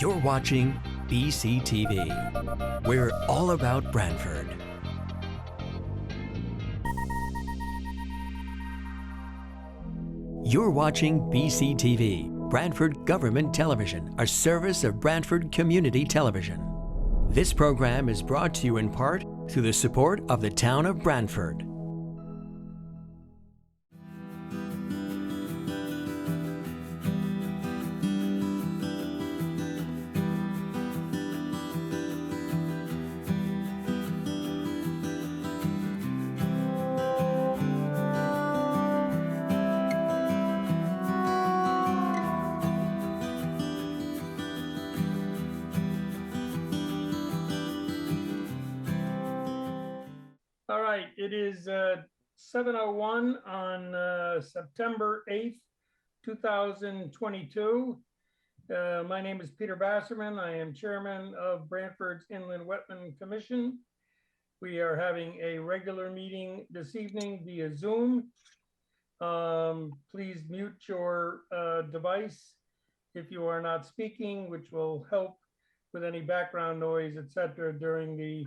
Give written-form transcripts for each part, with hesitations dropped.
You're watching BCTV. We're all about Branford. You're watching BCTV, Branford Government Television, a service of Branford Community Television. This program is brought to you in part through the support of the town of Branford. All right, it is 7:01 on September 8th, 2022. My name is Peter Basserman. I am chairman of Branford's Inland Wetland Commission. We are having a regular meeting this evening via Zoom. Please mute your device if you are not speaking, which will help with any background noise, etc. during the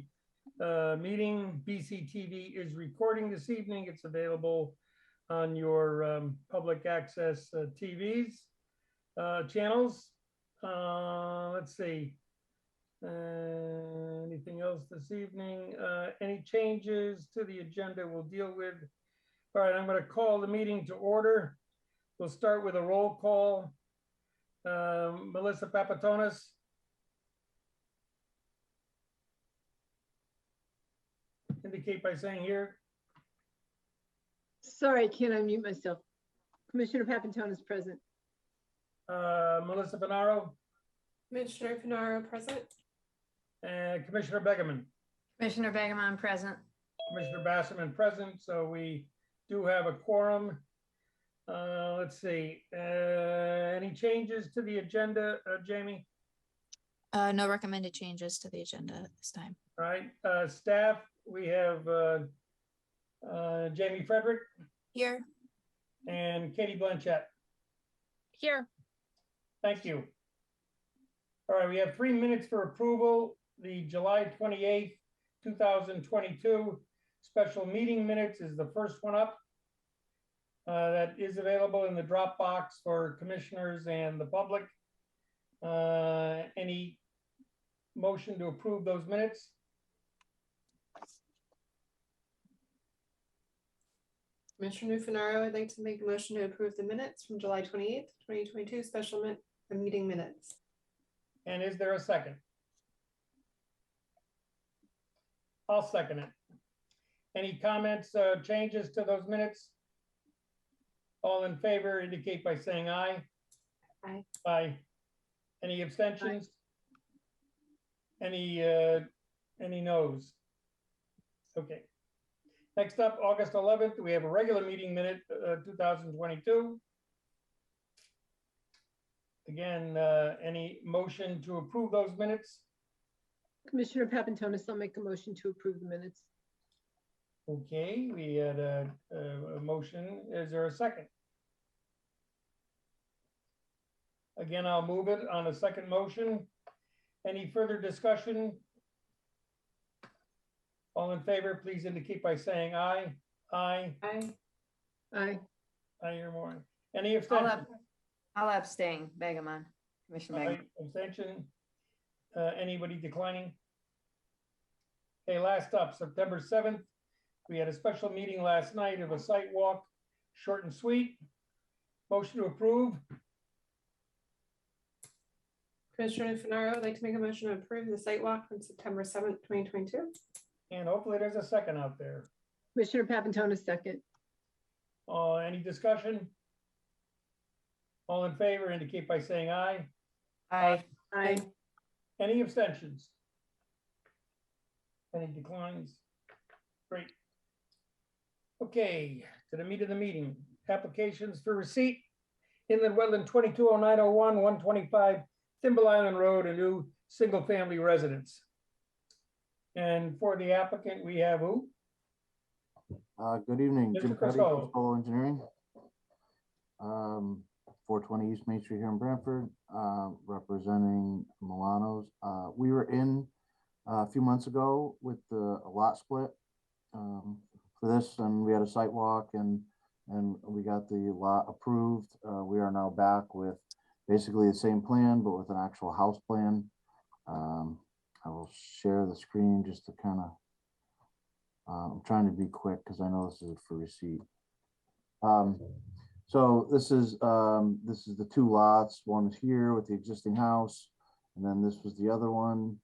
meeting. BCTV is recording this evening. It's available on your public access TVs channels. Let's see. Anything else this evening? Any changes to the agenda we'll deal with? All right, I'm going to call the meeting to order. We'll start with a roll call. Melissa Papatonis. Indicate by saying here. Sorry, I can't unmute myself. Commissioner Papantone is present. Melissa Finaro. Commissioner Finaro present. And Commissioner Begeman. Commissioner Begeman present. Commissioner Basserman present. So we do have a quorum. Let's see. Any changes to the agenda, Jamie? No recommended changes to the agenda at this time. All right. Staff, we have Jamie Frederick. Here. And Katie Blanchett. Here. Thank you. All right, we have 3 minutes for approval. The July 28th, 2022 special meeting minutes is the first one up. That is available in the Dropbox for commissioners and the public. Any motion to approve those minutes? Commissioner Finaro, I'd like to make a motion to approve the minutes from July 28th, 2022 special meeting minutes. And is there a second? I'll second it. Any comments, changes to those minutes? All in favor indicate by saying aye. Aye. Aye. Any abstentions? Any noes? Okay. Next up, August 11th, we have a regular meeting minute, 2022. Again, any motion to approve those minutes? Commissioner Papantonis, I'll make a motion to approve the minutes. Okay, we had a motion. Is there a second? Again, I'll move it on a second motion. Any further discussion? All in favor, please indicate by saying aye. Aye. Aye. Aye. I hear more. Any abstention? I'll abstain. Begeman. Commissioner Begeman. Abstention. Anybody declining? Okay, last up, September 7th. We had a special meeting last night of a site walk, short and sweet. Motion to approve. Commissioner Finaro, I'd like to make a motion to approve the site walk from September 7th, 2022. And hopefully there's a second out there. Commissioner Papantonis, second. Any discussion? All in favor indicate by saying aye. Aye. Aye. Any abstentions? Any declines? Great. Okay, to the meat of the meeting. Applications for receipt. Inland Wetland 220901, 125 Thimble Island Road, a new single-family residence. And for the applicant, we have who? Good evening, Mr. Jim Cuddy, Crisolo. Crisolo Engineering. 420 East Main Street here in Brantford, representing Milano's. We were in a few months ago with a lot split for this, and we had a site walk, and we got the lot approved. We are now back with basically the same plan, but with an actual house plan. I will share the screen just to kind of, I'm trying to be quick because I know this is for receipt. So this is the two lots. One is here with the existing house, and then this was the other one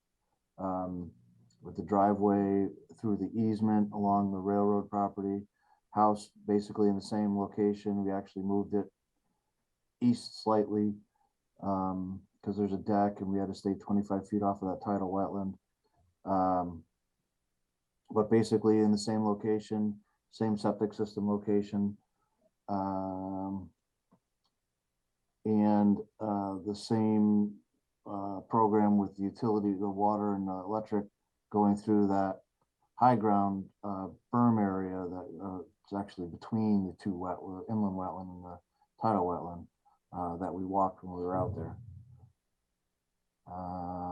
with the driveway through the easement along the railroad property. House basically in the same location. We actually moved it east slightly because there's a deck and we had to stay 25 feet off of that tidal wetland. But basically in the same location, same septic system location. And the same program with the utility, the water and the electric going through that high ground berm area that is actually between the two inland wetland and the tidal wetland that we walked when we were out there.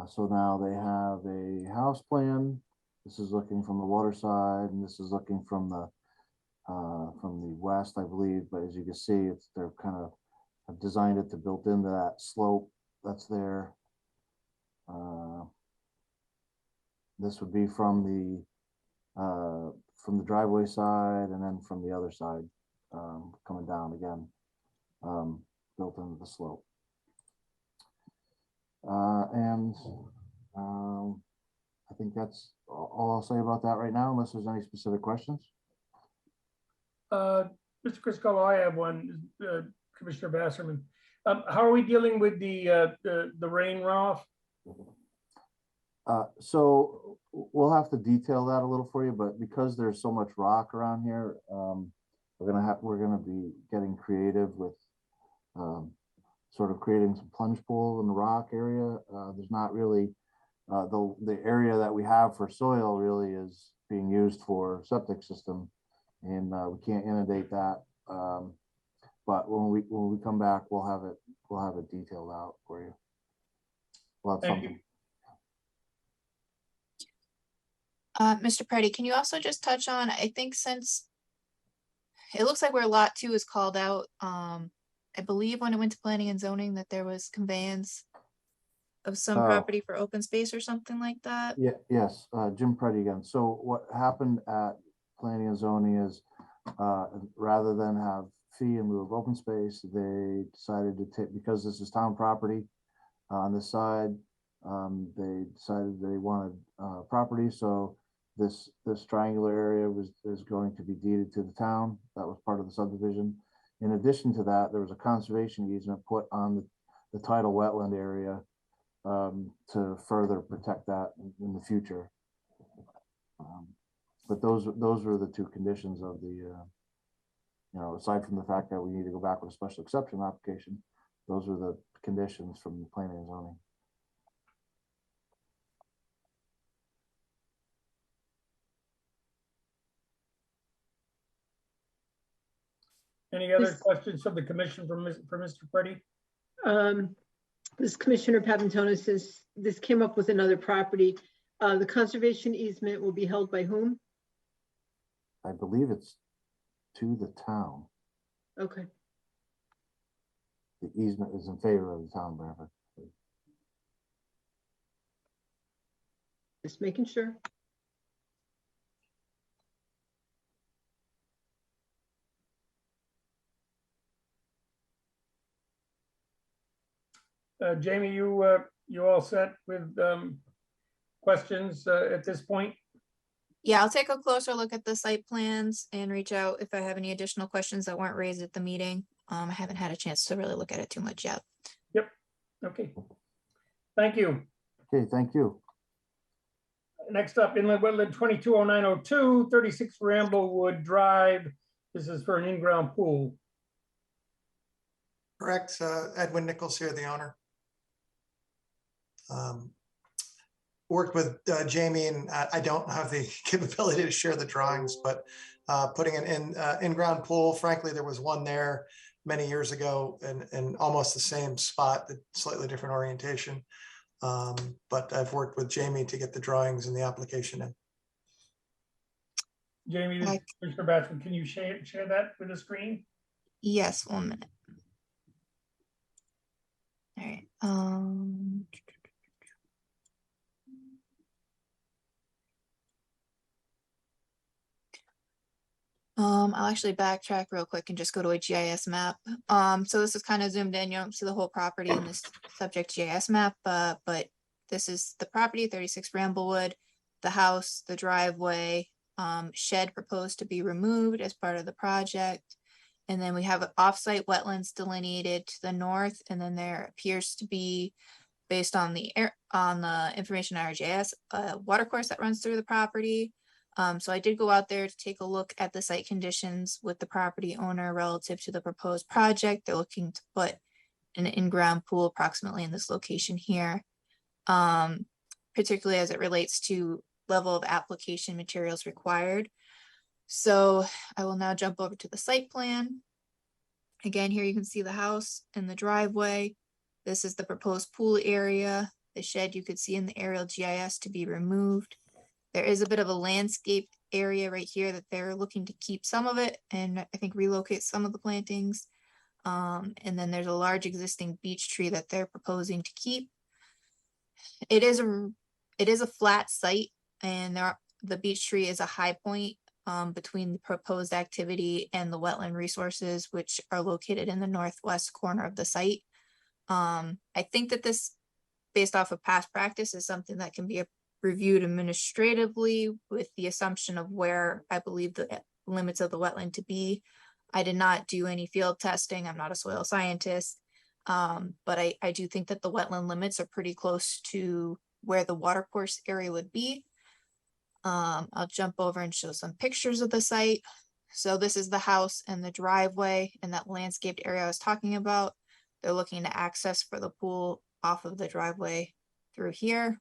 So now they have a house plan. This is looking from the water side, and this is looking from the west, I believe. But as you can see, they're kind of have designed it to built into that slope that's there. This would be from the driveway side, and then from the other side coming down again, built into the slope. I think that's all I'll say about that right now, unless there's any specific questions. Mr. Crisco, I have one, Commissioner Basserman. How are we dealing with the rain runoff? So we'll have to detail that a little for you, but because there's so much rock around here, we're gonna be getting creative with sort of creating some plunge pool in the rock area. There's not really the area that we have for soil really is being used for septic system, and we can't inundate that. But when we come back, we'll have it detailed out for you. We'll have something. Mr. Preddy, can you also just touch on, I think since it looks like where lot 2 is called out, I believe when it went to planning and zoning that there was conveyance of some property for open space or something like that. Yeah, yes, Jim Preddy again. So what happened at planning and zoning is rather than have fee in lieu of open space, they decided to take, because this is town property on this side, they decided they wanted property. So this triangular area is going to be deeded to the town. That was part of the subdivision. In addition to that, there was a conservation easement put on the tidal wetland area to further protect that in the future. But those were the two conditions of the, aside from the fact that we need to go back with a special exception application, those were the conditions from the planning and zoning. Any other questions from the commission for Mr. Preddy? This Commissioner Papantonis says this came up with another property. The conservation easement will be held by whom? I believe it's to the town. Okay. The easement is in favor of the town, Branford. Just making sure. Jamie, you all set with questions at this point? Yeah, I'll take a closer look at the site plans and reach out if I have any additional questions that weren't raised at the meeting. I haven't had a chance to really look at it too much yet. Yep. Okay. Thank you. Okay, thank you. Next up, Inland Wetland 220902, 36 Ramblewood Drive. This is for an in-ground pool. Correct. Edwin Nichols here, the owner. Worked with Jamie, and I don't have the capability to share the drawings, but putting an in-ground pool, frankly, there was one there many years ago in almost the same spot, but slightly different orientation. But I've worked with Jamie to get the drawings and the application in. Jamie, this is Commissioner Bassman, can you share that with the screen? Yes, 1 minute. All right. I'll actually backtrack real quick and just go to a GIS map. So this is kind of zoomed in. You don't see the whole property in this subject GIS map, but this is the property, 36 Bramblewood, the house, the driveway, shed proposed to be removed as part of the project. And then we have offsite wetlands delineated to the north, and then there appears to be, based on the information in our GIS, a watercourse that runs through the property. So I did go out there to take a look at the site conditions with the property owner relative to the proposed project. They're looking to put an in-ground pool approximately in this location here, particularly as it relates to level of application materials required. So I will now jump over to the site plan. Again, here you can see the house and the driveway. This is the proposed pool area. The shed you could see in the aerial GIS to be removed. There is a bit of a landscaped area right here that they're looking to keep some of it and I think relocate some of the plantings. And then there's a large existing beech tree that they're proposing to keep. It is a flat site, and the beech tree is a high point between the proposed activity and the wetland resources, which are located in the northwest corner of the site. I think that this, based off of past practice, is something that can be reviewed administratively with the assumption of where I believe the limits of the wetland to be. I did not do any field testing. I'm not a soil scientist, but I do think that the wetland limits are pretty close to where the watercourse area would be. I'll jump over and show some pictures of the site. So this is the house and the driveway and that landscaped area I was talking about. They're looking to access for the pool off of the driveway through here.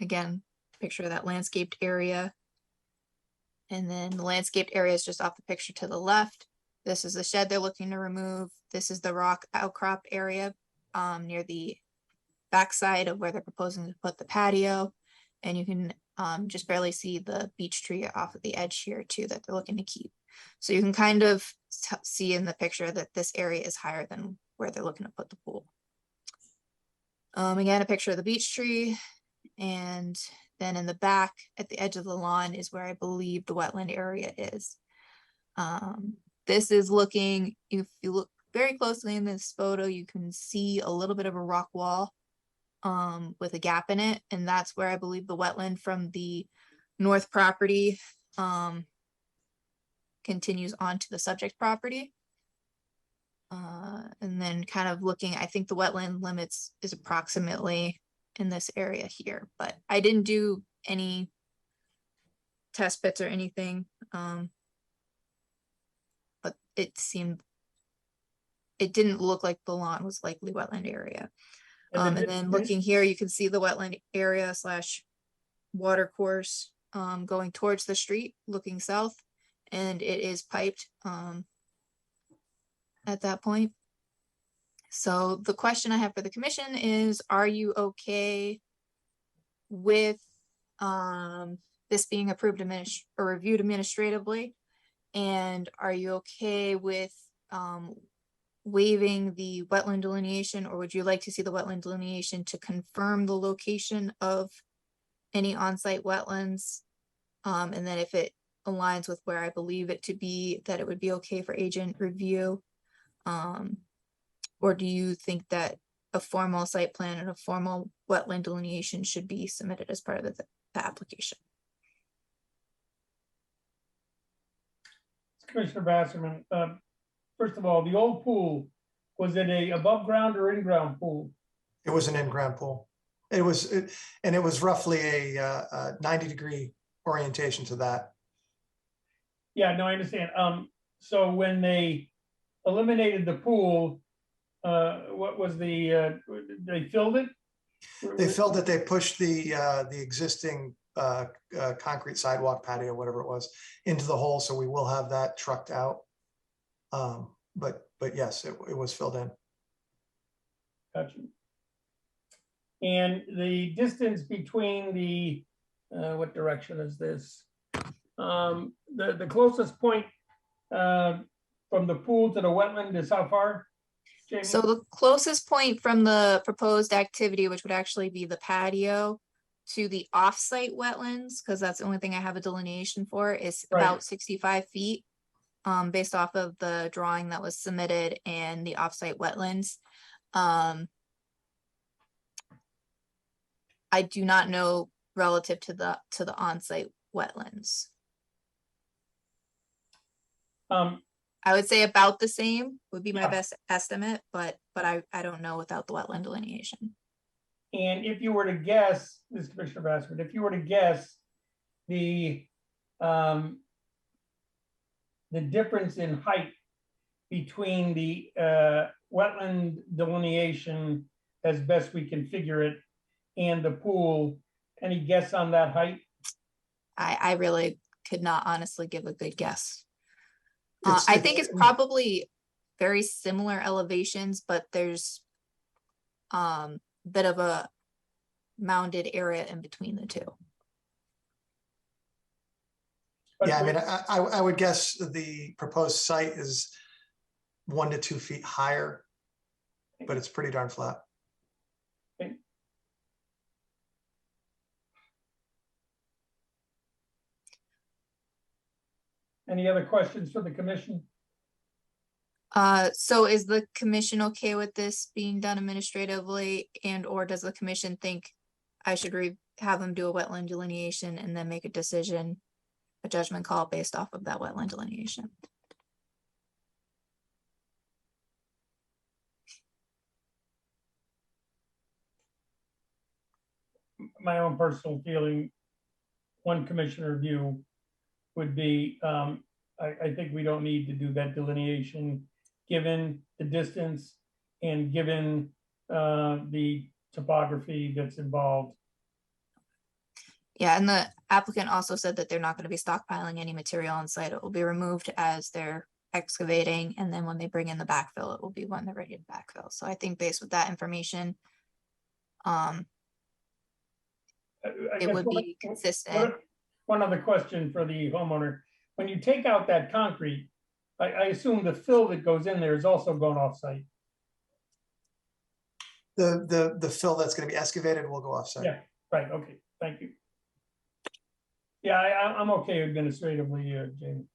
Again, picture of that landscaped area. And then the landscaped area is just off the picture to the left. This is the shed they're looking to remove. This is the rock outcrop area near the backside of where they're proposing to put the patio. And you can just barely see the beech tree off of the edge here too that they're looking to keep. So you can kind of see in the picture that this area is higher than where they're looking to put the pool. Again, a picture of the beech tree. And then in the back at the edge of the lawn is where I believe the wetland area is. This is looking, if you look very closely in this photo, you can see a little bit of a rock wall with a gap in it. And that's where I believe the wetland from the north property continues onto the subject property. And then kind of looking, I think the wetland limits is approximately in this area here, but I didn't do any test bits or anything. But it didn't look like the lawn was likely wetland area. And then looking here, you can see the wetland area / water course going towards the street, looking south, and it is piped at that point. So the question I have for the commission is, are you okay with this being approved or reviewed administratively? And are you okay with waiving the wetland delineation, or would you like to see the wetland delineation to confirm the location of any on-site wetlands? And then if it aligns with where I believe it to be, that it would be okay for agent review? Or do you think that a formal site plan and a formal wetland delineation should be submitted as part of the application? Commissioner Basserman, first of all, the old pool, was it a above ground or in ground pool? It was an in-ground pool. It was roughly a 90-degree orientation to that. Yeah, no, I understand. So when they eliminated the pool, what was they filled it? They filled it. They pushed the existing concrete sidewalk patio, whatever it was, into the hole. So we will have that trucked out. But yes, it was filled in. Gotcha. And the distance between the, what direction is this? The closest point from the pool to the wetland is how far, Jamie? So the closest point from the proposed activity, which would actually be the patio, to the off-site wetlands, because that's the only thing I have a delineation for, is Right. about 65 feet, based off of the drawing that was submitted and the off-site wetlands. I do not know relative to the on-site wetlands. I would say about the same would be my Yeah. best estimate, but I don't know without the wetland delineation. And if you were to guess, this is Commissioner Branford, if you were to guess the difference in height between the wetland delineation, as best we can figure it, and the pool, any guess on that height? I really could not honestly give a good guess. It's- I think it's probably very similar elevations, but there's a bit of a mounded area in between the two. But Yeah, I mean, I would guess the proposed site is 1 to 2 feet higher, but it's pretty darn flat. Any other questions for the commission? So is the commission okay with this being done administratively, and or does the commission think I should have them do a wetland delineation and then make a decision, a judgment call based off of that wetland delineation? My own personal feeling, one commissioner view would be, I think we don't need to do that delineation, given the distance and given the topography that's involved. Yeah, and the applicant also said that they're not going to be stockpiling any material on site. It will be removed as they're excavating, and then when they bring in the backfill, it will be when they're ready to backfill. So I think based with that information, it would be consistent. One other question for the homeowner. When you take out that concrete, I assume the fill that goes in there is also going off-site. The fill that's going to be excavated will go off-site. Yeah, right, okay, thank you. Yeah, I'm okay administratively, Jamie.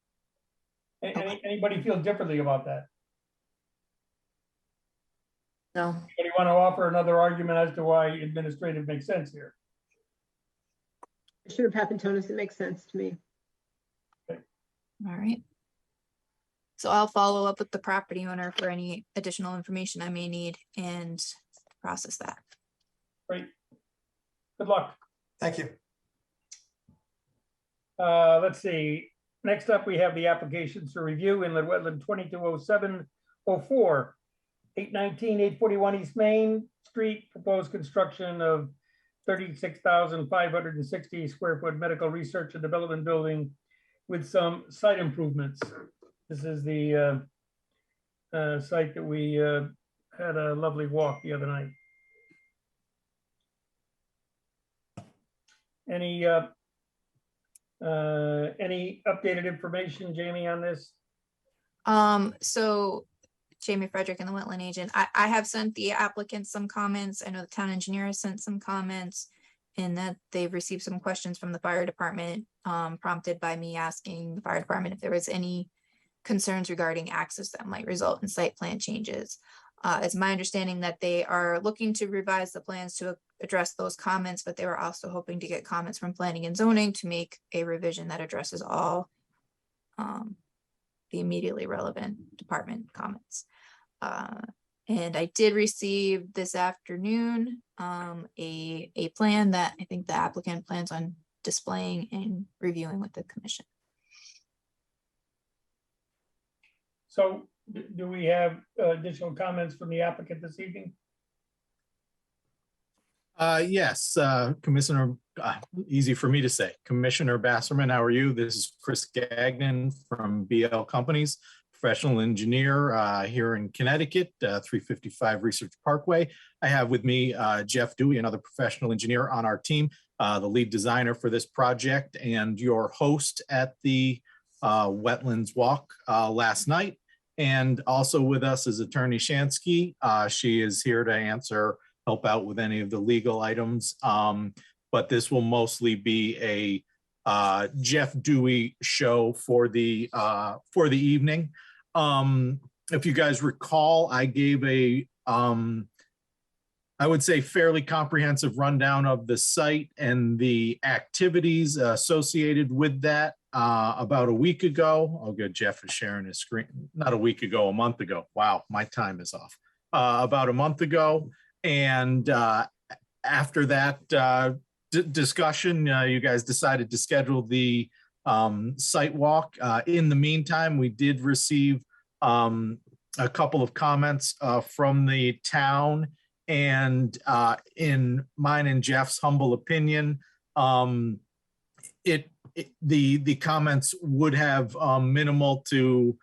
Anybody feel differently about that? No. Anybody want to offer another argument as to why administrative makes sense here? Commissioner Papantonis, it makes sense to me. All right. So I'll follow up with the property owner for any additional information I may need and process that. Great. Good luck. Thank you. Let's see. Next up, we have the applications for review. Inlet Wetland 220704, 819, 841 East Main Street, proposed construction of 36,560 square foot medical research and development building with some site improvements. This is the site that we had a lovely walk the other night. Any updated information, Jamie, on this? So Jamie Frederick and the wetland agent, I have sent the applicant some comments. I know the town engineer has sent some comments, and that they've received some questions from the fire department, prompted by me asking the fire department if there was any concerns regarding access that might result in site plan changes. It's my understanding that they are looking to revise the plans to address those comments, but they were also hoping to get comments from planning and zoning to make a revision that addresses all the immediately relevant department comments. And I did receive this afternoon a plan that I think the applicant plans on displaying and reviewing with the commission. So do we have additional comments from the applicant this evening? Yes, Commissioner, easy for me to say. Commissioner Basserman, how are you? This is Chris Gagnon from BL Companies professional engineer here in Connecticut, 355 Research Parkway. I have with me Jeff Dewey, another professional engineer on our team, the lead designer for this project and your host at the Wetlands Walk last night. And also with us is Attorney Shansky. She is here to help out with any of the legal items. But this will mostly be a Jeff Dewey show for the evening. If you guys recall, I gave a I would say fairly comprehensive rundown of the site and the activities associated with that about a week ago. Oh, good, Jeff is sharing his screen. Not a week ago, a month ago. Wow, my time is off. About a month ago, and after that discussion, you guys decided to schedule the site walk. In the meantime, we did receive a couple of comments from the town, and in mine and Jeff's humble opinion, the comments would have minimal to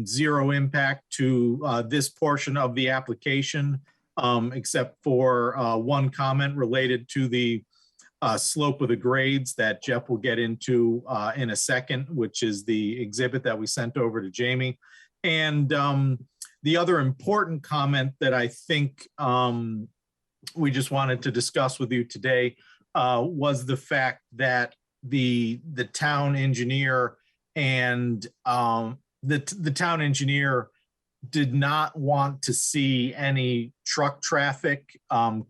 zero impact to this portion of the application, except for one comment related to the slope of the grades that Jeff will get into in a second, which is the exhibit that we sent over to Jamie. And the other important comment that I think we just wanted to discuss with you today was the fact that the town engineer and the town engineer did not want to see any truck traffic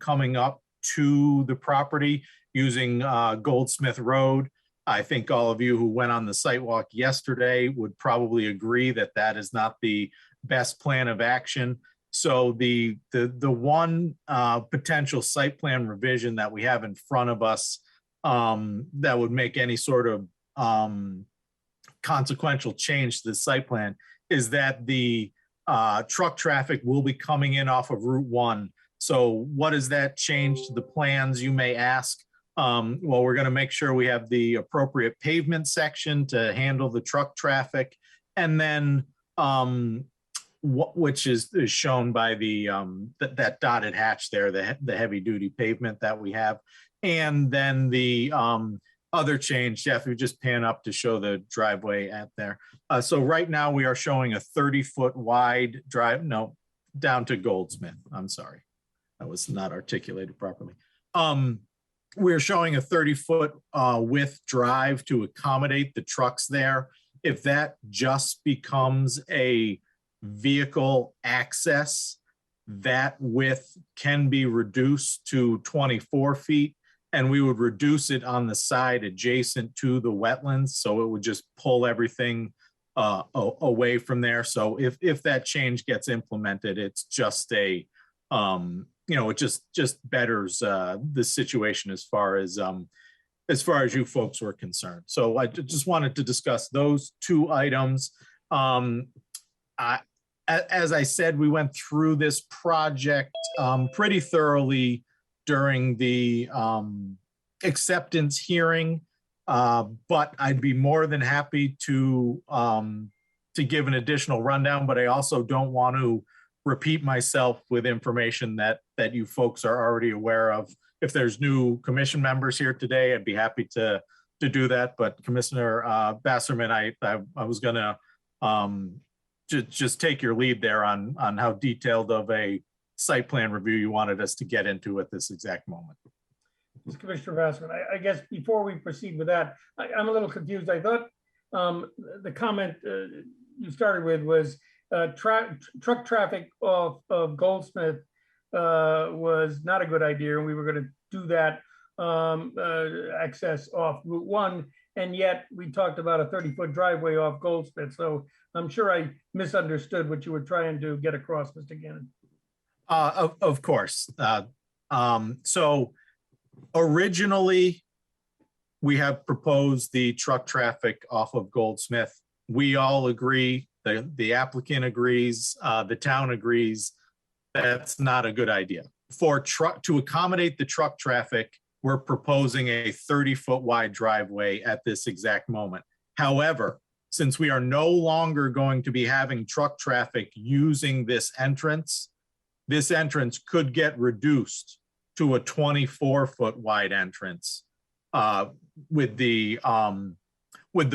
coming up to the property using Goldsmith Road. I think all of you who went on the site walk yesterday would probably agree that that is not the best plan of action. So the one potential site plan revision that we have in front of us that would make any sort of consequential change to the site plan is that the truck traffic will be coming in off of Route 1. So what does that change to the plans, you may ask? Well, we're going to make sure we have the appropriate pavement section to handle the truck traffic. And then which is shown by the that dotted hatch there, the heavy duty pavement that we have. And then the other change, Jeff, we just pan up to show the driveway at there. So right now we are showing a 30-foot wide drive, no, down to Goldsmith. I'm sorry, that was not articulated properly. We're showing a 30-foot width drive to accommodate the trucks there. If that just becomes a vehicle access, that width can be reduced to 24 feet, and we would reduce it on the side adjacent to the wetlands. So it would just pull everything away from there. So if that change gets implemented, it's just a, it just betters the situation as far as you folks were concerned. So I just wanted to discuss those two items. As I said, we went through this project pretty thoroughly during the acceptance hearing, but I'd be more than happy to give an additional rundown, but I also don't want to repeat myself with information that you folks are already aware of. If there's new commission members here today, I'd be happy to do that. But Commissioner Basserman, I was gonna just take your lead there on how detailed of a site plan review you wanted us to get into at this exact moment. Commissioner Basserman, I guess before we proceed with that, I'm a little confused. I thought the comment you started with was truck traffic off of Goldsmith was not a good idea, and we were going to do that access off Route 1, and yet we talked about a 30-foot driveway off Goldsmith. So I'm sure I misunderstood what you were trying to get across, Mr. Gannon. Of course. So originally, we have proposed the truck traffic off of Goldsmith. We all agree, the applicant agrees, the town agrees, that's not a good idea. To accommodate the truck traffic, we're proposing a 30-foot wide driveway at this exact moment. However, since we are no longer going to be having truck traffic using this entrance could get reduced to a 24-foot wide entrance with the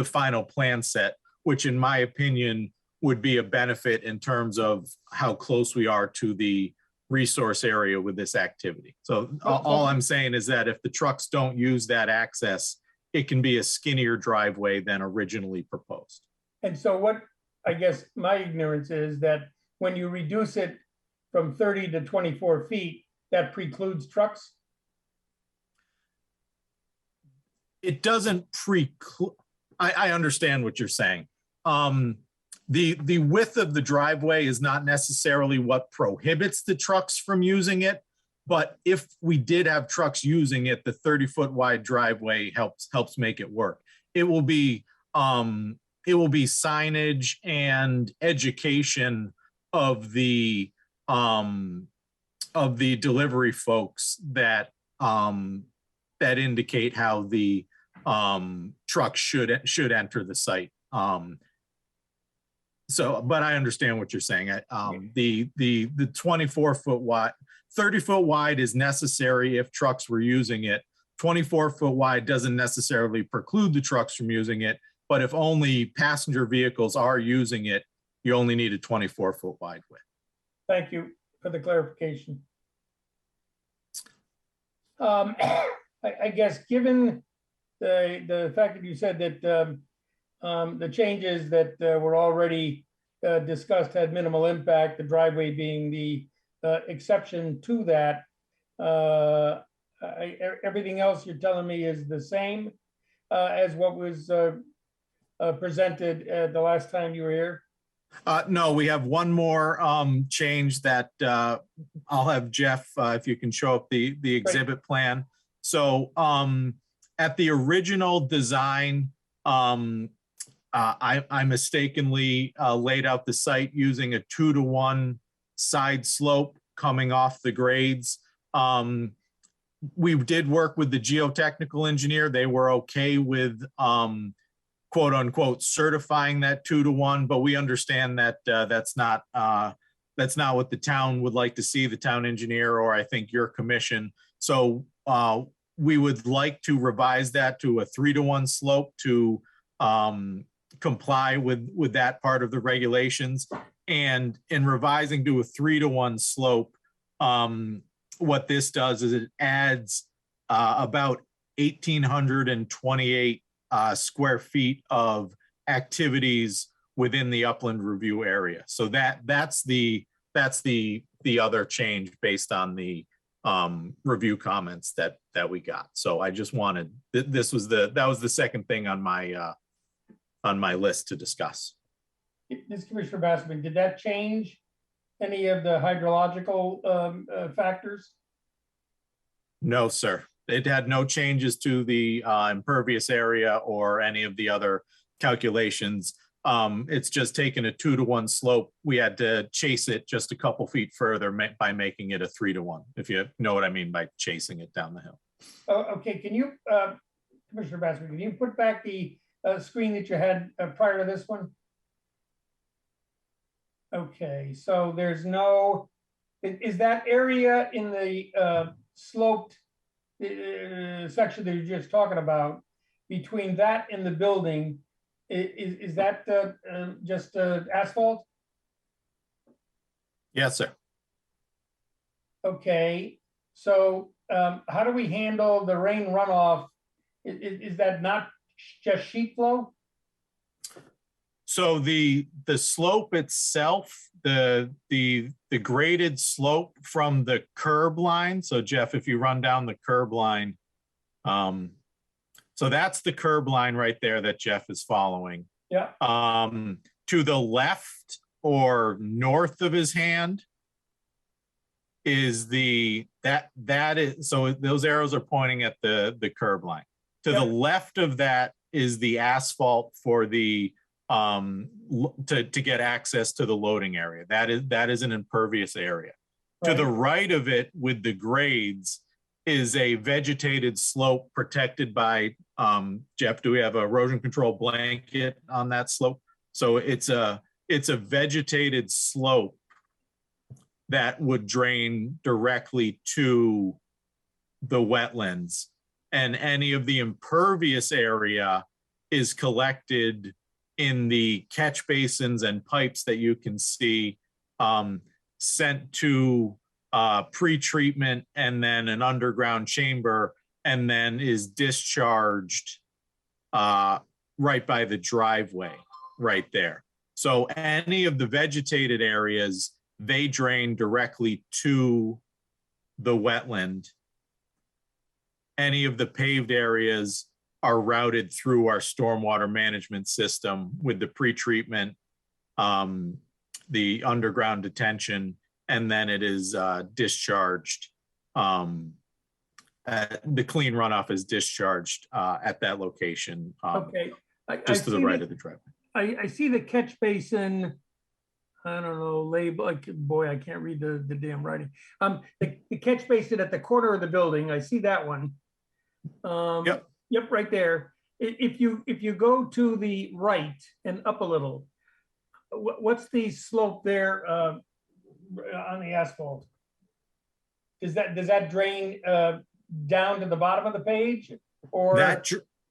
final plan set, which in my opinion would be a benefit in terms of how close we are to the resource area with this activity. So all I'm saying is that if the trucks don't use that access, it can be a skinnier driveway than originally proposed. And so what, I guess my ignorance is that when you reduce it from 30 to 24 feet, that precludes trucks? It doesn't preclude, I understand what you're saying. The width of the driveway is not necessarily what prohibits the trucks from using it, but if we did have trucks using it, the 30-foot wide driveway helps make it work. It will be signage and education of the delivery folks that indicate how the trucks should enter the site. But I understand what you're saying. The 24-foot wide, 30-foot wide is necessary if trucks were using it. 24-foot wide doesn't necessarily preclude the trucks from using it, but if only passenger vehicles are using it, you only need a 24-foot wide width. Thank you for the clarification. I guess given the fact that you said that the changes that were already discussed had minimal impact, the driveway being the exception to that, everything else you're telling me is the same as what was presented the last time you were here? No, we have one more change that I'll have Jeff, if you can show up the exhibit plan. So at the original design, I mistakenly laid out the site using a 2-to-1 side slope coming off the grades. We did work with the geotechnical engineer. They were okay with quote unquote certifying that 2-to-1, but we understand that that's not what the town would like to see, the town engineer, or I think your commission. So we would like to revise that to a 3-to-1 slope to comply with that part of the regulations. And in revising to a 3-to-1 slope, what this does is it adds about 1,828 square feet of activities within the upland review area. So that's the other change based on the review comments that we got. So I just wanted, that was the second thing on my list to discuss. This Commissioner Bassman, did that change any of the hydrological factors? No, sir. It had no changes to the impervious area or any of the other calculations. It's just taken a 2-to-1 slope. We had to chase it just a couple feet further by making it a 3-to-1, if you know what I mean by chasing it down the hill. Oh, okay, can you, Commissioner Bassman, can you put back the screen that you had prior to this one? Okay, so there's no, is that area in the sloped section that you're just talking about, between that and the building, is that just asphalt? Yes, sir. Okay, so how do we handle the rain runoff? Is that not just sheet flow? So the slope itself, the graded slope from the curb line. So Jeff, if you run down the curb line, so that's the curb line right there that Jeff is following. Yeah. To the left or north of his hand is that is, so those arrows are pointing at the curb line. To the left of that is the asphalt for the to get access to the loading area. That is an impervious area. Right. To the right of it with the grades is a vegetated slope protected by, Jeff, do we have a erosion control blanket on that slope? So it's a vegetated slope that would drain directly to the wetlands, and any of the impervious area is collected in the catch basins and pipes that you can see, sent to pre-treatment and then an underground chamber, and then is discharged right by the driveway right there. So any of the vegetated areas, they drain directly to the wetland. Any of the paved areas are routed through our stormwater management system with the pre-treatment, the underground detention, and then it is discharged. The clean runoff is discharged at that location, Okay. just to the right of the driveway. I see the catch basin, I don't know, label, like, boy, I can't read the damn writing. The catch basin at the corner of the building, I see that one. Yep. Yep, right there. If you go to the right and up a little, what's the slope there on the asphalt? Does that drain down to the bottom of the page, or?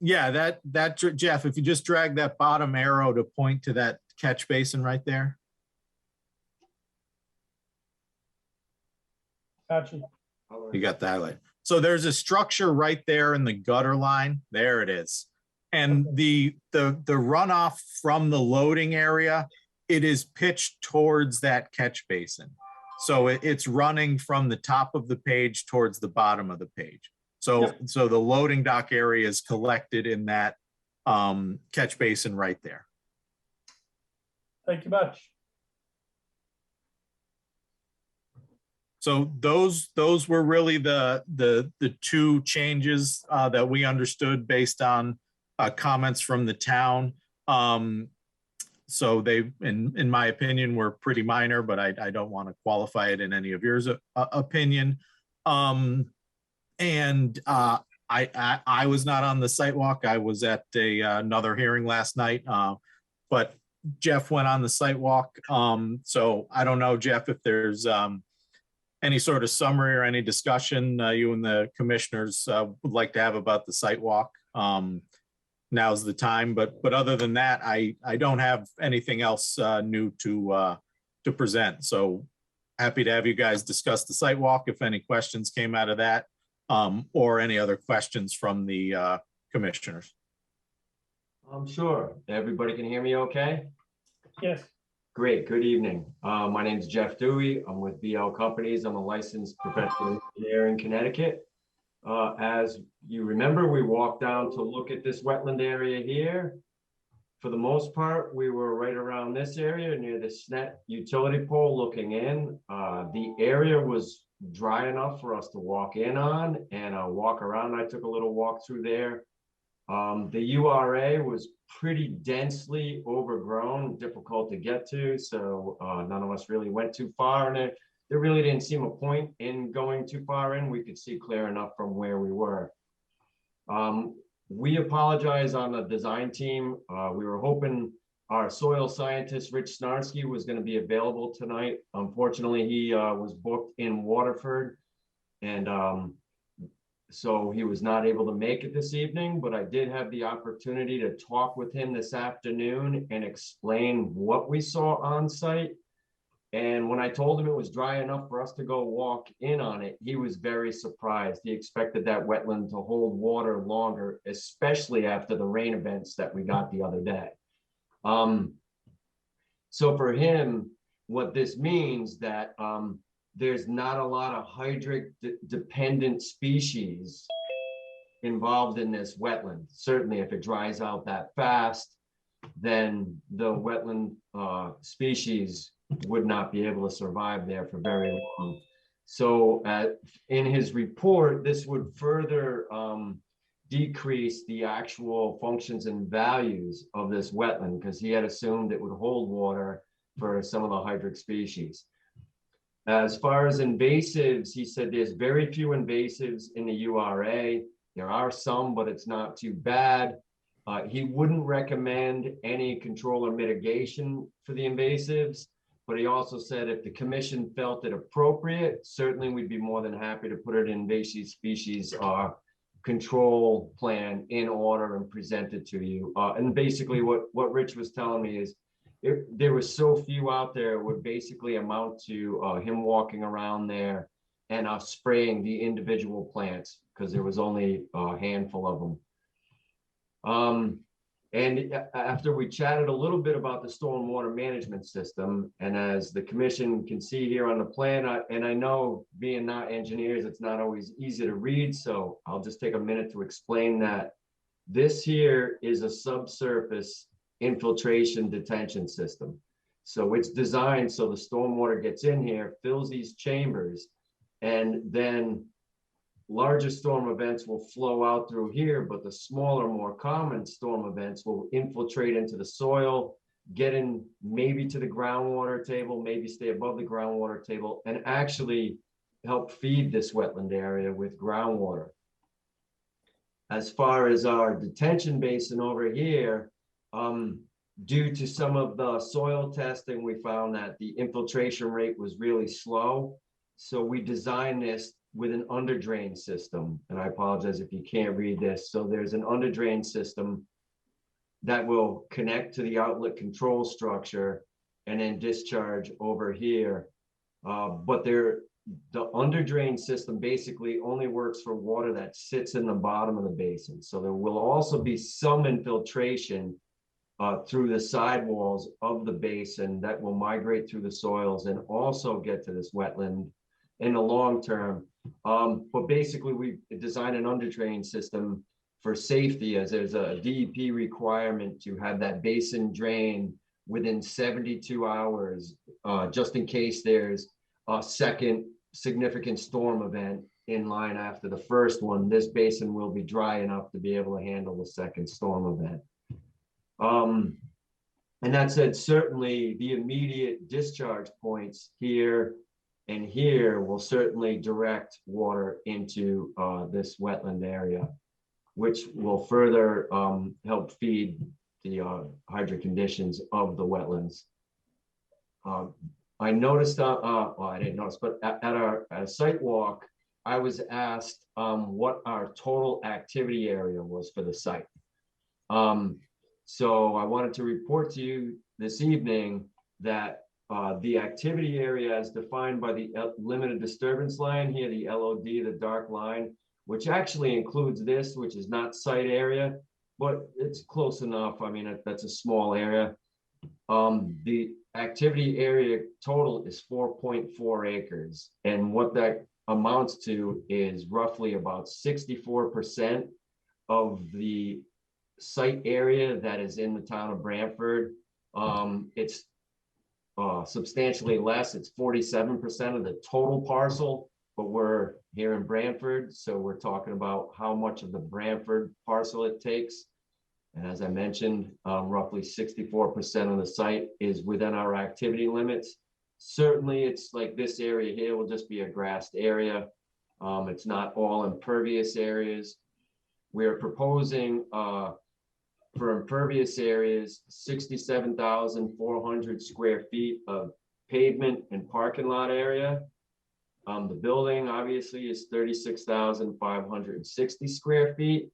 Yeah, Jeff, if you just drag that bottom arrow to point to that catch basin right there. Gotcha. You got the highlight. So there's a structure right there in the gutter line. There it is. And the runoff from the loading area, it is pitched towards that catch basin. So it's running from the top of the page towards the bottom of the page. So the loading dock area is collected in that catch basin right there. Thank you much. So those were really the two changes that we understood based on comments from the town. So they, in my opinion, were pretty minor, but I don't want to qualify it in any of yours opinion. And I was not on the site walk. I was at another hearing last night, but Jeff went on the site walk. So I don't know, Jeff, if there's any sort of summary or any discussion you and the commissioners would like to have about the site walk. Now's the time, but other than that, I don't have anything else new to present. So happy to have you guys discuss the site walk if any questions came out of that, or any other questions from the commissioners. I'm sure everybody can hear me okay? Yes. Great, good evening. My name is Jeff Dewey. I'm with BL Companies. I'm a licensed professional engineer in Connecticut. As you remember, we walked down to look at this wetland area here. For the most part, we were right around this area near the SNET utility pole looking in. The area was dry enough for us to walk in on and walk around. I took a little walk through there. The URA was pretty densely overgrown, difficult to get to, so none of us really went too far, and there really didn't seem a point in going too far in. We could see clear enough from where we were. We apologize on the design team. We were hoping our soil scientist, Rich Snarsky, was going to be available tonight. Unfortunately, he was booked in Waterford, and so he was not able to make it this evening, but I did have the opportunity to talk with him this afternoon and explain what we saw on site. And when I told him it was dry enough for us to go walk in on it, he was very surprised. He expected that wetland to hold water longer, especially after the rain events that we got the other day. So for him, what this means that there's not a lot of hydric dependent species involved in this wetland. Certainly if it dries out that fast, then the wetland species would not be able to survive there for very long. So in his report, this would further decrease the actual functions and values of this wetland because he had assumed it would hold water for some of the hydric species. As far as invasives, he said there's very few invasives in the URA. There are some, but it's not too bad. He wouldn't recommend any control or mitigation for the invasives, but he also said if the commission felt it appropriate, certainly we'd be more than happy to put it in invasive species control plan in order and present it to you. And basically what Rich was telling me is there were so few out there, it would basically amount to him walking around there and spraying the individual plants because there was only a handful of them. And after we chatted a little bit about the stormwater management system, and as the commission can see here on the plan, and I know being not engineers, it's not always easy to read, so I'll just take a minute to explain that. This here is a subsurface infiltration detention system. So it's designed so the stormwater gets in here, fills these chambers, and then larger storm events will flow out through here, but the smaller, more common storm events will infiltrate into the soil, get in maybe to the groundwater table, maybe stay above the groundwater table, and actually help feed this wetland area with groundwater. As far as our detention basin over here, due to some of the soil testing, we found that the infiltration rate was really slow. So we designed this with an under drain system. And I apologize if you can't read this. So there's an under drain system that will connect to the outlet control structure and then discharge over here. But the under drain system basically only works for water that sits in the bottom of the basin. So there will also be some infiltration through the sidewalls of the basin that will migrate through the soils and also get to this wetland in the long term. But basically we designed an under drain system for safety, as there's a DEP requirement to have that basin drain within 72 hours, just in case there's a second significant storm event in line after the first one. This basin will be dry enough to be able to handle the second storm event. And that said, certainly the immediate discharge points here and here will certainly direct water into this wetland area, which will further help feed the hydro conditions of the wetlands. I noticed, well, I didn't notice, but at our site walk, I was asked what our total activity area was for the site. So I wanted to report to you this evening that the activity area as defined by the limited disturbance line here, the LOD, the dark line, which actually includes this, which is not site area, but it's close enough. I mean, that's a small area. The activity area total is 4.4 acres. And what that amounts to is roughly about 64% of the site area that is in the town of Branford. It's substantially less. It's 47% of the total parcel, but we're here in Branford, so we're talking about how much of the Branford parcel it takes. And as I mentioned, roughly 64% of the site is within our activity limits. Certainly, it's like this area here will just be a grassed area. It's not all impervious areas. We're proposing for impervious areas, 67,400 square feet of pavement and parking lot area. The building obviously is 36,560 square feet.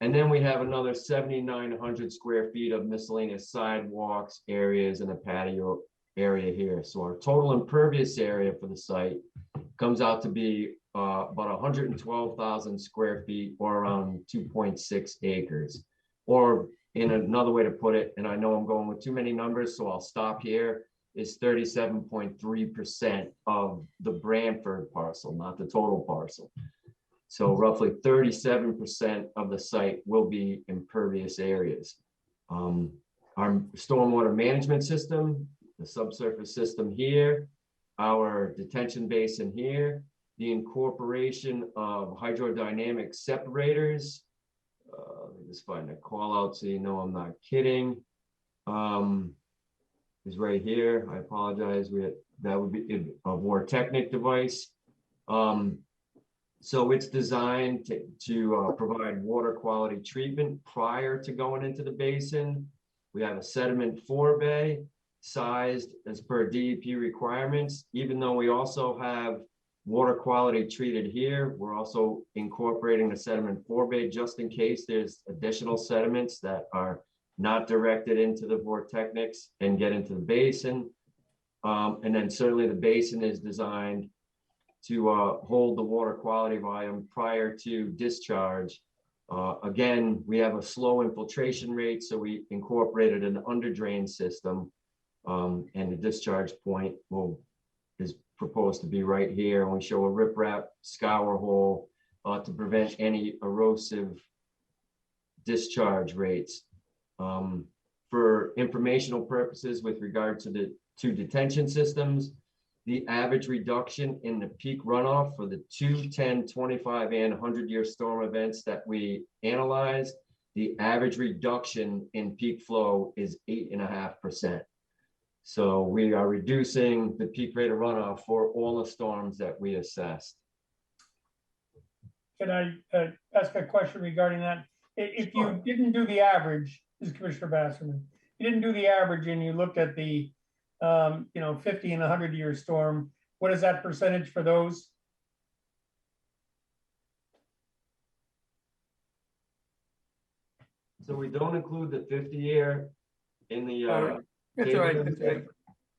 And then we have another 7,900 square feet of miscellaneous sidewalks, areas, and a patio area here. So our total impervious area for the site comes out to be about 112,000 square feet, or around 2.6 acres. Or in another way to put it, and I know I'm going with too many numbers, so I'll stop here, is 37.3% of the Branford parcel, not the total parcel. So roughly 37% of the site will be impervious areas. Our stormwater management system, the subsurface system here, our detention basin here, the incorporation of hydrodynamic separators. Let me just find a call out so you know I'm not kidding. Is right here. I apologize. that would be a Vortechnic device. So it's designed to provide water quality treatment prior to going into the basin. We have a sediment forebay sized as per DEP requirements. Even though we also have water quality treated here, we're also incorporating a sediment forebay just in case there's additional sediments that are not directed into the Vortechnics and get into the basin. And then certainly the basin is designed to hold the water quality volume prior to discharge. Again, we have a slow infiltration rate, so we incorporated an under drain system, and the discharge point is proposed to be right here. And we show a riprap scour hole to prevent any erosive discharge rates. For informational purposes with regard to the two detention systems, the average reduction in the peak runoff for the 2, 10, 25, and 100-year storm events that we analyzed, the average reduction in peak flow is 8.5%. So we are reducing the peak rate of runoff for all the storms that we assessed. Can I ask a question regarding that? If you didn't do the average, this is Commissioner Basserman, you didn't do the average and you looked at the 50 and 100-year storm, what is that percentage for those? So we don't include the 50-year in the That's all right. That's right.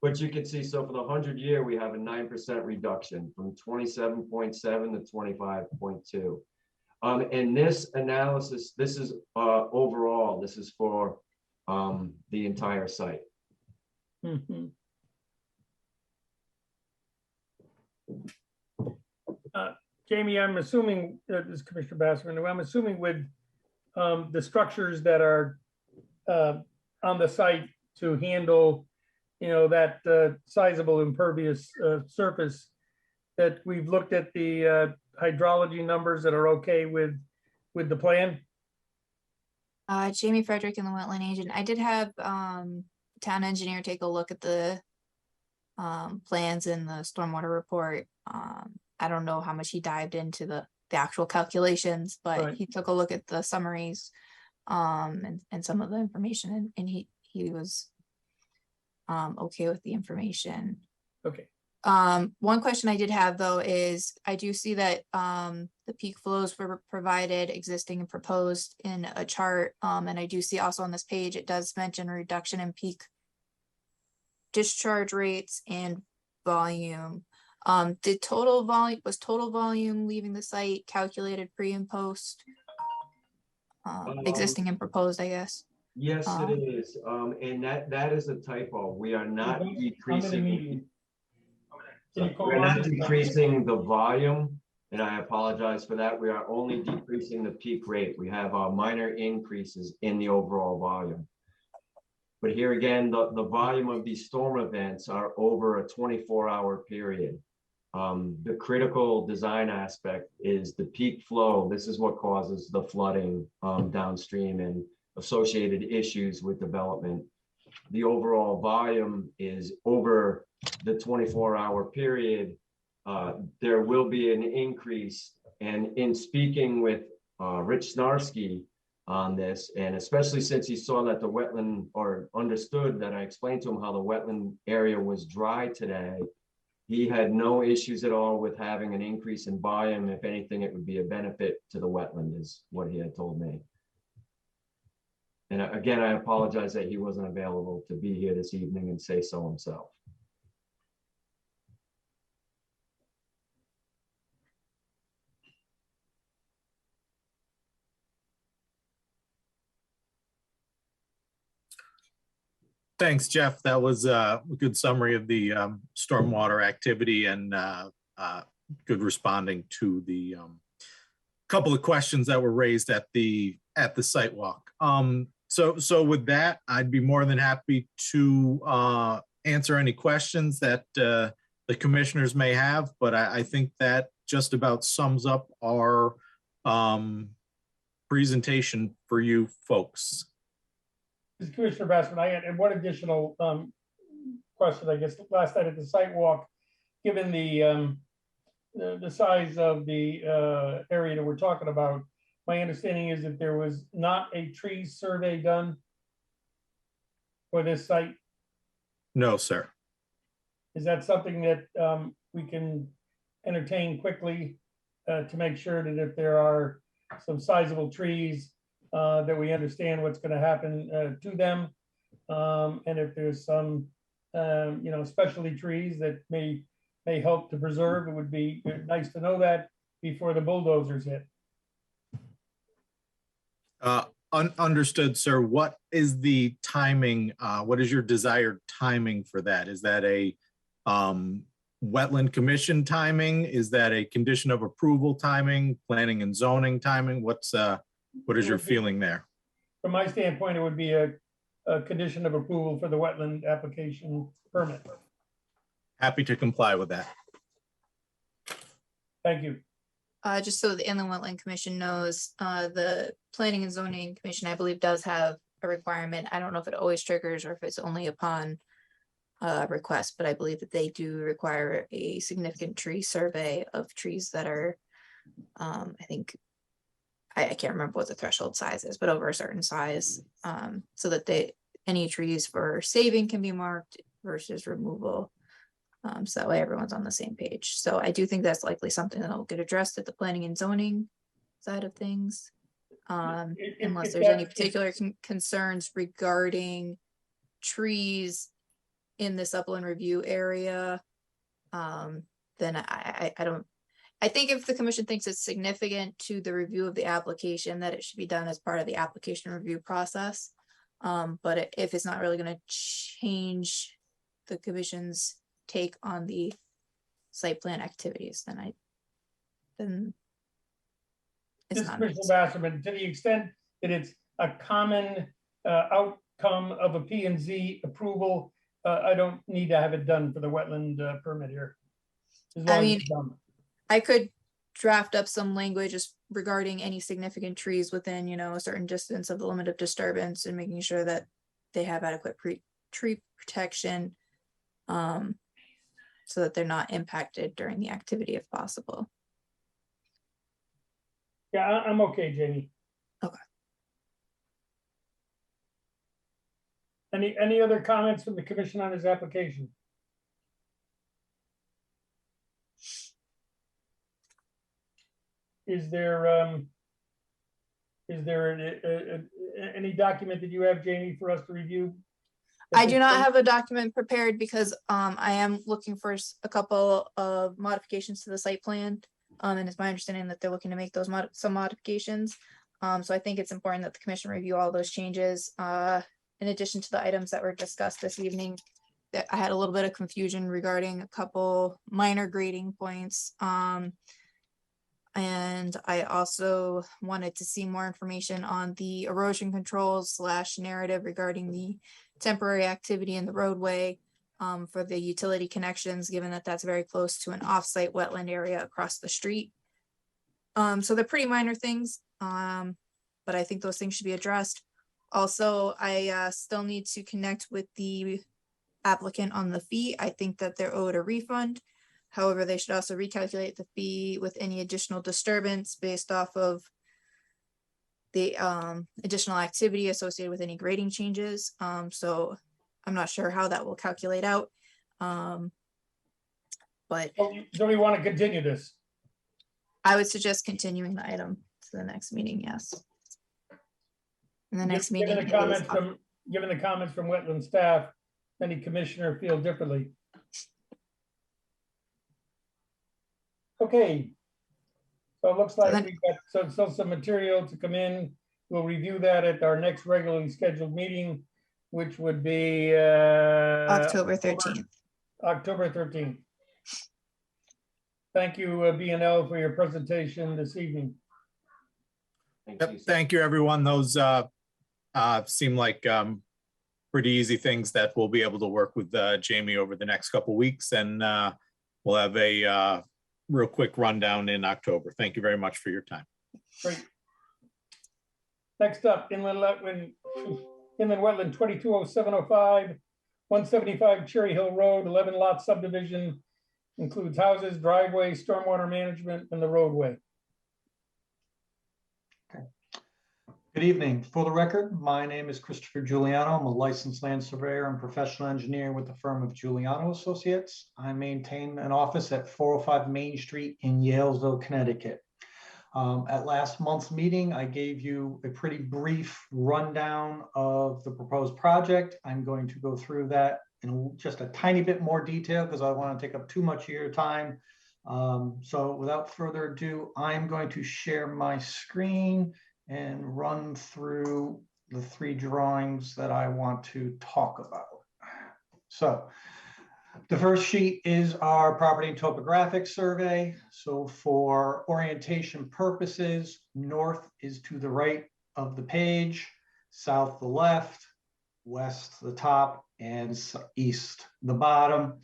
but you can see, so for the 100-year, we have a 9% reduction from 27.7 to 25.2. And this analysis, this is overall, this is for the entire site. Mm-hmm. Jamie, I'm assuming, this is Commissioner Basserman, I'm assuming with the structures that are on the site to handle, that sizable impervious surface, that we've looked at the hydrology numbers that are okay with the plan? Jamie Frederick and the wetland agent. I did have town engineer take a look at the plans in the stormwater report. I don't know how much he dived into the actual calculations, but Right. he took a look at the summaries and some of the information, and he was okay with the information. Okay. One question I did have though is I do see that the peak flows were provided existing and proposed in a chart. And I do see also on this page, it does mention a reduction in peak discharge rates and volume. Was total volume leaving the site calculated pre and post? Existing and proposed, I guess. Yes, it is. And that is a typo. We are not decreasing. We're not decreasing the volume, and I apologize for that. We are only decreasing the peak rate. We have minor increases in the overall volume. But here again, the volume of these storm events are over a 24-hour period. The critical design aspect is the peak flow. This is what causes the flooding downstream and associated issues with development. The overall volume is over the 24-hour period. There will be an increase. And in speaking with Rich Snarsky on this, and especially since he saw that the wetland, or understood that I explained to him how the wetland area was dry today, he had no issues at all with having an increase in volume. If anything, it would be a benefit to the wetland, is what he had told me. And again, I apologize that he wasn't available to be here this evening and say so himself. Thanks, Jeff. That was a good summary of the stormwater activity and good responding to the couple of questions that were raised at the site walk. So with that, I'd be more than happy to answer any questions that the commissioners may have, but I think that just about sums up our presentation for you folks. This is Commissioner Basserman. And one additional question, I guess, last night at the site walk, given the size of the area that we're talking about, my understanding is that there was not a tree survey done for this site. No, sir. Is that something that we can entertain quickly to make sure that if there are some sizable trees, that we understand what's going to happen to them? And if there's some, specialty trees that may help to preserve, it would be nice to know that before the bulldozers hit. Understood, sir. What is the timing? What is your desired timing for that? Is that a wetland commission timing? Is that a condition of approval timing, planning and zoning timing? What is your feeling there? From my standpoint, it would be a condition of approval for the wetland application permit. Happy to comply with that. Thank you. Just so the Inland Wetland Commission knows, the Planning and Zoning Commission, I believe, does have a requirement. I don't know if it always triggers or if it's only upon request, but I believe that they do require a significant tree survey of trees that are, I think, I can't remember what the threshold size is, but over a certain size, so that any trees for saving can be marked versus removal. So that way everyone's on the same page. So I do think that's likely something that'll get addressed at the planning and zoning side of things. Unless there's any particular concerns regarding trees in this upland review area, then I don't. I think if the commission thinks it's significant to the review of the application, that it should be done as part of the application review process. But if it's not really going to change the commission's take on the site plan activities, then it's not. Mr. Basserman, to the extent that it's a common outcome of a P&Z approval, I don't need to have it done for the wetland permit here. I mean, I could draft up some language just regarding any significant trees within, a certain distance of the limit of disturbance and making sure that they have adequate tree protection, so that they're not impacted during the activity if possible. Yeah, I'm okay, Jamie. Okay. Any other comments from the commission on his application? Is there any document that you have, Jamie, for us to review? I do not have a document prepared because I am looking for a couple of modifications to the site plan. And it's my understanding that they're looking to make those some modifications. So I think it's important that the commission review all those changes. In addition to the items that were discussed this evening, that I had a little bit of confusion regarding a couple minor grading points. And I also wanted to see more information on the erosion controls / narrative regarding the temporary activity in the roadway for the utility connections, given that that's very close to an off-site wetland area across the street. So they're pretty minor things, but I think those things should be addressed. Also, I still need to connect with the applicant on the fee. I think that they're owed a refund. However, they should also recalculate the fee with any additional disturbance based off of the additional activity associated with any grading changes. So I'm not sure how that will calculate out. But so we want to continue this. I would suggest continuing the item to the next meeting, yes. And the next meeting. Given the comments from wetland staff, any commissioner feel differently? Okay, so it looks like we've got some material to come in. We'll review that at our next regularly scheduled meeting, which would be October 13th. October 13th. Thank you, B&L, for your presentation this evening. Thank you, everyone. Those seem like pretty easy things that we'll be able to work with Jamie over the next couple of weeks, and we'll have a real quick rundown in October. Thank you very much for your time. Great. Next up, Inland Wetland 220705, 175 Cherry Hill Road, 11 lot subdivision, includes houses, driveway, stormwater management, and the roadway. Good evening. For the record, my name is Christopher Giuliano. I'm a licensed land surveyor and professional engineer with the firm of Giuliano Associates. I maintain an office at 405 Main Street in Yalesville, Connecticut. At last month's meeting, I gave you a pretty brief rundown of the proposed project. I'm going to go through that in just a tiny bit more detail because I don't want to take up too much of your time. So without further ado, I'm going to share my screen and run through the 3 drawings that I want to talk about. So the first sheet is our property and topographic survey. So for orientation purposes, north is to the right of the page, south the left, west the top, and east the bottom.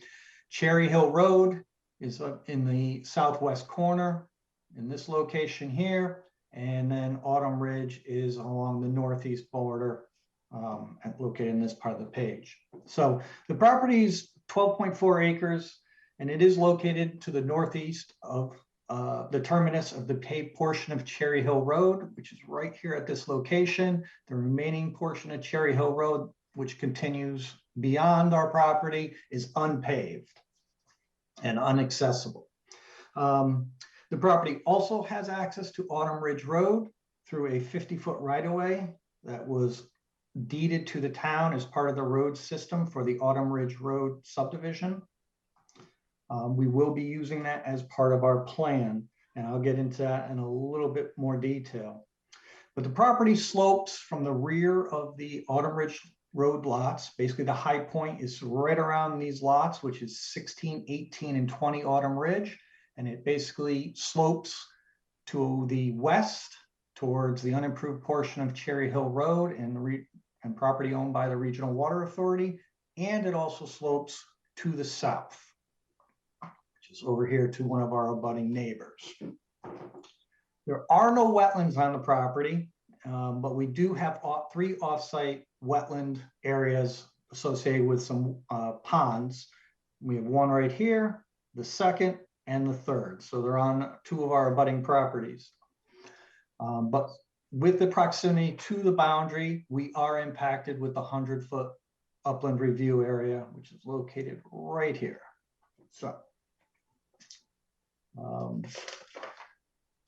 Cherry Hill Road is up in the southwest corner in this location here. And then Autumn Ridge is along the northeast border, located in this part of the page. So the property is 12.4 acres, and it is located to the northeast of the terminus of the paved portion of Cherry Hill Road, which is right here at this location. The remaining portion of Cherry Hill Road, which continues beyond our property, is unpaved and inaccessible. The property also has access to Autumn Ridge Road through a 50-foot right-of-way that was deeded to the town as part of the road system for the Autumn Ridge Road subdivision. We will be using that as part of our plan, and I'll get into that in a little bit more detail. But the property slopes from the rear of the Autumn Ridge Road lots. Basically, the high point is right around these lots, which is 16, 18, and 20 Autumn Ridge. And it basically slopes to the west towards the unimproved portion of Cherry Hill Road and property owned by the Regional Water Authority. And it also slopes to the south, which is over here to one of our abutting neighbors. There are no wetlands on the property, but we do have 3 off-site wetland areas associated with some ponds. We have one right here, the second, and the third. So they're on 2 of our abutting properties. But with the proximity to the boundary, we are impacted with the 100-foot upland review area, which is located right here. So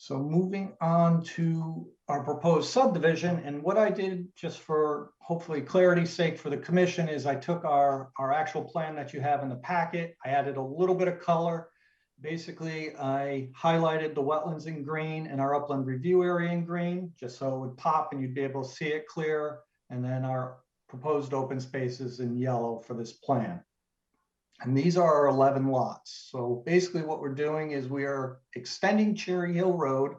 moving on to our proposed subdivision, and what I did just for hopefully clarity's sake for the commission is I took our actual plan that you have in the packet. I added a little bit of color. Basically, I highlighted the wetlands in green and our upland review area in green, just so it would pop and you'd be able to see it clear. And then our proposed open spaces in yellow for this plan. And these are our 11 lots. So basically what we're doing is we are extending Cherry Hill Road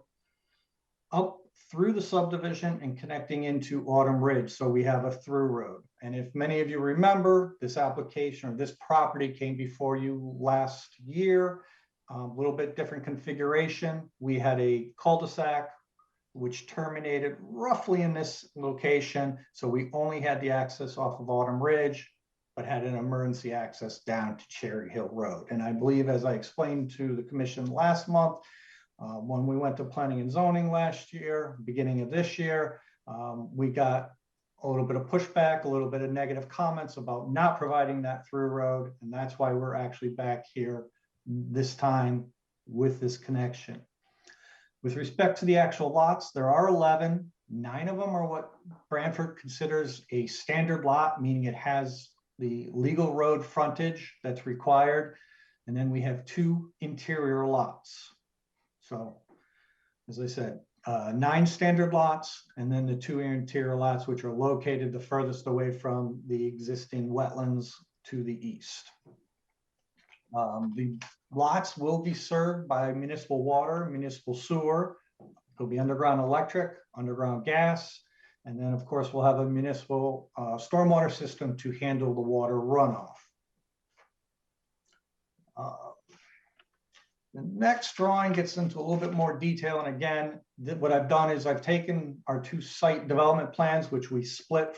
up through the subdivision and connecting into Autumn Ridge. So we have a through road. And if many of you remember, this application or this property came before you last year. A little bit different configuration. We had a cul-de-sac which terminated roughly in this location. So we only had the access off of Autumn Ridge, but had an emergency access down to Cherry Hill Road. And I believe, as I explained to the commission last month, when we went to planning and zoning last year, beginning of this year, we got a little bit of pushback, a little bit of negative comments about not providing that through road. And that's why we're actually back here this time with this connection. With respect to the actual lots, there are 11. 9 of them are what Branford considers a standard lot, meaning it has the legal road frontage that's required. And then we have 2 interior lots. So, as I said, 9 standard lots, and then the 2 interior lots, which are located the furthest away from the existing wetlands to the east. The lots will be served by municipal water, municipal sewer. There'll be underground electric, underground gas, and then of course we'll have a municipal stormwater system to handle the water runoff. The next drawing gets into a little bit more detail. And again, what I've done is I've taken our 2 site development plans, which we split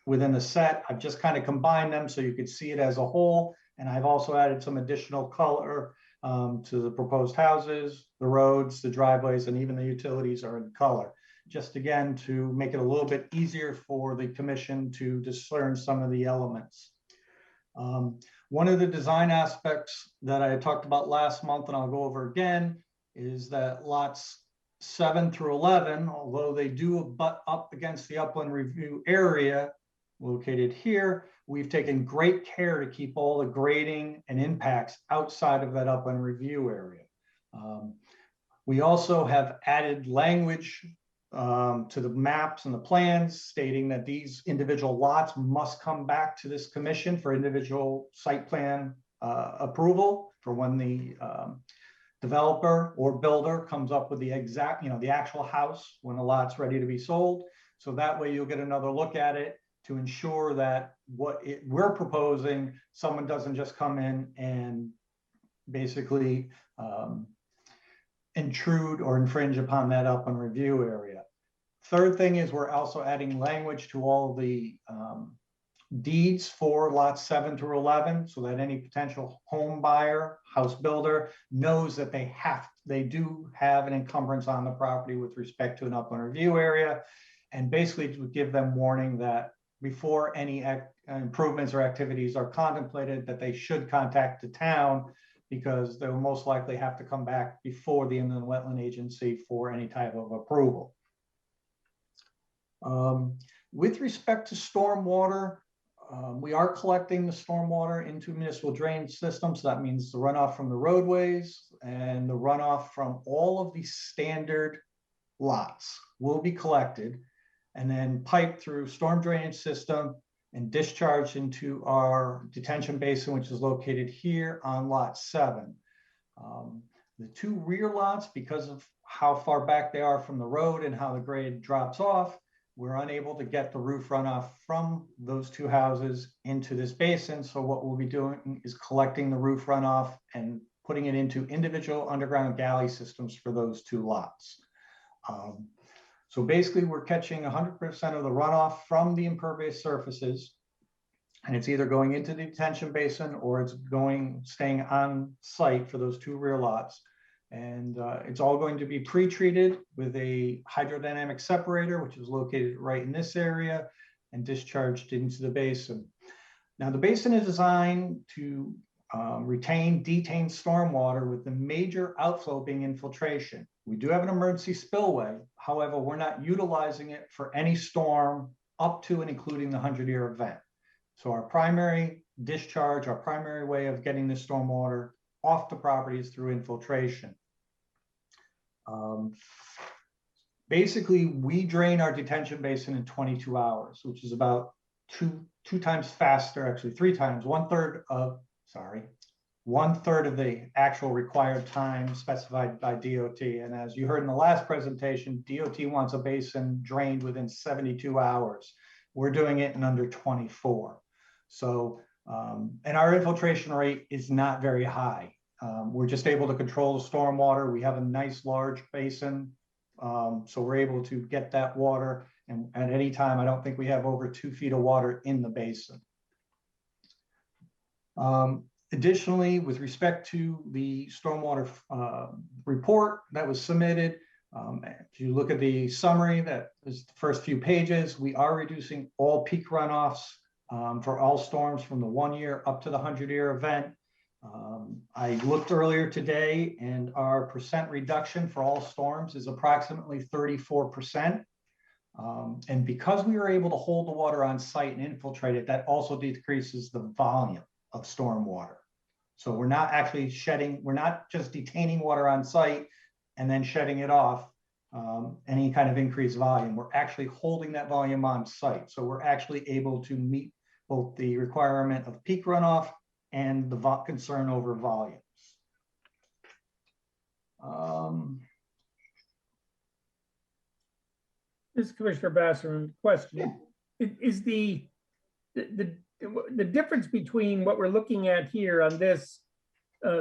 within the set. I've just kind of combined them so you could see it as a whole. And I've also added some additional color to the proposed houses, the roads, the driveways, and even the utilities are in color. Just again, to make it a little bit easier for the commission to discern some of the elements. One of the design aspects that I talked about last month, and I'll go over again, is that lots 7 through 11, although they do butt up against the upland review area located here, we've taken great care to keep all the grading and impacts outside of that upland review area. We also have added language to the maps and the plans stating that these individual lots must come back to this commission for individual site plan approval for when the developer or builder comes up with the exact, the actual house when the lot's ready to be sold. So that way you'll get another look at it to ensure that what we're proposing, someone doesn't just come in and basically intrude or infringe upon that upland review area. Third thing is we're also adding language to all the deeds for lots 7 through 11, so that any potential home buyer, house builder knows that they do have an encumbrance on the property with respect to an upland review area, and basically to give them warning that before any improvements or activities are contemplated, that they should contact the town, because they'll most likely have to come back before the Inland Wetland Agency for any type of approval. With respect to stormwater, we are collecting the stormwater into municipal drainage systems. So that means the runoff from the roadways and the runoff from all of the standard lots will be collected and then piped through storm drainage system and discharged into our detention basin, which is located here on lot 7. The 2 rear lots, because of how far back they are from the road and how the grade drops off, we're unable to get the roof runoff from those 2 houses into this basin. So what we'll be doing is collecting the roof runoff and putting it into individual underground galley systems for those 2 lots. So basically we're catching 100% of the runoff from the impervious surfaces, and it's either going into the detention basin or it's staying on site for those 2 rear lots. And it's all going to be pre-treated with a hydrodynamic separator, which is located right in this area, and discharged into the basin. Now, the basin is designed to detain stormwater, with the major outflow being infiltration. We do have an emergency spillway. However, we're not utilizing it for any storm up to and including the 100-year event. So our primary discharge, our primary way of getting the stormwater off the property is through infiltration. Basically, we drain our detention basin in 22 hours, which is about two times faster, actually 3 times, one third of the actual required time specified by DOT. And as you heard in the last presentation, DOT wants a basin drained within 72 hours. We're doing it in under 24. So, and our infiltration rate is not very high. We're just able to control the stormwater. We have a nice large basin, so we're able to get that water. And at any time, I don't think we have over 2 feet of water in the basin. Additionally, with respect to the stormwater report that was submitted, if you look at the summary, that is the first few pages, we are reducing all peak runoffs for all storms from the 1 year up to the 100-year event. I looked earlier today, and our percent reduction for all storms is approximately 34%. And because we were able to hold the water on site and infiltrate it, that also decreases the volume of storm water. So we're not actually shedding, we're not just detaining water on site and then shedding it off, any kind of increased volume. We're actually holding that volume on site. So we're actually able to meet both the requirement of peak runoff and the concern over volumes. This is Commissioner Basserman. Question: is the difference between what we're looking at here on this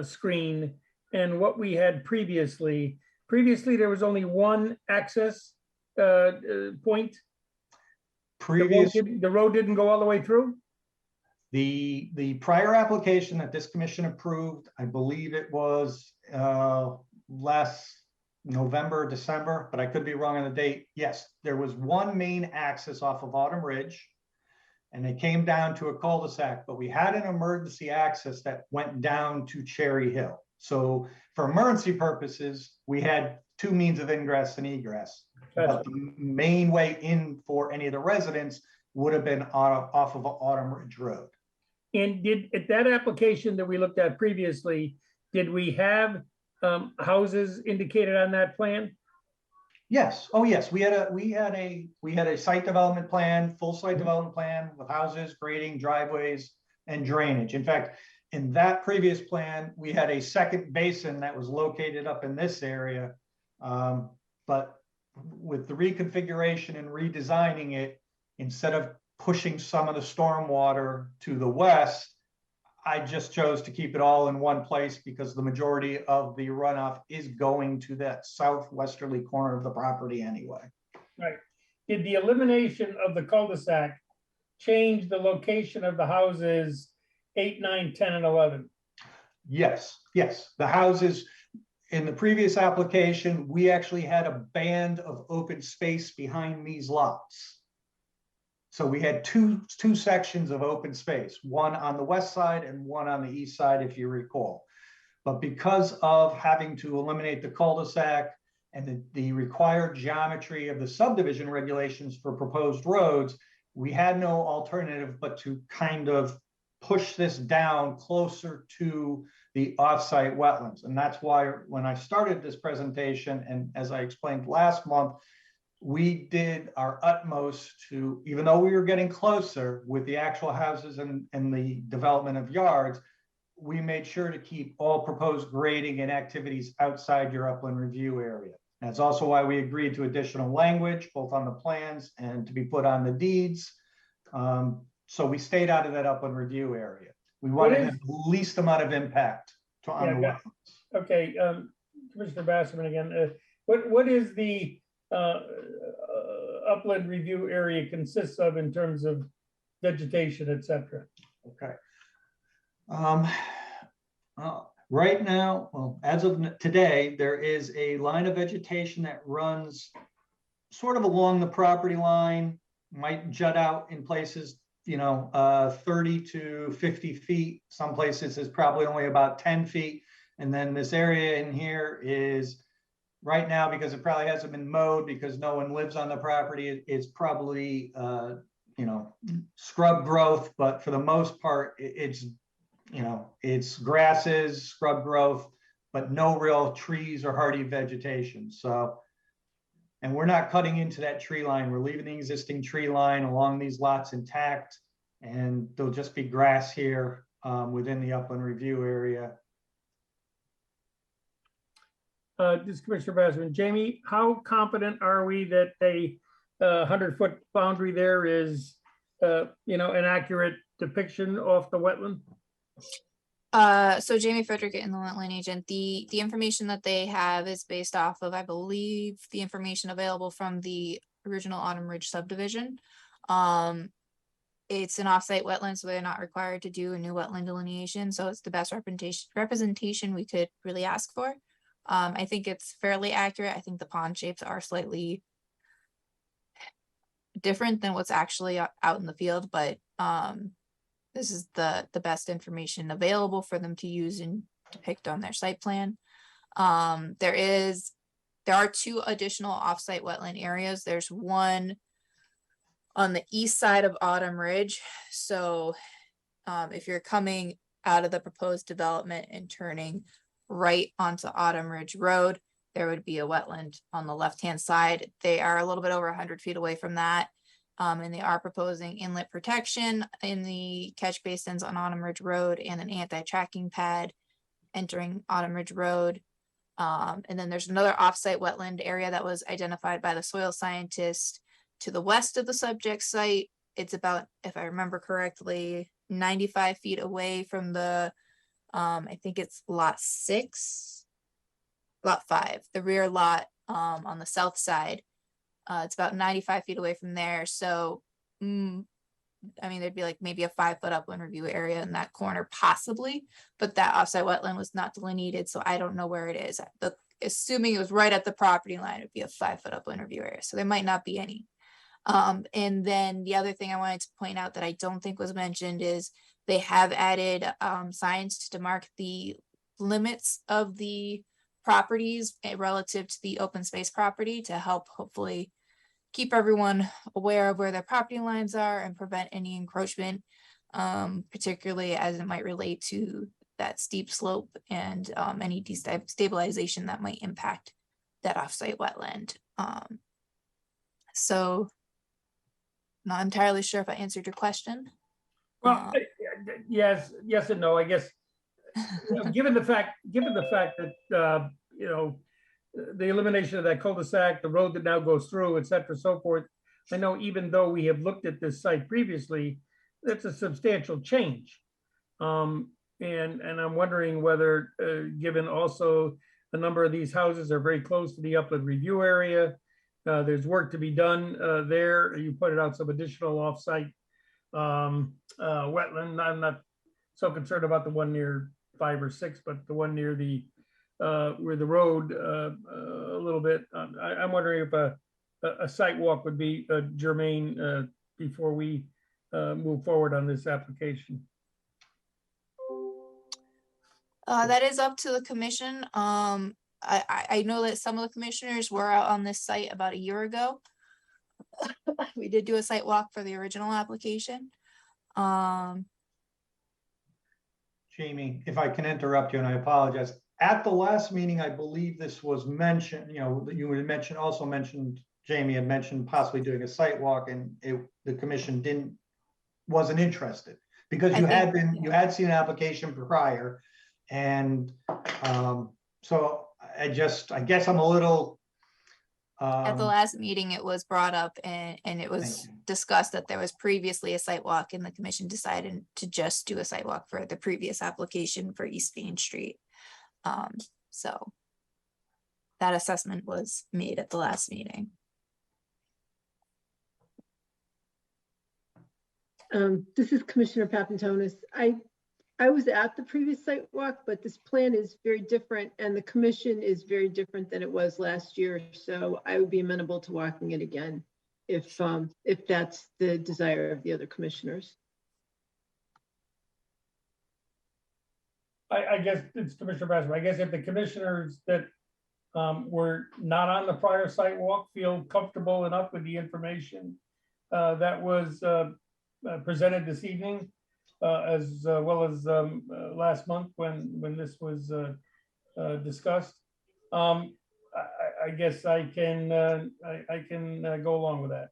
screen and what we had previously? Previously, there was only one access point. Previous, The road didn't go all the way through? the prior application that this commission approved, I believe it was last November, December, but I could be wrong on the date. Yes, there was one main access off of Autumn Ridge, and it came down to a cul-de-sac, but we had an emergency access that went down to Cherry Hill. So for emergency purposes, we had two means of ingress and egress. But the main way in for any of the residents would have been off of Autumn Ridge Road. And at that application that we looked at previously, did we have houses indicated on that plan? Yes. Oh, yes. We had a site development plan, full site development plan with houses, grading, driveways, and drainage. In fact, in that previous plan, we had a second basin that was located up in this area. But with the reconfiguration and redesigning it, instead of pushing some of the stormwater to the west, I just chose to keep it all in one place because the majority of the runoff is going to that southwesterly corner of the property anyway. Right. Did the elimination of the cul-de-sac change the location of the houses 8, 9, 10, and 11? Yes, yes. The houses in the previous application, we actually had a band of open space behind these lots. So we had two sections of open space, one on the west side and one on the east side, if you recall. But because of having to eliminate the cul-de-sac and the required geometry of the subdivision regulations for proposed roads, we had no alternative but to kind of push this down closer to the offsite wetlands. And that's why when I started this presentation, and as I explained last month, we did our utmost to, even though we were getting closer with the actual houses and the development of yards, we made sure to keep all proposed grading and activities outside your upland review area. That's also why we agreed to additional language, both on the plans and to be put on the deeds. So we stayed out of that upland review area. We wanted to have the least amount of impact on the wetlands. Okay, Commissioner Basserman again. What is the upland review area consists of in terms of vegetation, etc.? Okay. Right now, well, as of today, there is a line of vegetation that runs sort of along the property line, might jut out in places, 30 to 50 feet. Some places is probably only about 10 feet. And then this area in here is right now, because it probably hasn't been mowed because no one lives on the property, it's probably, scrub growth, but for the most part, it's grasses, scrub growth, but no real trees or hardy vegetation. So, and we're not cutting into that tree line. We're leaving the existing tree line along these lots intact, and there'll just be grass here within the upland review area. This is Commissioner Basserman. Jamie, how confident are we that a 100-foot boundary there is, an accurate depiction of the wetland? So Jamie Frederick, in the wetland agent, the information that they have is based off of, I believe, the information available from the original Autumn Ridge subdivision. It's an offsite wetland, so they're not required to do a new wetland delineation. So it's the best representation we could really ask for. I think it's fairly accurate. I think the pond shapes are slightly different than what's actually out in the field, but this is the best information available for them to use and depict on their site plan. There are two additional offsite wetland areas. There's one on the east side of Autumn Ridge. So if you're coming out of the proposed development and turning right onto Autumn Ridge Road, there would be a wetland on the left-hand side. They are a little bit over 100 feet away from that. And they are proposing inlet protection in the catch basins on Autumn Ridge Road and an anti-tracking pad entering Autumn Ridge Road. And then there's another offsite wetland area that was identified by the soil scientist to the west of the subject site. It's about, if I remember correctly, 95 feet away from the, I think it's lot 5, the rear lot on the south side. It's about 95 feet away from there. So I mean, there'd be like maybe a 5-foot upland review area in that corner possibly, but that offsite wetland was not delineated, so I don't know where it is. Assuming it was right at the property line, it'd be a 5-foot upland review area, so there might not be any. And then the other thing I wanted to point out that I don't think was mentioned is they have added signs to mark the limits of the properties relative to the open space property to help hopefully keep everyone aware of where their property lines are and prevent any encroachment, particularly as it might relate to that steep slope and any destabilization that might impact that offsite wetland. So not entirely sure if I answered your question. Well, yes and no, I guess. Given the fact that the elimination of that cul-de-sac, the road that now goes through, et cetera, so forth. I know even though we have looked at this site previously, that's a substantial change. And I'm wondering whether, given also a number of these houses are very close to the upland review area, there's work to be done there. You pointed out some additional offsite wetland. I'm not so concerned about the one near 5 or 6, but the one near the where the road a little bit. I'm wondering if a site walk would be germane before we move forward on this application. That is up to the commission. I know that some of the commissioners were out on this site about a year ago. We did do a site walk for the original application. Jamie, if I can interrupt you, and I apologize. At the last meeting, I believe this was mentioned, you had also mentioned, Jamie had mentioned possibly doing a site walk, and the commission wasn't interested because you had seen an application prior. And so I guess I'm a little. At the last meeting, it was brought up and it was discussed that there was previously a site walk, and the commission decided to just do a site walk for the previous application for East Main Street. So that assessment was made at the last meeting. This is Commissioner Papantonis. I was at the previous site walk, but this plan is very different and the commission is very different than it was last year. So I would be amenable to walking it again if that's the desire of the other commissioners. I guess it's Commissioner Bassman. I guess if the commissioners that were not on the prior site walk feel comfortable enough with the information that was presented this evening, as well as last month when this was discussed, I guess I can go along with that.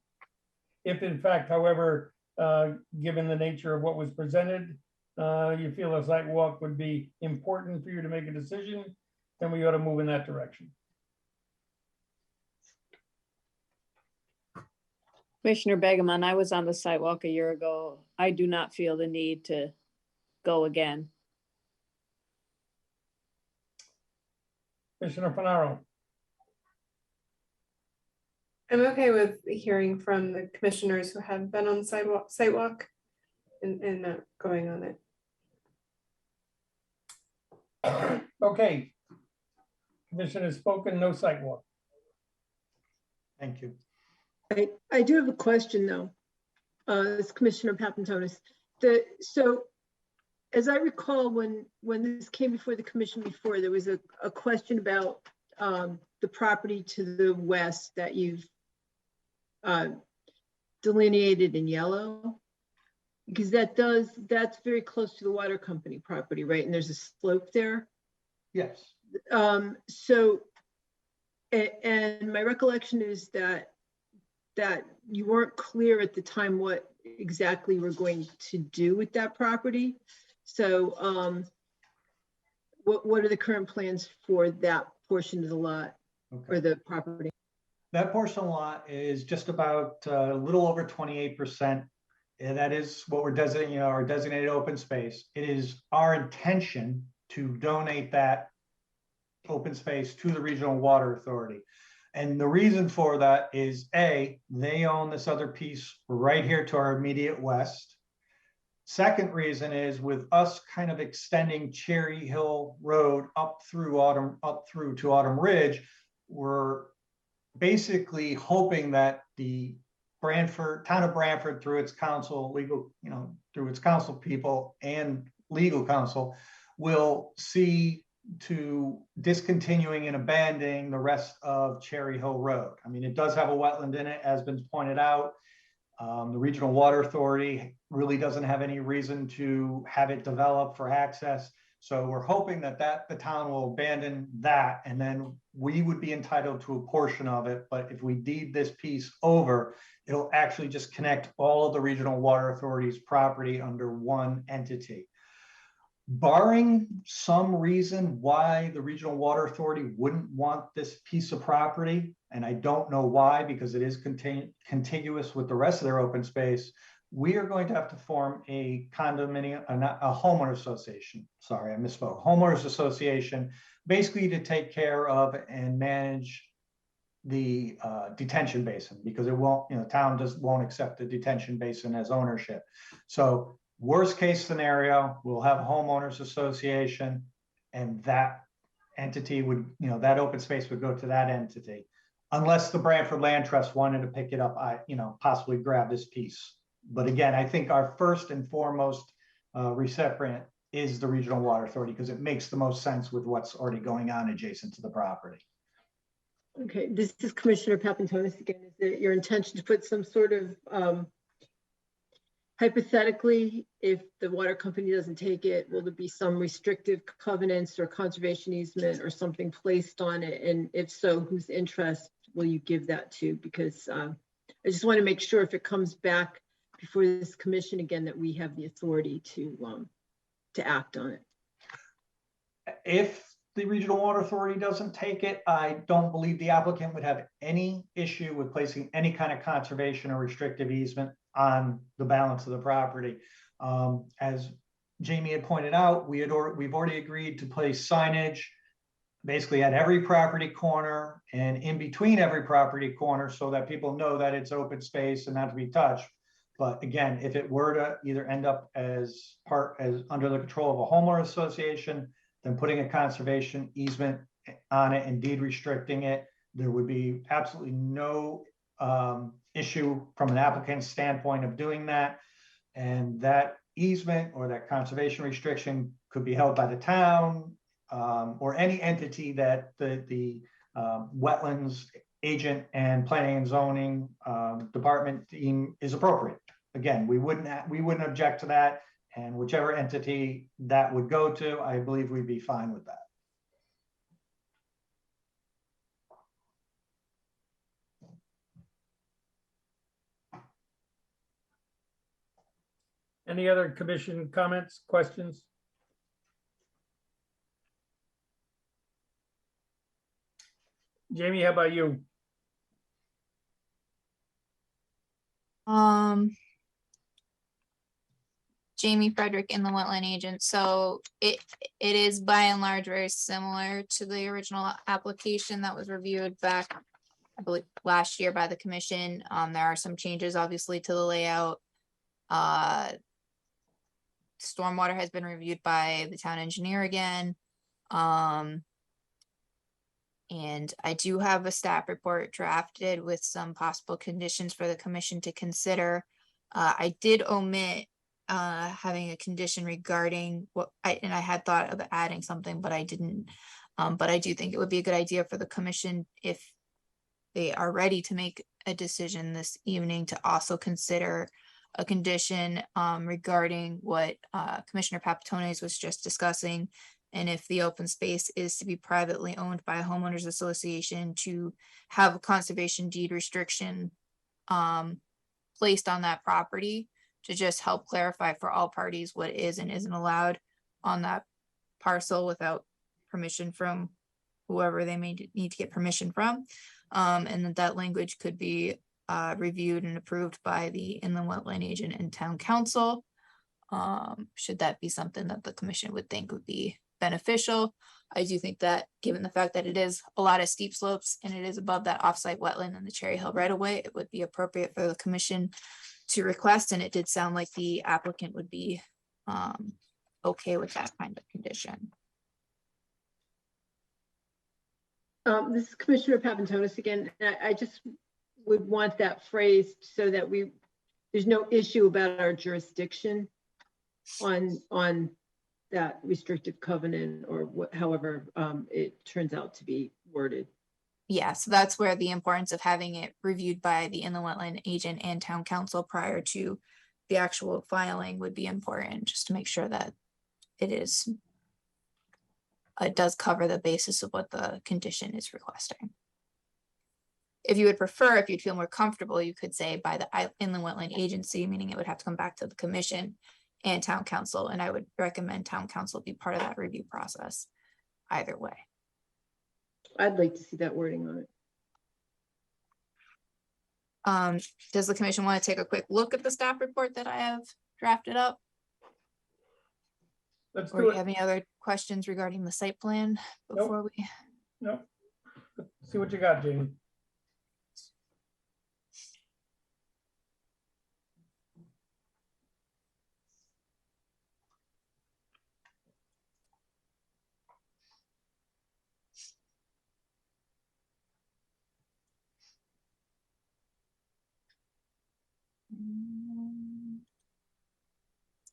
If in fact, however, given the nature of what was presented, you feel a site walk would be important for you to make a decision, then we ought to move in that direction. Commissioner Begeman, I was on the sidewalk a year ago. I do not feel the need to go again. Commissioner Panaro. I'm okay with hearing from the commissioners who have been on the sidewalk and not going on it. Okay. Commissioner has spoken, no sidewalk. Thank you. I do have a question though. It's Commissioner Papantonis. So as I recall, when this came before the commission before, there was a question about the property to the west that you've delineated in yellow, because that's very close to the water company property, right? And there's a slope there. Yes. So, and my recollection is that you weren't clear at the time what exactly we're going to do with that property. So what are the current plans for that portion of the lot or the property? That portion of the lot is just about a little over 28%. And that is what we're designating, our designated open space. It is our intention to donate that open space to the Regional Water Authority. And the reason for that is A, they own this other piece right here to our immediate west. Second reason is with us kind of extending Cherry Hill Road up through to Autumn Ridge, we're basically hoping that the town of Branford, through its council, through its council people and legal counsel, will see to discontinuing and abandoning the rest of Cherry Hill Road. I mean, it does have a wetland in it, as been pointed out. The Regional Water Authority really doesn't have any reason to have it develop for access. So we're hoping that the town will abandon that, and then we would be entitled to a portion of it. But if we deed this piece over, it'll actually just connect all of the Regional Water Authority's property under one entity. Barring some reason why the Regional Water Authority wouldn't want this piece of property, and I don't know why, because it is contiguous with the rest of their open space, we are going to have to form a condominium, a homeowners association. Sorry, I misspoke. Homeowners association, basically to take care of and manage the detention basin, because it won't, town won't accept the detention basin as ownership. So worst case scenario, we'll have a homeowners association, and that entity would, that open space would go to that entity, unless the Branford Land Trust wanted to pick it up, possibly grab this piece. But again, I think our first and foremost recipient is the Regional Water Authority, because it makes the most sense with what's already going on adjacent to the property. Okay, this is Commissioner Papantonis again. Is it your intention to put some sort of hypothetically, if the water company doesn't take it, will there be some restrictive covenants or conservation easement or something placed on it? And if so, whose interest will you give that to? Because I just want to make sure if it comes back before this commission again, that we have the authority to act on it. If the Regional Water Authority doesn't take it, I don't believe the applicant would have any issue with placing any kind of conservation or restrictive easement on the balance of the property. As Jamie had pointed out, we've already agreed to place signage basically at every property corner and in between every property corner, so that people know that it's open space and not to be touched. But again, if it were to either end up as under the control of a homeowner association, then putting a conservation easement on it and deed restricting it, there would be absolutely no issue from an applicant's standpoint of doing that. And that easement or that conservation restriction could be held by the town or any entity that the wetlands agent and planning and zoning department deem is appropriate. Again, we wouldn't object to that, and whichever entity that would go to, I believe we'd be fine with that. Any other commission comments, questions? Jamie, how about you? Jamie Frederick in the wetland agent. So it is by and large very similar to the original application that was reviewed back, I believe, last year by the commission. There are some changes obviously to the layout. Stormwater has been reviewed by the town engineer again. And I do have a staff report drafted with some possible conditions for the commission to consider. I did omit having a condition regarding I had thought of adding something, but I didn't. But I do think it would be a good idea for the commission, if they are ready to make a decision this evening, to also consider a condition regarding what Commissioner Papantonis was just discussing. And if the open space is to be privately owned by a homeowners association, to have a conservation deed restriction placed on that property, to just help clarify for all parties what is and isn't allowed on that parcel without permission from whoever they may need to get permission from. And that language could be reviewed and approved by the inland wetland agent and town council. Should that be something that the commission would think would be beneficial. I do think that given the fact that it is a lot of steep slopes and it is above that offsite wetland and the Cherry Hill right of way, it would be appropriate for the commission to request, and it did sound like the applicant would be okay with that kind of condition. This is Commissioner Papantonis again. I just would want that phrased so that there's no issue about our jurisdiction on that restrictive covenant or however it turns out to be worded. Yeah, so that's where the importance of having it reviewed by the inland wetland agent and town council prior to the actual filing would be important, just to make sure that it does cover the basis of what the condition is requesting. If you would prefer, if you'd feel more comfortable, you could say by the inland wetland agency, meaning it would have to come back to the commission and town council, and I would recommend town council be part of that review process either way. I'd like to see that wording on it. Does the commission want to take a quick look at the staff report that I have drafted up? Let's Or do do you it. have any other questions regarding the site plan before we? No. See what you got, Jamie.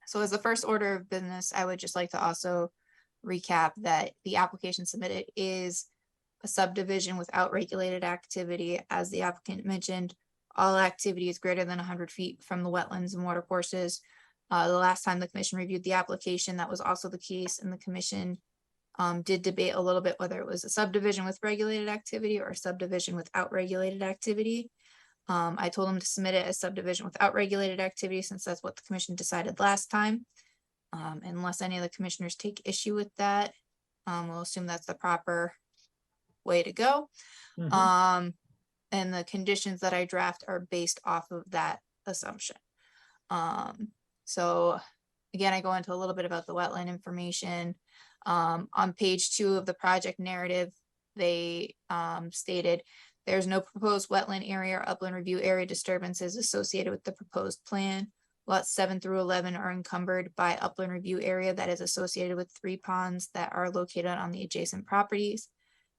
So as the first order of business, I would just like to also recap that the application submitted is a subdivision without regulated activity. As the applicant mentioned, all activity is greater than 100 feet from the wetlands and water courses. The last time the commission reviewed the application, that was also the case, and the commission did debate a little bit whether it was a subdivision with regulated activity or a subdivision without regulated activity. I told them to submit it as subdivision without regulated activity since that's what the commission decided last time. Unless any of the commissioners take issue with that, we'll assume that's the proper way to go. And the conditions that I draft are based off of that assumption. So again, I go into a little bit about the wetland information. On page 2 of the project narrative, they stated there's no proposed wetland area or upland review area disturbances associated with the proposed plan. Lots 7 through 11 are encumbered by upland review area that is associated with 3 ponds that are located on the adjacent properties.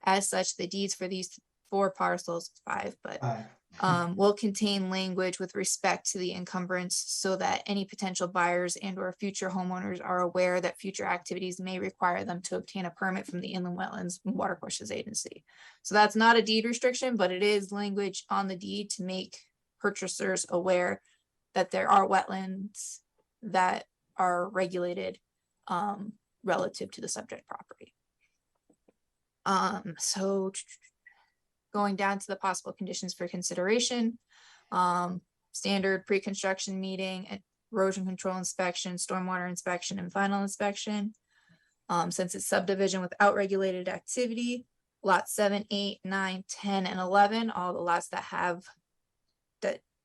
As such, the deeds for these 4 parcels, 5, but will contain language with respect to the encumbrance so that any potential buyers and or future homeowners are aware that future activities may require them to obtain a permit from the Inland Wetlands and Watercourses Agency. So that's not a deed restriction, but it is language on the deed to make purchasers aware that there are wetlands that are regulated relative to the subject property. So going down to the possible conditions for consideration, standard pre-construction meeting, erosion control inspection, stormwater inspection, and final inspection. Since it's subdivision without regulated activity, lots 7, 8, 9, 10, and 11, all the lots that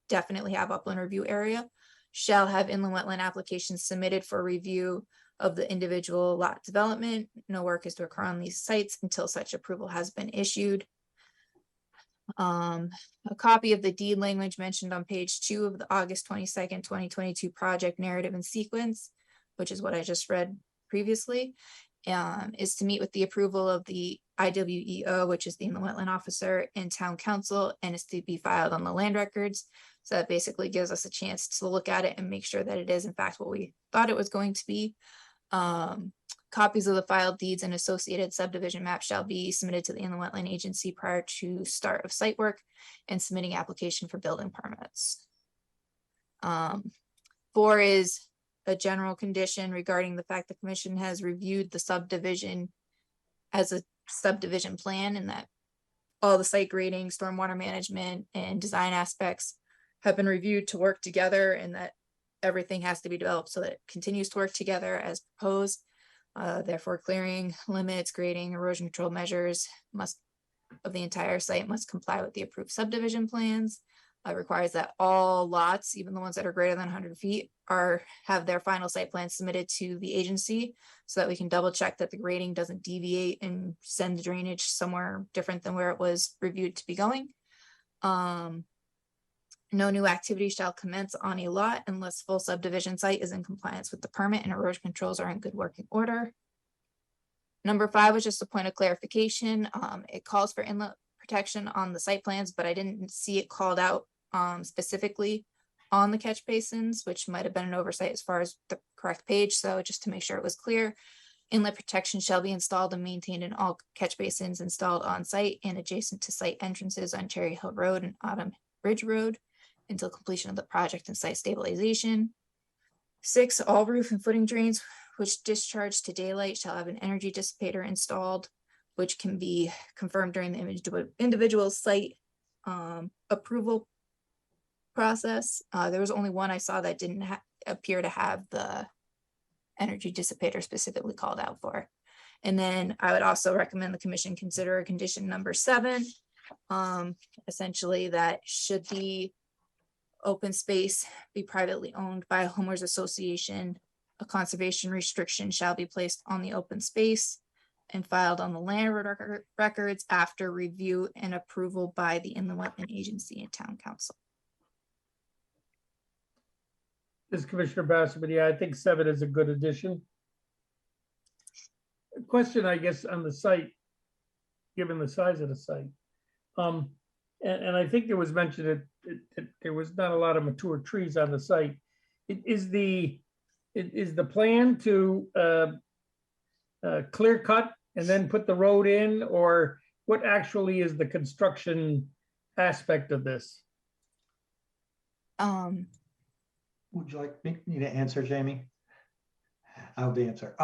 definitely have upland review area, shall have inland wetland applications submitted for review of the individual lot development. No work is to occur on these sites until such approval has been issued. A copy of the deed language mentioned on page 2 of the August 22nd, 2022 project narrative and sequence, which is what I just read previously, is to meet with the approval of the IWEO, which is the Inland Wetland Officer, and Town Council, and is to be filed on the land records. So that basically gives us a chance to look at it and make sure that it is in fact what we thought it was going to be. Copies of the filed deeds and associated subdivision maps shall be submitted to the Inland Wetland Agency prior to start of site work and submitting application for building permits. 4 is a general condition regarding the fact the commission has reviewed the subdivision as a subdivision plan, and that all the site grading, stormwater management, and design aspects have been reviewed to work together, and that everything has to be developed so that it continues to work together as proposed. Therefore, clearing limits, grading, erosion control measures of the entire site must comply with the approved subdivision plans. requires that all lots, even the ones that are greater than 100 feet, have their final site plan submitted to the agency so that we can double check that the grading doesn't deviate and send the drainage somewhere different than where it was reviewed to be going. No new activity shall commence on a lot unless full subdivision site is in compliance with the permit and erosion controls are in good working order. Number 5 was just a point of clarification. It calls for inlet protection on the site plans, but I didn't see it called out specifically on the catch basins, which might have been an oversight as far as the correct page. So just to make sure it was clear, inlet protection shall be installed and maintained in all catch basins installed on site and adjacent to site entrances on Cherry Hill Road and Autumn Ridge Road until completion of the project and site stabilization. 6, all roof and footing drains which discharge to daylight shall have an energy dissipator installed, which can be confirmed during the individual site approval process. There was only one I saw that didn't appear to have the energy dissipator specifically called out for. And then I would also recommend the commission consider a condition number 7, essentially that should the open space be privately owned by a homeowners association, a conservation restriction shall be placed on the open space and filed on the land records after review and approval by the Inland Wetland Agency and Town Council. This is Commissioner Bassett, but yeah, I think 7 is a good addition. A question, I guess, on the site, given the size of the site. And I think there was mentioned that there was not a lot of mature trees on the site. Is the plan to clear cut and then put the road in, or what actually is the construction aspect of this? Would you like me to answer, Jamie? I'll answer.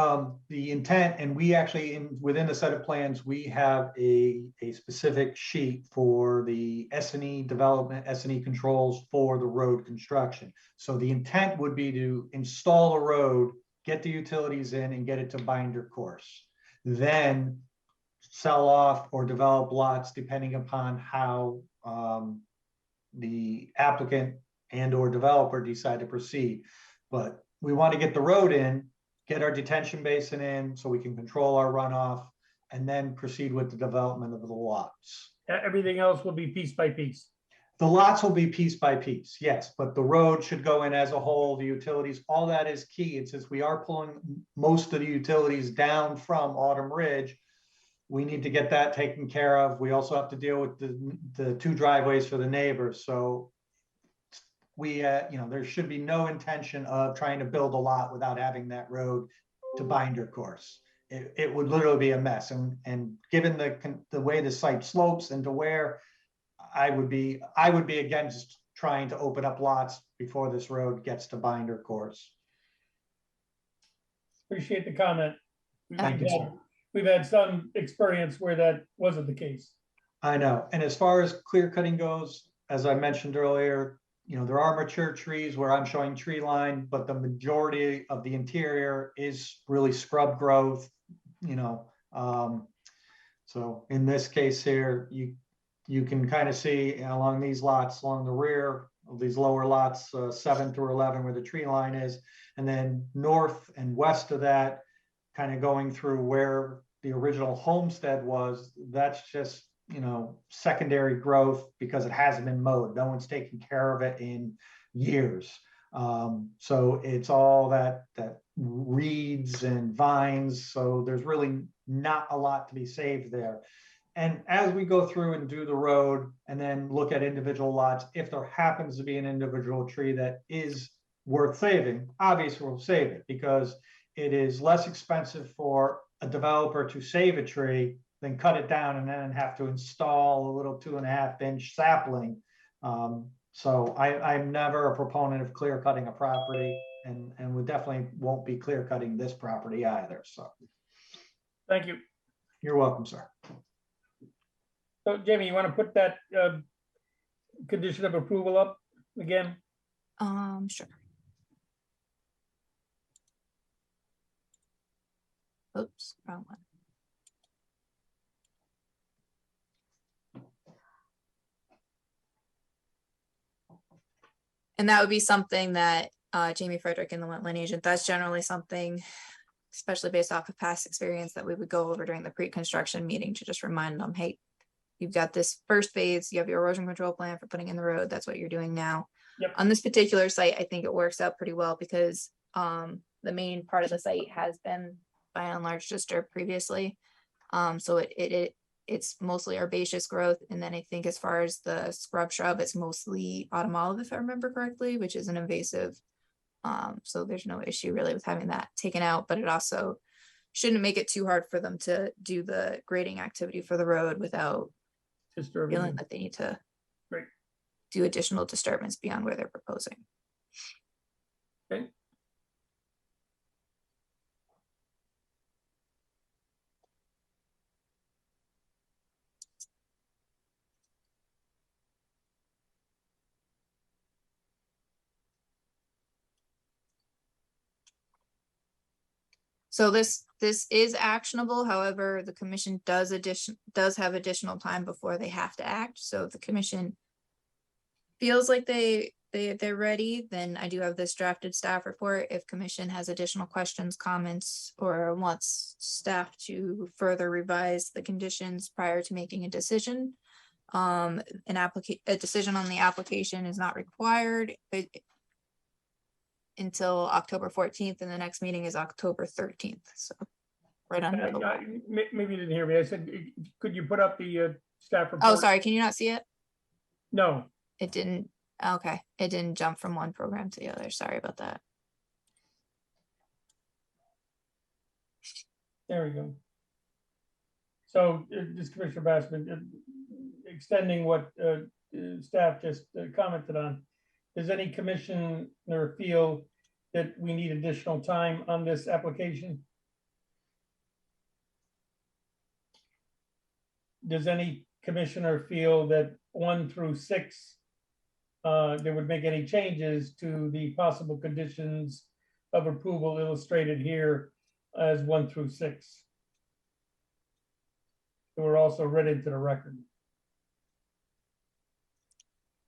The intent, and we actually, within the set of plans, we have a specific sheet for the S&E development, S&E controls for the road construction. So the intent would be to install a road, get the utilities in and get it to binder course. Then sell off or develop lots depending upon how the applicant and or developer decide to proceed. But we want to get the road in, get our detention basin in so we can control our runoff, and then proceed with the development of the lots. Everything else will be piece by piece. The lots will be piece by piece, yes, but the road should go in as a whole, the utilities, all that is key. And since we are pulling most of the utilities down from Autumn Ridge, we need to get that taken care of. We also have to deal with the 2 driveways for the neighbors. So we, there should be no intention of trying to build a lot without having that road to binder course. It would literally be a mess. And given the way the site slopes and to where I would be against trying to open up lots before this road gets to binder course. Appreciate the comment. Thank you, sir. We've had some experience where that wasn't the case. I know. And as far as clear cutting goes, as I mentioned earlier, there are mature trees where I'm showing tree line, but the majority of the interior is really scrub growth, so in this case here, you can kind of see along these lots, along the rear of these lower lots, 7 through 11, where the tree line is, and then north and west of that, kind of going through where the original homestead was, that's just secondary growth because it hasn't been mowed. No one's taken care of it in years. So it's all that reeds and vines. So there's really not a lot to be saved there. And as we go through and do the road and then look at individual lots, if there happens to be an individual tree that is worth saving, obviously we'll save it because it is less expensive for a developer to save a tree then cut it down and then have to install a little 2.5-inch sapling. So I'm never a proponent of clear cutting a property, and we definitely won't be clear cutting this property either. So thank you. You're welcome, sir. So Jamie, you want to put that condition of approval up again? Sure. Oops, wrong one. And that would be something that Jamie Frederick and the wetland agent, that's generally something, especially based off of past experience, that we would go over during the pre-construction meeting to just remind them, hey, you've got this first phase, you have your erosion control plan for putting in the road, that's what you're doing now. Yep. On this particular site, I think it works out pretty well because the main part of the site has been by and large disturbed previously. So it's mostly herbaceous growth. And then I think as far as the scrub shrub, it's mostly autumn olive, if I remember correctly, which is an invasive. So there's no issue really with having that taken out, but it also shouldn't make it too hard for them to do the grading activity for the road without feeling that they need to do additional disturbance beyond where they're proposing. Okay. So this is actionable. However, the commission does have additional time before they have to act. So if the commission feels like they're ready, then I do have this drafted staff report. If commission has additional questions, comments, or wants staff to further revise the conditions prior to making a decision, a decision on the application is not required until October 14th, and the next meeting is October 13th. So right on. Maybe you didn't hear me. I said, could you put up the staff report? Oh, sorry. Can you not see it? No. It didn't. Okay. It didn't jump from one program to the other. Sorry about that. There we go. So just Commissioner Bassman, extending what staff just commented on. Does any commissioner feel that we need additional time on this application? Does any commissioner feel that 1 through 6, there would make any changes to the possible conditions of approval illustrated here as 1 through 6? We're also read into the record.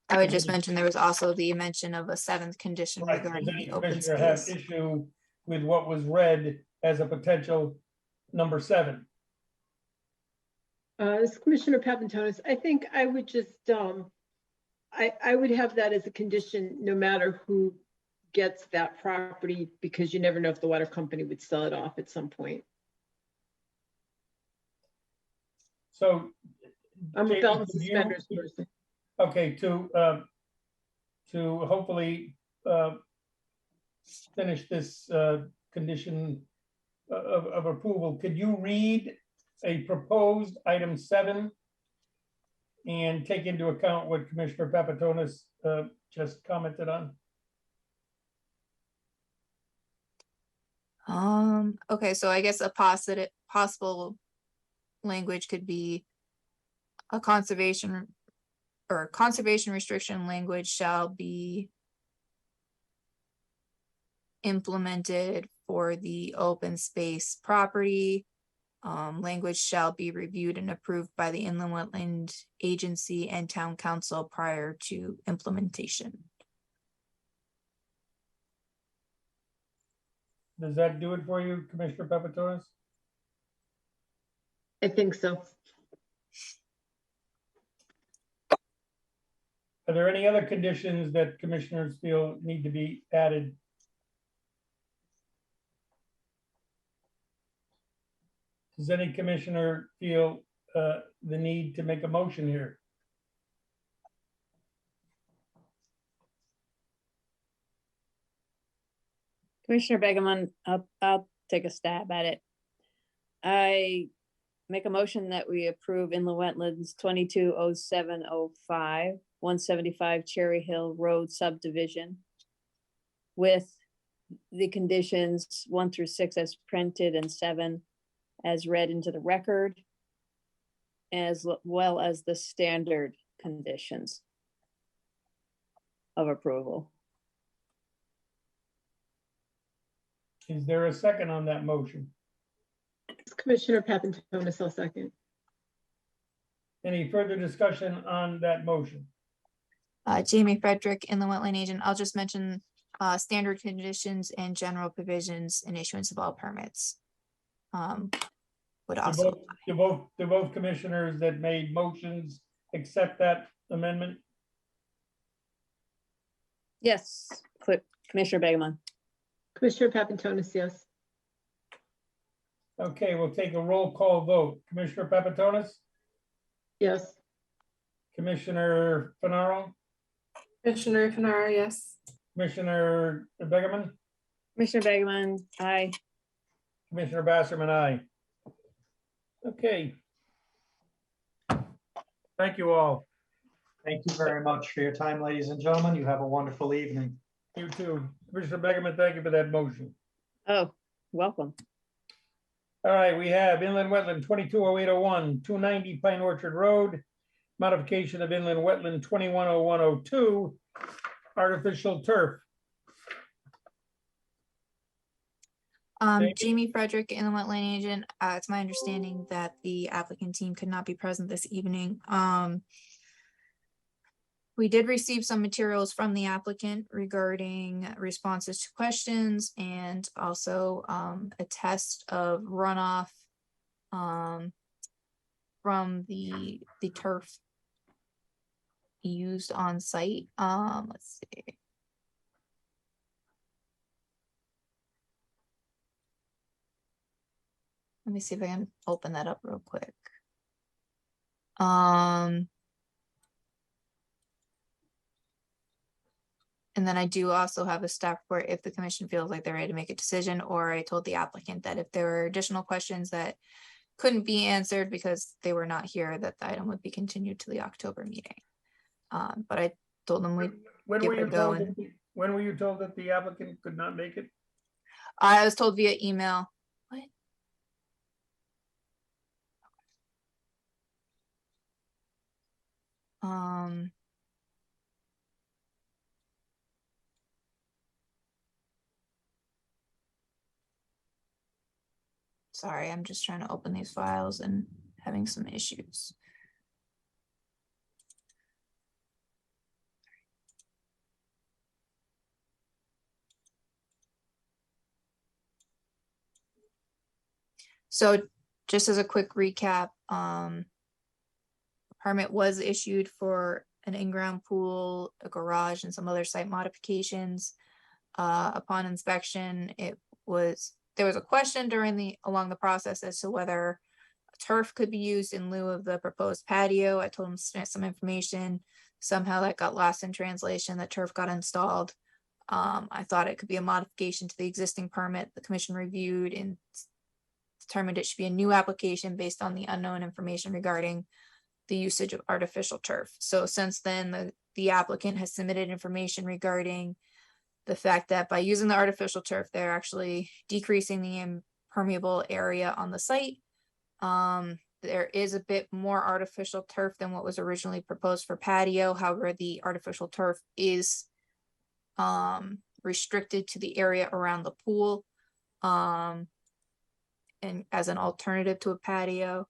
I would just mention there was also the mention of a 7th condition Right. regarding Does any the open commissioner have space. issue with what was read as a potential number 7? This is Commissioner Papantonis. I think I would just, I would have that as a condition, no matter who gets that property, because you never know if the water company would sell it off at some point. So I'm a Jamie, belt and could you- suspenders person. Okay, to hopefully finish this condition of approval, could you read a proposed item 7 and take into account what Commissioner Papantonis just commented on? Okay, so I guess a possible language could be a conservation restriction language shall be implemented for the open space property. Language shall be reviewed and approved by the Inland Wetland Agency and Town Council prior to implementation. Does that do it for you, Commissioner Papantonis? I think so. Are there any other conditions that commissioners feel need to be added? Does any commissioner feel the need to make a motion here? Commissioner Begeman, I'll take a stab at it. I make a motion that we approve Inland Wetlands 220705, 175 Cherry Hill Road subdivision with the conditions 1 through 6 as printed and 7 as read into the record, as well as the standard conditions of approval. Is there a second on that motion? Commissioner Papantonis, I'll second. Any further discussion on that motion? Jamie Frederick in the wetland agent. I'll just mention standard conditions and general provisions in issuance of all permits. Would also. Do both commissioners that made motions accept that amendment? Yes, Commissioner Begeman. Commissioner Papantonis, yes. Okay, we'll take a roll call vote. Commissioner Papantonis, Yes. Commissioner Finaro, Commissioner Finaro, yes. Commissioner Begeman, Commissioner Begeman, aye. Commissioner Basserman, aye. Okay. Thank you all. Thank you very much for your time, ladies and gentlemen. You have a wonderful evening. You too. Commissioner Begeman, thank you for that motion. Oh, welcome. All right, we have inland wetland 220801, 290 Pine Orchard Road, modification of inland wetland 210102, artificial turf. Jamie Frederick in the wetland agent. It's my understanding that the applicant team could not be present this evening. We did receive some materials from the applicant regarding responses to questions and also a test of runoff from the turf used on site. Let's see. Let me see if I can open that up real quick. And then I do also have a staff report if the commission feels like they're ready to make a decision, or I told the applicant that if there were additional questions that couldn't be answered because they were not here, that the item would be continued to the October meeting. But I told them we'd give it a go. When were you told that the applicant could not make it? I was told via email. What? Sorry, I'm just trying to open these files and having some issues. So just as a quick recap, permit was issued for an in-ground pool, a garage, and some other site modifications. Upon inspection, there was a question along the process as to whether a turf could be used in lieu of the proposed patio. I told them to submit some information. Somehow that got lost in translation. The turf got installed. I thought it could be a modification to the existing permit. The commission reviewed and determined it should be a new application based on the unknown information regarding the usage of artificial turf. So since then, the applicant has submitted information regarding the fact that by using the artificial turf, they're actually decreasing the impermeable area on the site. There is a bit more artificial turf than what was originally proposed for patio. However, the artificial turf is restricted to the area around the pool and as an alternative to a patio.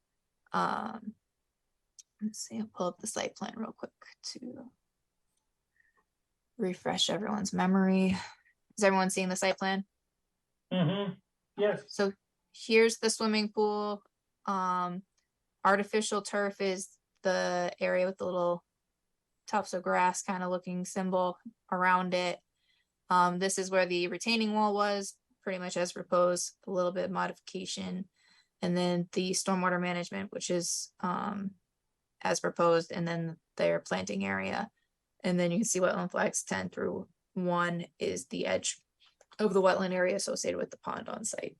Let's see, I'll pull up the site plan real quick to refresh everyone's memory. Is everyone seeing the site plan? Mm-hmm. Yes. So here's the swimming pool. Artificial turf is the area with the little tufts of grass kind of looking symbol around it. This is where the retaining wall was, pretty much as proposed, a little bit of modification. And then the stormwater management, which is as proposed, and then their planting area. And then you can see wetland flags 10 through 1 is the edge of the wetland area associated with the pond on site.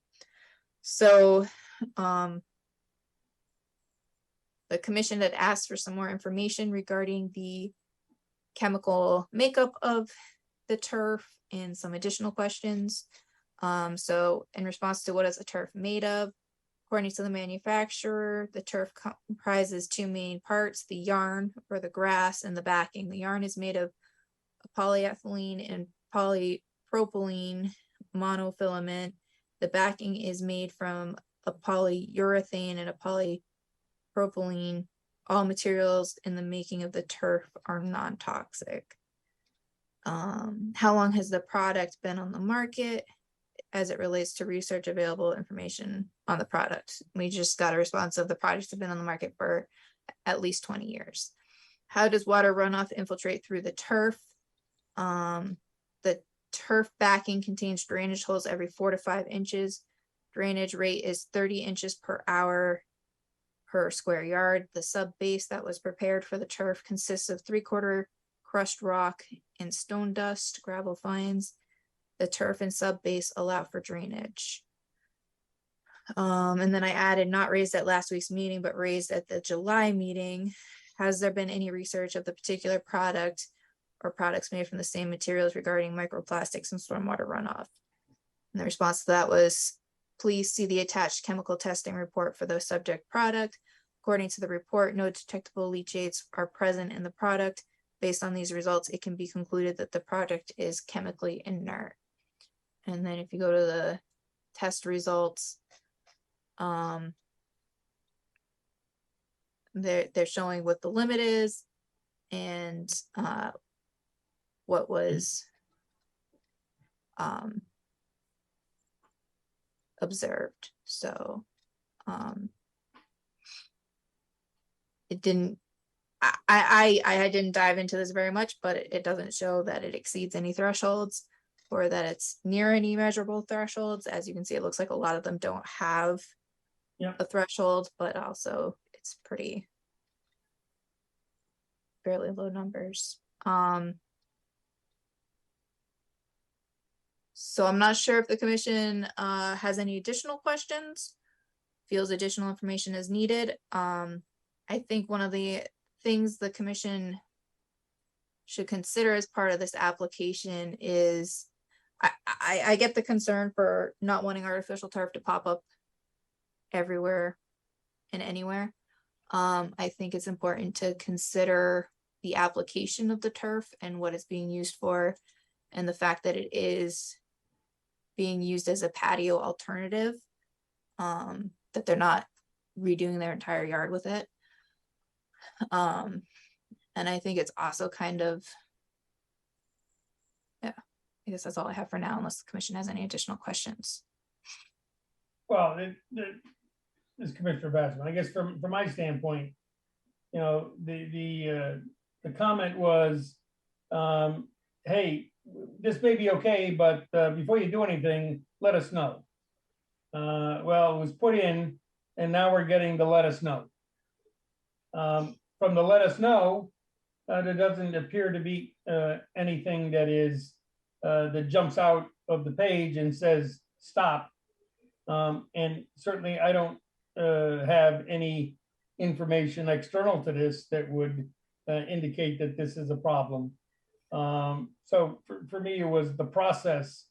So the commission had asked for some more information regarding the chemical makeup of the turf and some additional questions. So in response to what is a turf made of, according to the manufacturer, the turf comprises two main parts, the yarn or the grass and the backing. The yarn is made of polyethylene and polypropylene monofilament. The backing is made from a polyurethane and a polypropylene all materials in the making of the turf are non-toxic. How long has the product been on the market as it relates to research available information on the product? We just got a response of the products have been on the market for at least 20 years. How does water runoff infiltrate through the turf? The turf backing contains drainage holes every 4 to 5 inches. Drainage rate is 30 inches per hour per square yard. The sub base that was prepared for the turf consists of 3/4 crushed rock and stone dust, gravel fines. The turf and sub base allow for drainage. And then I added not raised at last week's meeting, but raised at the July meeting. Has there been any research of the particular product or products made from the same materials regarding microplastics and stormwater runoff? And the response to that was, please see the attached chemical testing report for the subject product. According to the report, no detectable leachates are present in the product. Based on these results, it can be concluded that the product is chemically inert. And then if you go to the test results, they're showing what the limit is and what was observed. So it didn't, I didn't dive into this very much, but it doesn't show that it exceeds any thresholds or that it's near any measurable thresholds. As you can see, it looks like a lot of them don't have a threshold, but also it's pretty fairly low numbers. So I'm not sure if the commission has any additional questions, feels additional information is needed. I think one of the things the commission should consider as part of this application is, I get the concern for not wanting artificial turf to pop up everywhere and anywhere. I think it's important to consider the application of the turf and what it's being used for, and the fact that it is being used as a patio alternative, that they're not redoing their entire yard with it. And I think it's also kind of, yeah, I guess that's all I have for now, unless the commission has any additional questions. Well, this Commissioner Bassman, I guess from my standpoint, you know, the comment was, hey, this may be okay, but before you do anything, let us know. Well, it was put in, and now we're getting the let us know. From the let us know, there doesn't appear to be anything that is that jumps out of the page and says stop. And certainly I don't have any information external to this that would indicate that this is a problem. So for me, it was the process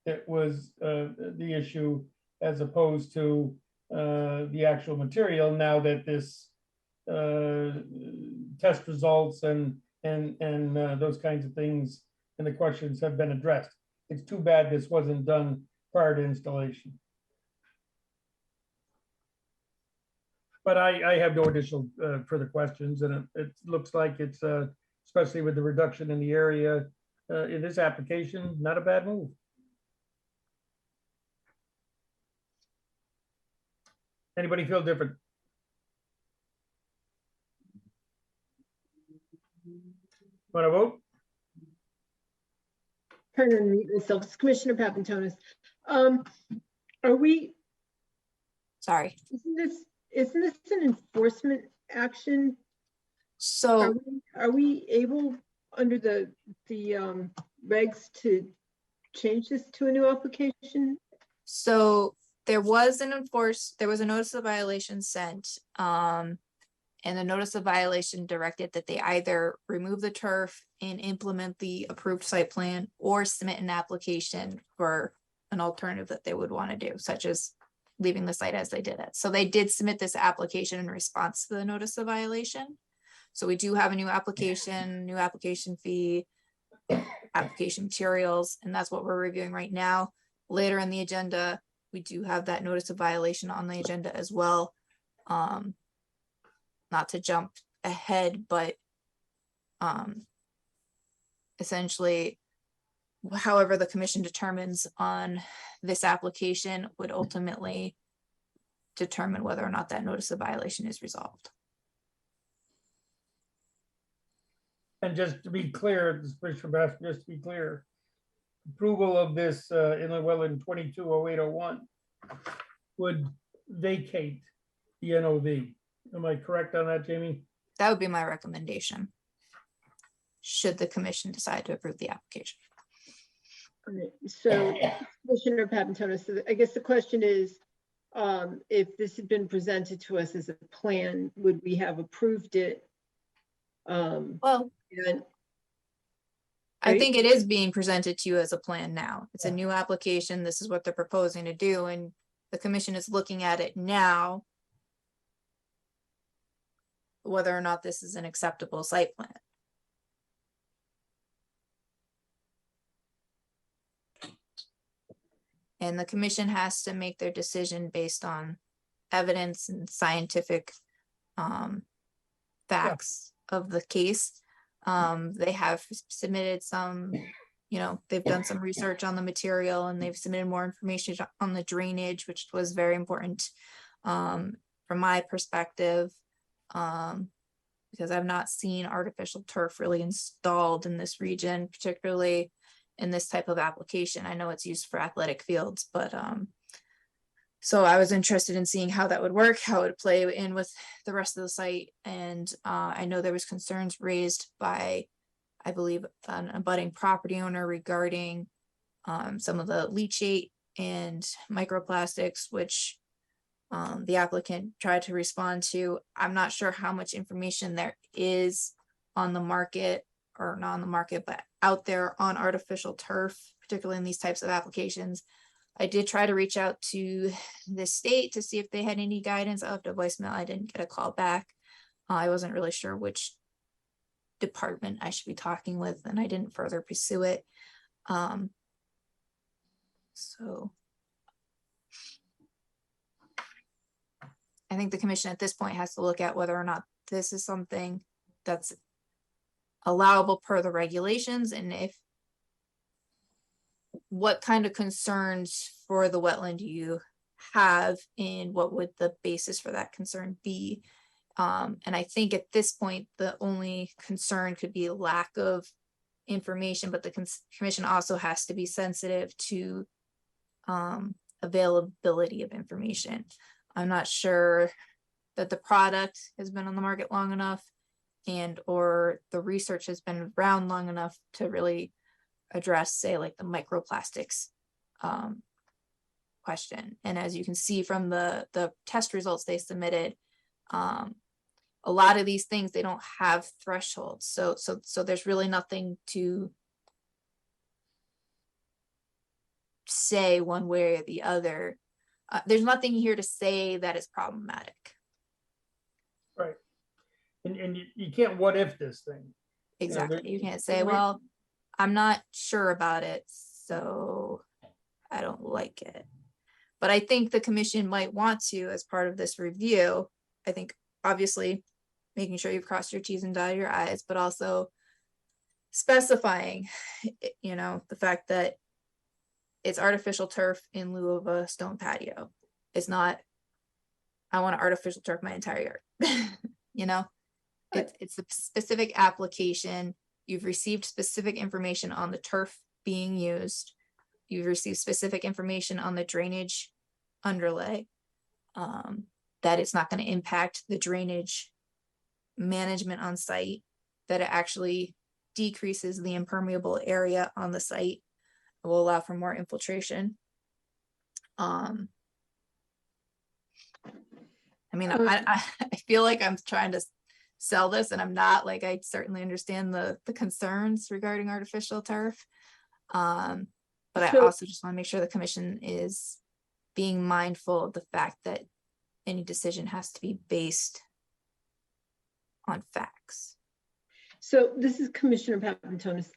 that was the issue, as opposed to the actual material. Now that this test results and those kinds of things and the questions have been addressed, it's too bad this wasn't done prior to installation. But I have no additional further questions, and it looks like it's, especially with the reduction in the area in this application, not a bad move. Anybody feel different? Want to vote? Trying to unmute myself. It's Commissioner Papantonis. Are we? Sorry. Isn't this an enforcement action? So are we able under the regs to change this to a new application? So there was a notice of violation sent, and the notice of violation directed that they either remove the turf and implement the approved site plan, or submit an application for an alternative that they would want to do, such as leaving the site as they did it. So they did submit this application in response to the notice of violation. So we do have a new application fee, application materials, and that's what we're reviewing right now. Later in the agenda, we do have that notice of violation on the agenda as well. not to jump ahead, but essentially, however the commission determines on this application would ultimately determine whether or not that notice of violation is resolved. And just to be clear, Mr. Bass, just to be clear, approval of this inland wetland 220801 would vacate the NOV. Am I correct on that, Jamie? That would be my recommendation, should the commission decide to approve the application. Okay, so Commissioner Papantonis, so I guess the question is, if this had been presented to us as a plan, would we have approved it? Well, And, I right? think it is being presented to you as a plan now. It's a new application. This is what they're proposing to do, and the commission is looking at it now, whether or not this is an acceptable site plan. And the commission has to make their decision based on evidence and scientific facts of the case. They have submitted some, they've done some research on the material, and they've submitted more information on the drainage, which was very important from my perspective, because I've not seen artificial turf really installed in this region, particularly in this type of application. I know it's used for athletic fields, but so I was interested in seeing how that would work, how it would play in with the rest of the site. And I know there was concerns raised by, I believe, an abutting property owner regarding some of the leachate and microplastics, which the applicant tried to respond to. I'm not sure how much information there is on the market, or not on the market, but out there on artificial turf, particularly in these types of applications. I did try to reach out to the state to see if they had any guidance. I left a voicemail. I didn't get a call back. I wasn't really sure which department I should be talking with, and I didn't further pursue it. So I think the commission at this point has to look at whether or not this is something that's allowable per the regulations, and if what kind of concerns for the wetland do you have, and what would the basis for that concern be. And I think at this point, the only concern could be lack of information, but the commission also has to be sensitive to availability of information. I'm not sure that the product has been on the market long enough, and or the research has been around long enough to really address, say, like the microplastics question. And as you can see from the test results they submitted, a lot of these things, they don't have thresholds. So there's really nothing to say one way or the other. There's nothing here to say that it's problematic. Right. And you can't what if this thing. Exactly. You can't say, well, I'm not sure about it, so I don't like it. But I think the commission might want to, as part of this review, I think obviously making sure you've crossed your T's and dotted your I's, but also specifying, the fact that it's artificial turf in lieu of a stone patio. It's not, I want to artificial turf my entire yard. It's a specific application. You've received specific information on the turf being used. You've received specific information on the drainage underlay, that it's not going to impact the drainage management on site, that it actually decreases the impermeable area on the site. It will allow for more infiltration. I feel like I'm trying to sell this, and I'm not. Like, I certainly understand the concerns regarding artificial turf, but I also just want to make sure the commission is being mindful of the fact that any decision has to be based on facts. So this is Commissioner Papantonis.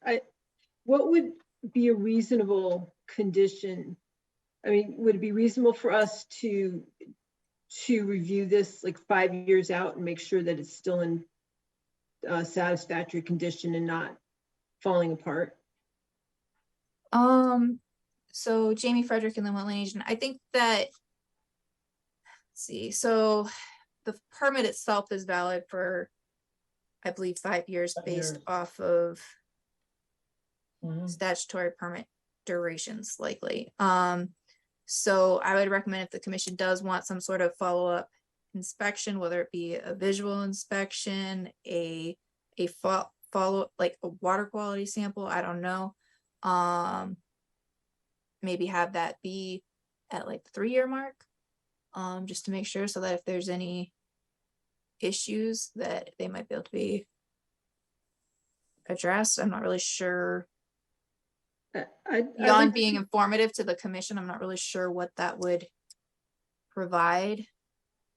What would be a reasonable condition? I mean, would it be reasonable for us to to review this like 5 years out and make sure that it's still in satisfactory condition and not falling apart? So Jamie Frederick and the Wetland Agent, I think that, let's see, so the permit itself is valid for, I believe, 5 years 5 based years. off of Mhm. statutory permit durations likely. So I would recommend if the commission does want some sort of follow-up inspection, whether it be a visual inspection, a follow, like a water quality sample, I don't know. Maybe have that be at like the 3-year mark, just to make sure, so that if there's any issues that they might be able to be addressed. I'm not really sure. Beyond being informative to the commission, I'm not really sure what that would provide.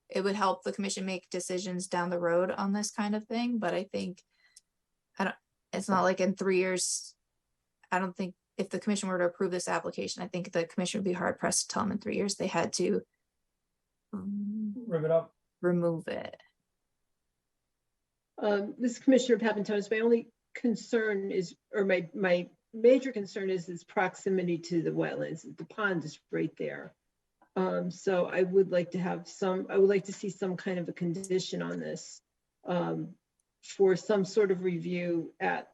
It would help the commission make decisions down the road on this kind of thing, but I think, it's not like in 3 years, I don't think if the commission were to approve this application, I think the commission would be hard pressed to tell them in 3 years they had to Rip it up. remove it. This is Commissioner Papantonis. My only concern is, or my major concern is its proximity to the wetlands. The pond is right there. So I would like to have I would like to see some kind of a condition on this for some sort of review at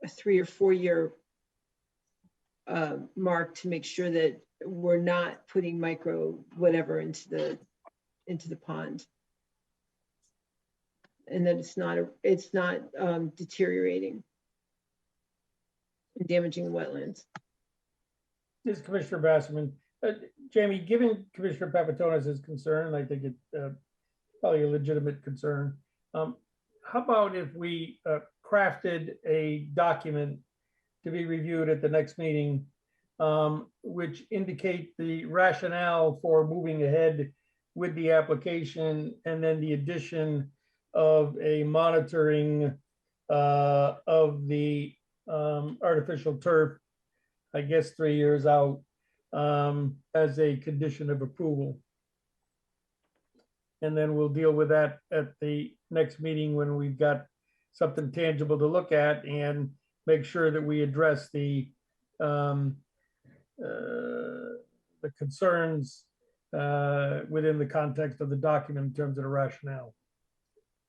a 3 or 4 year mark to make sure that we're not putting micro whatever into the pond, and that it's not deteriorating and damaging the wetlands. This is Commissioner Basserman. Jamie, given Commissioner Papatonis' concern, I think it's probably a legitimate concern. How about if we crafted a document to be reviewed at the next meeting, which indicate the rationale for moving ahead with the application, and then the addition of a monitoring of the artificial turf, I guess 3 years out, as a condition of approval. And then we'll deal with that at the next meeting when we've got something tangible to look at, and make sure that we address the concerns within the context of the document in terms of the rationale.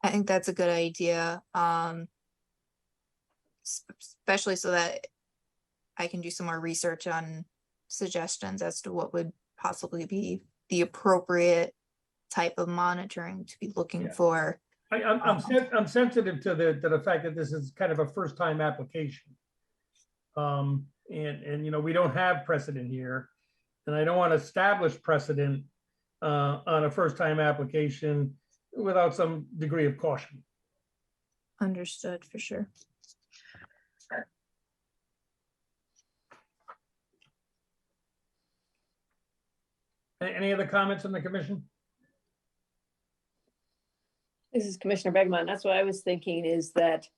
I think that's a good idea, especially so that I can do some more research on suggestions as to what would possibly be the appropriate type of monitoring to be looking for. I'm sensitive to the fact that this is kind of a first time application. And you know, we don't have precedent here, and I don't want to establish precedent on a first time application without some degree of caution. Understood, for sure. Any other comments on the commission? This is Commissioner Begman. That's what I was thinking, is that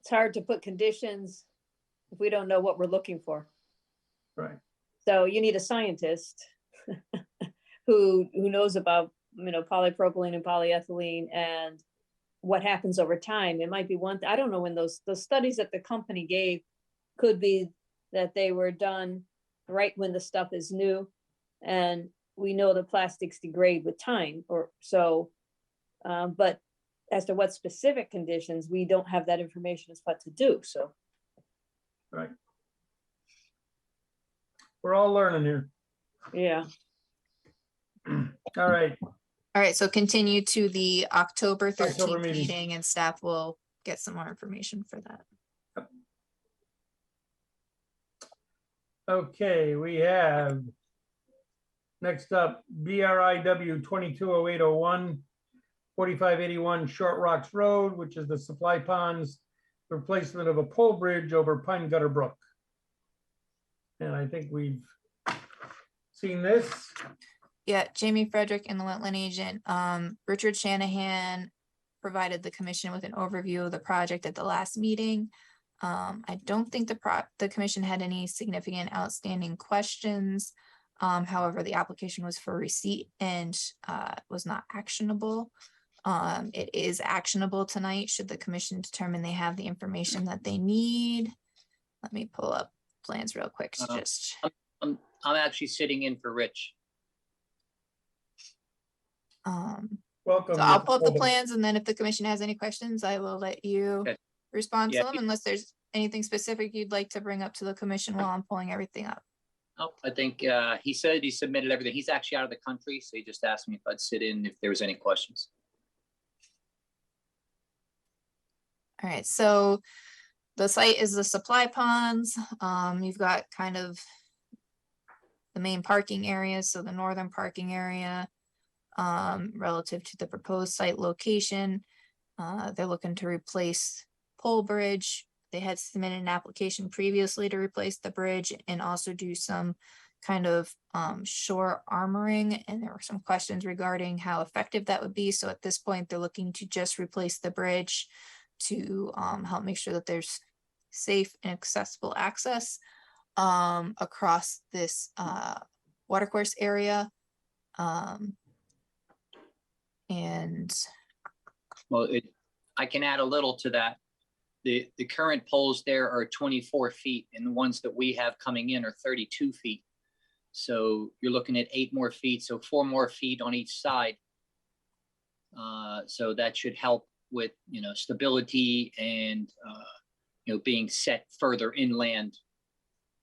it's hard to put conditions if we don't know what we're looking for. Right. So you need a scientist who knows about, you know, polypropylene and polyethylene and what happens over time. It might be one, I don't know when those studies that the company gave could be that they were done right when the stuff is new, and we know the plastics degrade with time, or so, but as to what specific conditions, we don't have that information as what to do, so. Right. We're all learning here. Yeah. All right. All right, so continue to the October 13th October meeting. meeting, and staff will get some more information for that. Okay, we have next up BRIW 220801, 4581 Short Rocks Road, which is the supply ponds replacement of a pole bridge over Pine Gutter Brook. And I think we've seen this. Yeah, Jamie Frederick and the Wetland Agent. Richard Shanahan provided the commission with an overview of the project at the last meeting. I don't think the commission had any significant outstanding questions. However, the application was for receipt and was not actionable. It is actionable tonight should the commission determine they have the information that they need. Let me pull up plans real quick to just. I'm actually sitting in for Rich. Welcome. So I'll Mr. pull up the Holden. plans, and then if the commission has any questions, I will let you Okay. respond Yeah. to them unless there's anything specific you'd like to bring up to the commission while I'm pulling everything up. Oh, I think he said he submitted everything. He's actually out of the country, so he just asked me if I'd sit in if there was any questions. All right, so the site is the supply ponds. You've got kind of the main parking areas, so the northern parking area relative to the proposed site location. They're looking to replace Pole Bridge. They had submitted an application previously to replace the bridge and also do some kind of shore armoring. And there were some questions regarding how effective that would be. So at this point, they're looking to just replace the bridge to help make sure that there's safe and accessible access across this watercourse area. And well, I can add a little to that. The current poles there are 24 feet and the ones that we have coming in are 32 feet. So you're looking at 8 more feet, so 4 more feet on each side. So that should help with, stability and, being set further inland.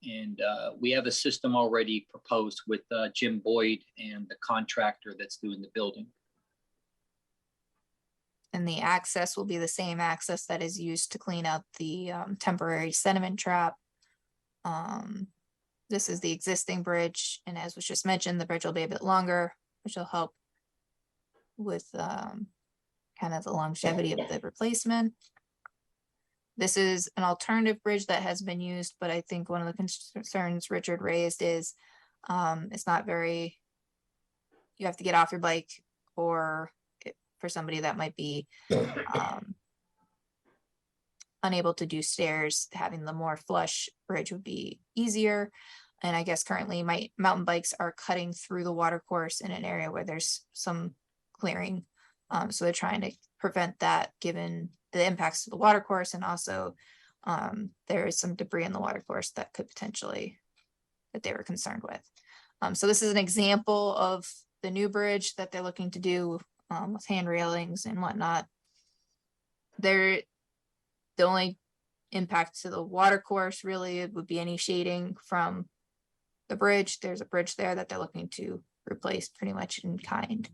And we have a system already proposed with Jim Boyd and the contractor that's doing the building. And the access will be the same access that is used to clean out the temporary sediment trap. This is the existing bridge, and as was just mentioned, the bridge will be a bit longer, which will help with kind of the longevity of the replacement. This is an alternative bridge that has been used, but I think one of the concerns Richard raised is it's not very, you have to get off your bike, or for somebody that might be unable to do stairs, having the more flush bridge would be easier. And I guess currently my mountain bikes are cutting through the water course in an area where there's some clearing. So they're trying to prevent that given the impacts to the water course. And also there is some debris in the water course that could potentially, that they were concerned with. So this is an example of the new bridge that they're looking to do with hand railings and whatnot. The only impact to the water course really would be any shading from the bridge. There's a bridge there that they're looking to replace pretty much in kind.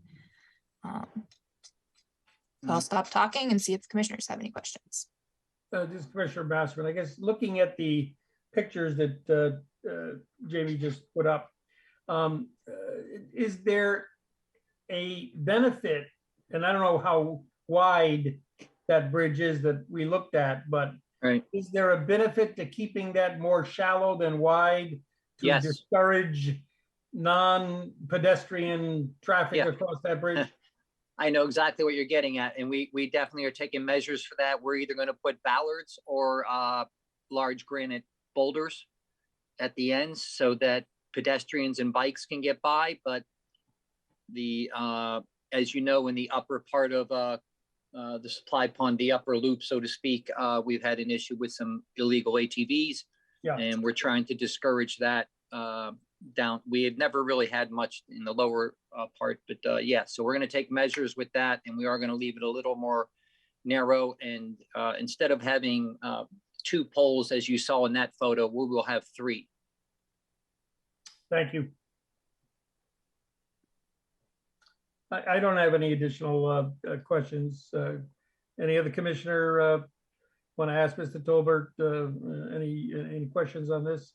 I'll stop talking and see if the commissioners have any questions. This is Commissioner Bassman. I guess looking at the pictures that Jamie just put up, is there a benefit, and I don't know how wide that bridge is that we looked at, but right, is there a benefit to keeping that more shallow than wide to yes, discourage non-pedestrian traffic across that bridge? I know exactly what you're getting at, and we definitely are taking measures for that. We're either going to put ballards or large granite boulders at the ends so that pedestrians and bikes can get by. But the as you know, in the upper part of the supply pond, the upper loop, so to speak, we've had an issue with some illegal ATVs, and we're trying to discourage that down. We had never really had much in the lower part, but yeah, so we're going to take measures with that, and we are going to leave it a little more narrow. And instead of having 2 poles, as you saw in that photo, we will have 3. Thank you. I don't have any additional questions. Any other commissioner want to ask Mr. Tolbert any questions on this?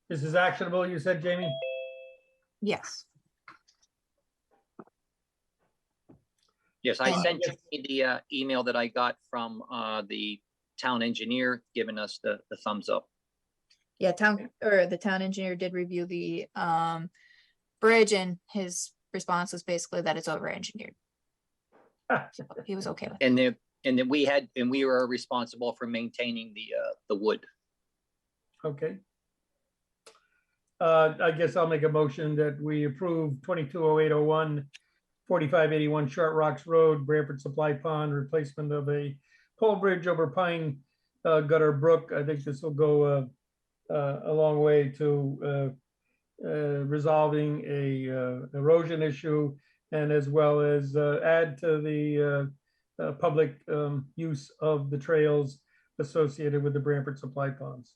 This is actionable, you said, Jamie? Yes. Yes, I sent you the email that I got from the town engineer giving us the thumbs up. Yeah, the town engineer did review the bridge, and his response was basically that it's over-engineered. So he was okay with it. And then we were responsible for maintaining the wood. Okay. I guess I'll make a motion that we approve 220801, 4581 Short Rocks Road, Branford Supply Pond, replacement of a pole bridge over Pine Gutter Brook. I think this will go a long way to resolving a erosion issue, and as well as add to the public use of the trails associated with the Branford Supply Ponds.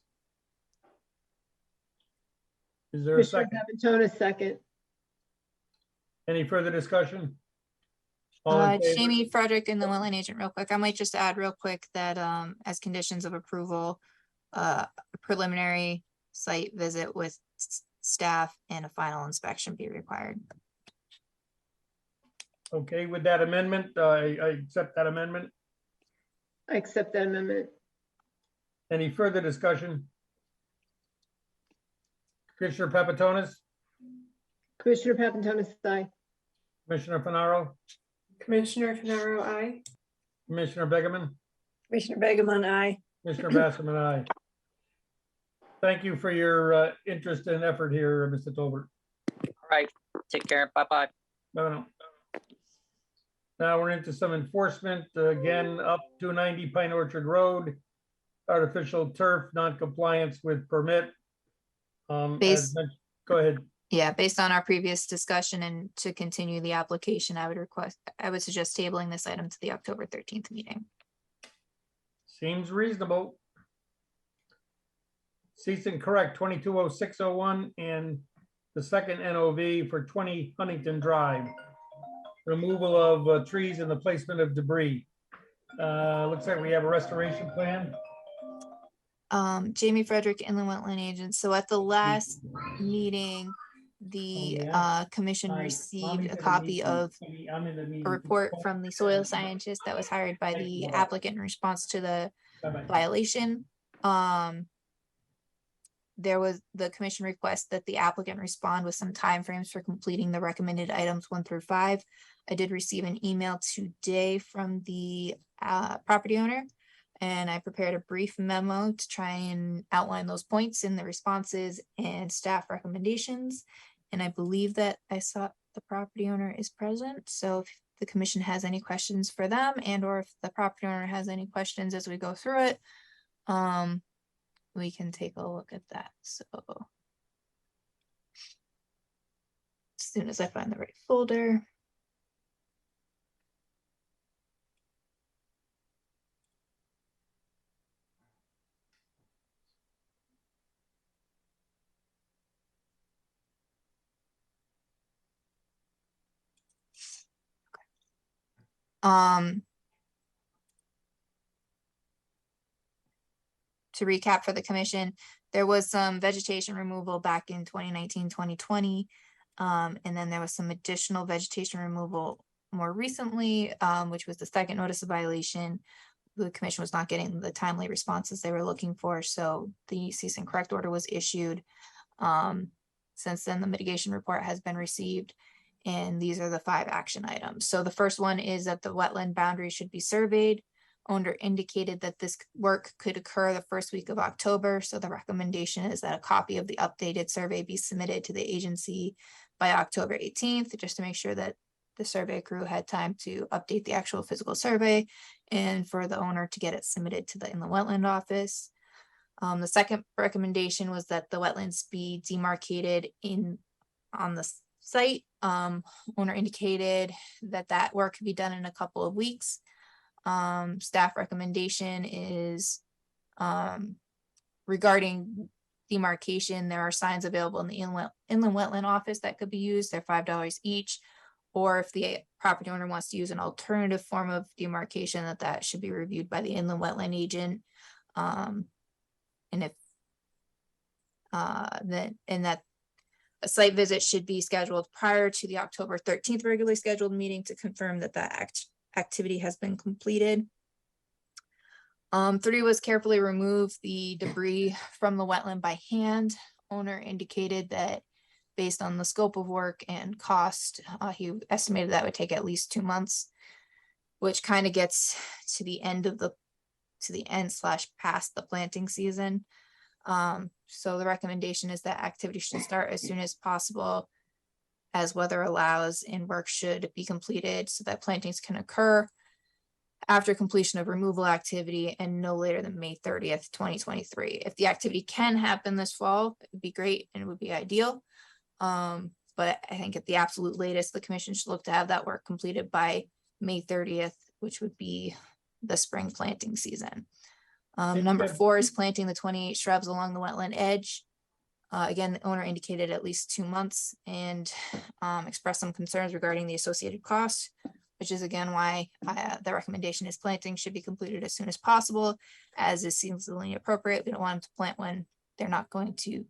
Is there a Commissioner second? Papantonis, second. Any further discussion? All in favor? Jamie, Frederick, and the wetland agent, real quick. I might just add real quick that as conditions of approval, a preliminary site visit with staff and a final inspection be required. Okay, with that amendment, I accept that amendment. I accept that amendment. Any further discussion? Commissioner Papantonis, Commissioner Papantonis, aye. Commissioner Finaro, Commissioner Finaro, aye. Commissioner Begeman, Commissioner Begeman, aye. Commissioner Basserman, aye. Thank you for your interest and effort here, Mr. Tolbert. All right, take care. Bye-bye. No. Now we're into some enforcement. Again, up 290 Pine Orchard Road, artificial turf, non-compliance with permit. Go ahead. Yeah, based on our previous discussion and to continue the application, I would suggest tabling this item to the October 13th meeting. Seems reasonable. Cease and correct 220601 and the second NOV for 20 Huntington Drive. Removal of trees and the placement of debris. Looks like we have a restoration plan. Jamie Frederick, Inland Wetland Agent. So at the last meeting, the commission received a copy of a report from the soil scientist that was hired by the applicant in response to the violation. There was the commission request that the applicant respond with some timeframes for completing the recommended items 1 through 5. I did receive an email today from the property owner, and I prepared a brief memo to try and outline those points in the responses and staff recommendations. And I believe that I saw the property owner is present. So if the commission has any questions for them, and or if the property owner has any questions as we go through it, we can take a look at that. So as soon as I find the right folder. To recap for the commission, there was some vegetation removal back in 2019, 2020. And then there was some additional vegetation removal more recently, which was the second notice of violation. The commission was not getting the timely responses they were looking for. So the cease and correct order was issued. Since then, the mitigation report has been received. And these are the 5 action items. So the first one is that the wetland boundary should be surveyed. Owner indicated that this work could occur the first week of October. So the recommendation is that a copy of the updated survey be submitted to the agency by October 18th, just to make sure that the survey crew had time to update the actual physical survey and for the owner to get it submitted to the Inland Wetland Office. The second recommendation was that the wetlands be demarcated on the site. Owner indicated that that work could be done in a couple of weeks. Staff recommendation is regarding demarcation. There are signs available in the Inland Wetland Office that could be used. They're $5 each. Or if the property owner wants to use an alternative form of demarcation, that should be reviewed by the Inland Wetland Agent. And if that a site visit should be scheduled prior to the October 13th regularly scheduled meeting to confirm that that activity has been completed. 3 was carefully remove the debris from the wetland by hand. Owner indicated that based on the scope of work and cost, he estimated that would take at least 2 months, which kind of gets to the end of past the planting season. So the recommendation is that activity should start as soon as possible as weather allows, and work should be completed so that plantings can occur after completion of removal activity and no later than May 30th, 2023. If the activity can happen this fall, it would be great and it would be ideal. But I think at the absolute latest, the commission should look to have that work completed by May 30th, which would be the spring planting season. Number 4 is planting the 28 shrubs along the wetland edge. Again, the owner indicated at least 2 months and expressed some concerns regarding the associated costs, which is again why the recommendation is planting should be completed as soon as possible, as is seasonally appropriate. We don't want them to plant when they're not going to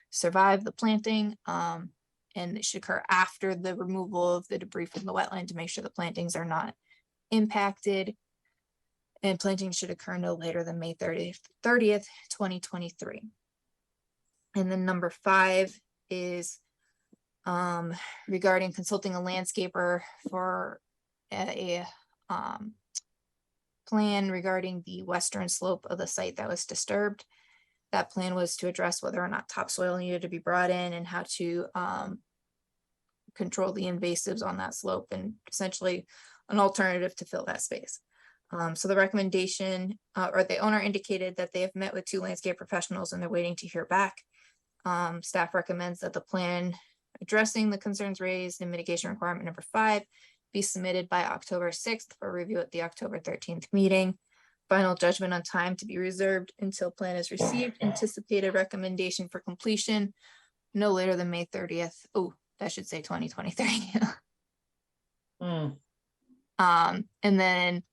survive the planting. And it should occur after the removal of the debris from the wetland to make sure the plantings are not impacted. And planting should occur no later than May 30th, 2023. And then number 5 is regarding consulting a landscaper for a plan regarding the western slope of the site that was disturbed. That plan was to address whether or not topsoil needed to be brought in and how to control the invasives on that slope, and essentially an alternative to fill that space. So the recommendation, or the owner indicated that they have met with 2 landscape professionals and they're waiting to hear back. Staff recommends that the plan addressing the concerns raised in mitigation requirement number 5 be submitted by October 6th for review at the October 13th meeting. Final judgment on time to be reserved until plan is received. Anticipated recommendation for completion no later than May 30th. Oh, that should say 2023. And then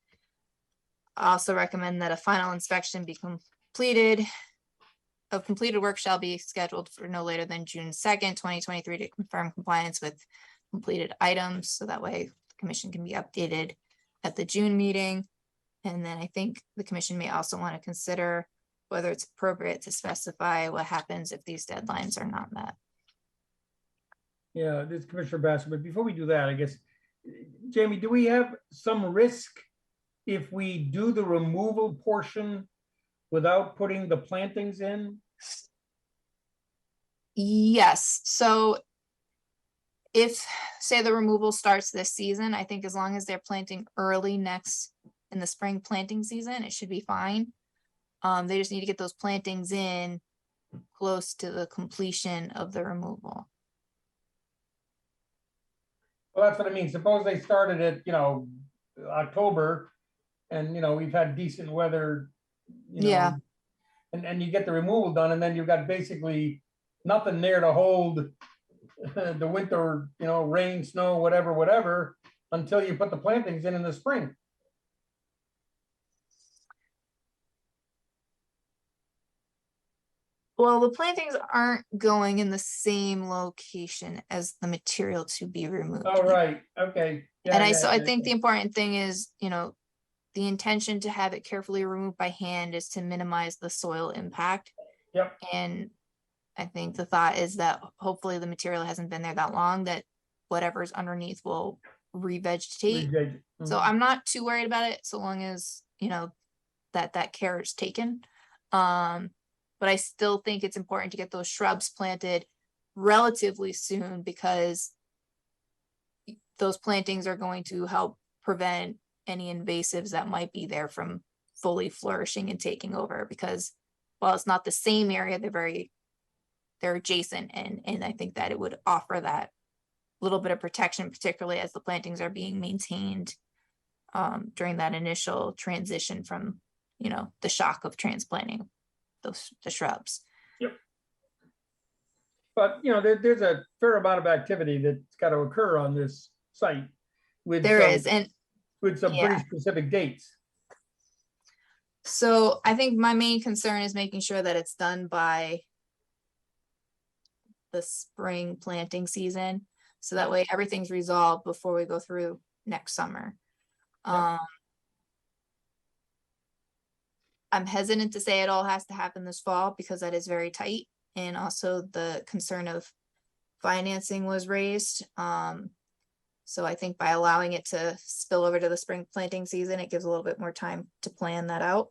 I also recommend that a final inspection be completed. Of completed work shall be scheduled for no later than June 2nd, 2023 to confirm compliance with completed items. So that way the commission can be updated at the June meeting. And then I think the commission may also want to consider whether it's appropriate to specify what happens if these deadlines are not met. Yeah, this is Commissioner Bassett, but before we do that, I guess, Jamie, do we have some risk if we do the removal portion without putting the plantings in? Yes. So if, say, the removal starts this season, I think as long as they're planting early in the spring planting season, it should be fine. They just need to get those plantings in close to the completion of the removal. Well, that's what I mean. Suppose they started at, October, and, we've had decent weather, Yeah. and you get the removal done, and then you've got basically nothing there to hold the winter, rain, snow, whatever, until you put the plantings in the spring. Well, the plantings aren't going in the same location as the material to be removed. Oh, right. Okay. Yeah, And I think the important thing is, the intention to have it carefully removed by hand is to minimize the soil impact. Yep. And I think the thought is that hopefully the material hasn't been there that long, that whatever's underneath will revegetate. Mm-hmm. So I'm not too worried about it, so long as, that care is taken. But I still think it's important to get those shrubs planted relatively soon, because those plantings are going to help prevent any invasives that might be there from fully flourishing and taking over, because while it's not the same area, they're adjacent, and I think that it would offer that little bit of protection, particularly as the plantings are being maintained during that initial transition from, the shock of transplanting the shrubs. Yep. But, there's a fair amount of activity that's got to occur on this site with some pretty specific dates. So I think my main concern is making sure that it's done by the spring planting season, so that way everything's resolved before we go through next summer. Yep. I'm hesitant to say it all has to happen this fall, because that is very tight, and also the concern of financing was raised. So I think by allowing it to spill over to the spring planting season, it gives a little bit more time to plan that out.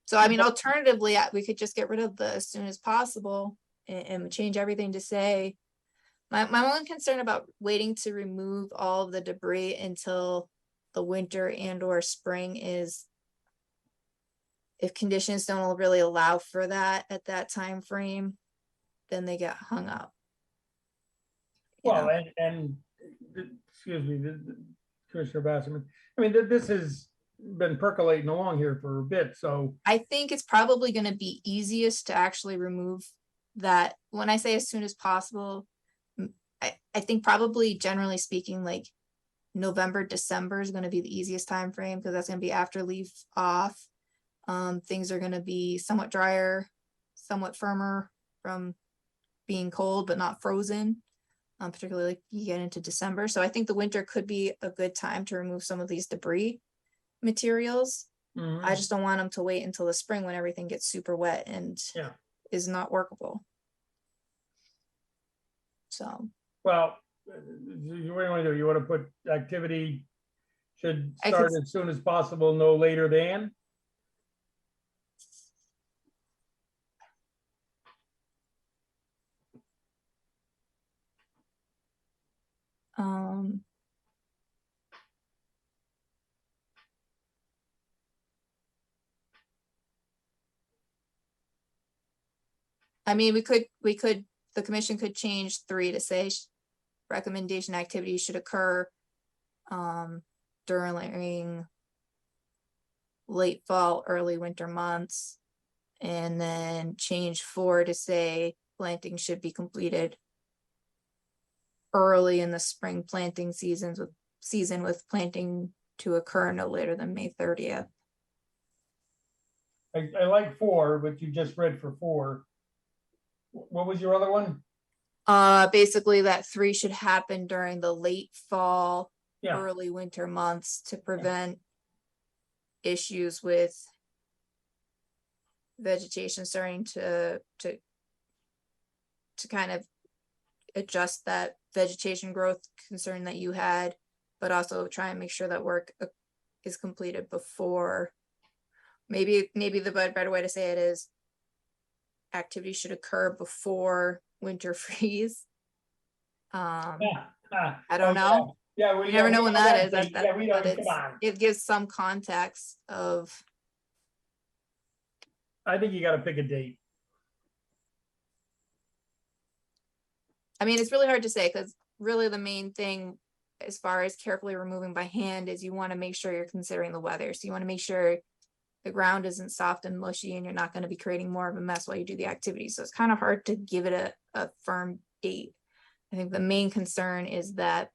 So I mean, alternatively, we could just get rid of the as soon as possible and change everything to say, my only concern about waiting to remove all of the debris until the winter and or spring is if conditions don't really allow for that at that time frame, then they get hung up. You Well, know? and excuse me, Commissioner Basserman, I mean, this has been percolating along here for a bit, so. I think it's probably going to be easiest to actually remove that. When I say as soon as possible, I think probably generally speaking, like November, December is going to be the easiest time frame because that's going to be after leave off. Things are going to be somewhat drier, somewhat firmer from being cold, but not frozen, particularly like you get into December. So I think the winter could be a good time to remove some of these debris materials. I just don't want them to wait until the spring when everything gets super wet and is not workable. So. Well, what do you want to do? You want to put activity should start as soon as possible, no later than? I mean, the commission could change 3 to say recommendation activities should occur during late fall, early winter months, and then change 4 to say planting should be completed early in the spring planting season with planting to occur no later than May 30th. I like 4, but you just read for 4. What was your other one? Basically that 3 should happen during the late fall, early winter months to prevent issues with vegetation starting to kind of adjust that vegetation growth concern that you had, but also try and make sure that work is completed before. Maybe the better way to say it is activity should occur before winter freeze. I don't know. Yeah, you never know when that is. We don't, come on. It gives some context of. I think you got to pick a date. I mean, it's really hard to say because really the main thing as far as carefully removing by hand is you want to make sure you're considering the weather. So you want to make sure the ground isn't soft and mushy and you're not going to be creating more of a mess while you do the activity. So it's kind of hard to give it a firm date. I think the main concern is that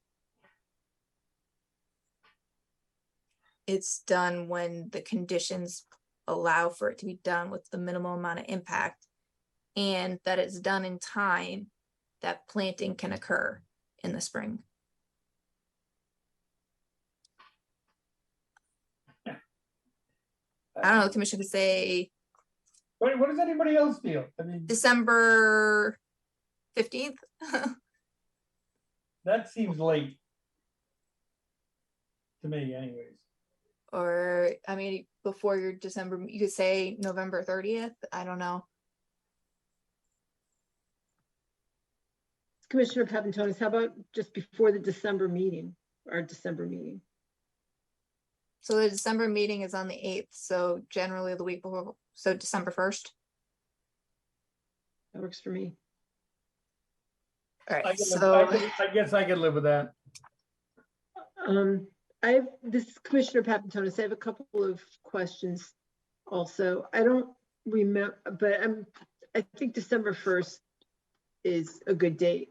it's done when the conditions allow for it to be done with the minimal amount of impact, and that it's done in time that planting can occur in the spring. I don't know, the commission could say. What does anybody else feel? I mean, December 15th. That seems late to me anyways. Or, I mean, before your December, you could say November 30th. I don't know. Commissioner Papantonis, how about just before the December meeting, our December meeting? So the December meeting is on the 8th. So generally the week before, so December 1st. That works for me. All right. I guess I could live with that. This is Commissioner Papantonis. I have a couple of questions also. I don't remember, but I think December 1st is a good date.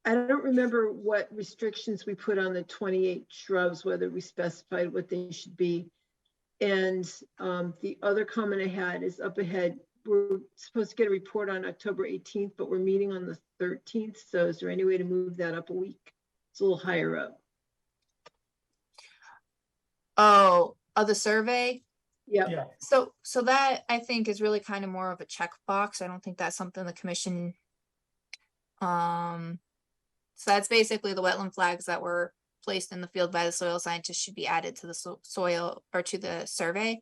I don't remember what restrictions we put on the 28 shrubs, whether we specified what they should be. And the other comment I had is up ahead, we're supposed to get a report on October 18th, but we're meeting on the 13th. So is there any way to move that up a week? It's a little higher up. Oh, the survey? Yeah. So that I think is really kind of more of a checkbox. I don't think that's something the commission, so that's basically the wetland flags that were placed in the field by the soil scientist should be added to the soil or to the survey.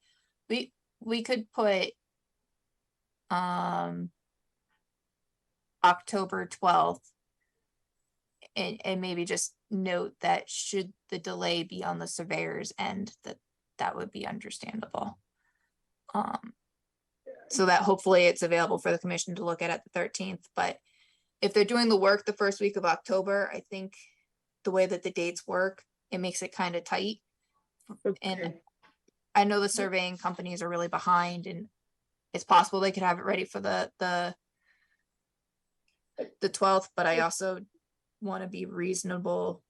we could put October 12th and maybe just note that should the delay be on the surveyor's end, that would be understandable. So that hopefully it's available for the commission to look at the 13th. But if they're doing the work the first week of October, I think the way that the dates work, it makes it kind of tight. And Okay. I know the surveying companies are really behind, and it's possible they could have it ready for the 12th, but I also want to be reasonable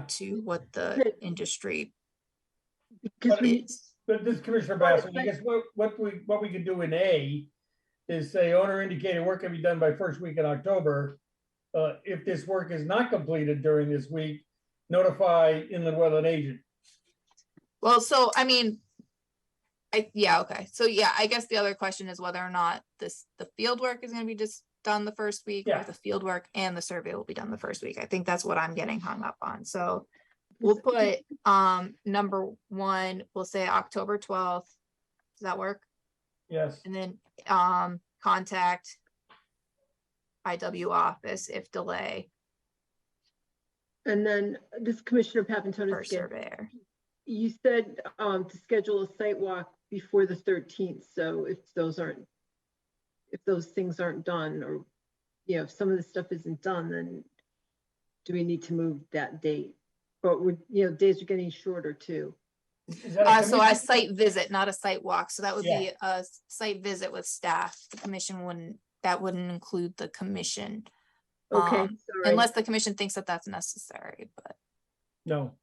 to what the industry Because we, is. But this Commissioner Bassel, I guess what we could do in A is say owner indicated work can be done by first week in October. If this work is not completed during this week, notify inland wetland agent. Well, so I mean, okay. So yeah, I guess the other question is whether or not the field work is going to be just done the first week, or the field work and the survey will be done the first week. I think that's what I'm getting hung up on. So we'll put number 1, we'll say October 12th. Does that work? Yes. And then contact IW office if delay and then this Commissioner for Papantonis again. surveyor. You said to schedule a site walk before the 13th. So if those things aren't done, or if some of the stuff isn't done, then do we need to move that date? But days are getting shorter too. So a site visit, not a site walk. So that would be a site visit with staff. The commission wouldn't include the commission. Okay, unless the commission thinks that that's necessary, but no.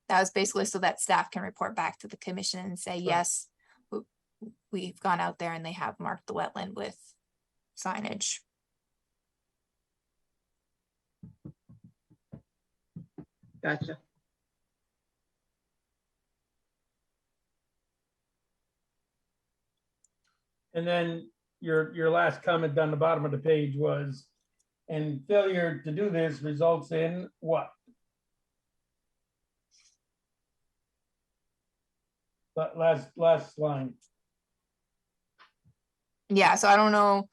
That was basically so that staff can report back to the commission and say, yes, we've gone out there and they have marked the wetland with signage. Gotcha. And then your last comment down the bottom of the page was, and failure to do this results in what? Last line. Yeah, so I don't know.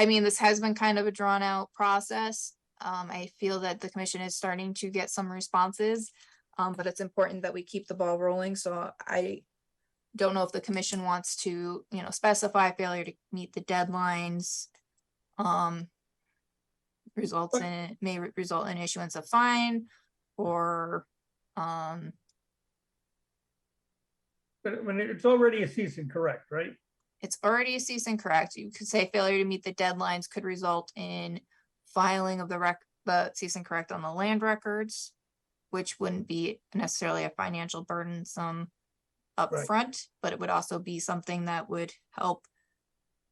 I mean, this has been kind of a drawn out process. I feel that the commission is starting to get some responses, but it's important that we keep the ball rolling. So I don't know if the commission wants to, specify failure to meet the deadlines. May result in issuance of fine, or But when it's already a cease and correct, right? It's already a cease and correct. You could say failure to meet the deadlines could result in filing of the cease and correct on the land records, which wouldn't be necessarily a financial burdensome upfront, but it would also be something that would help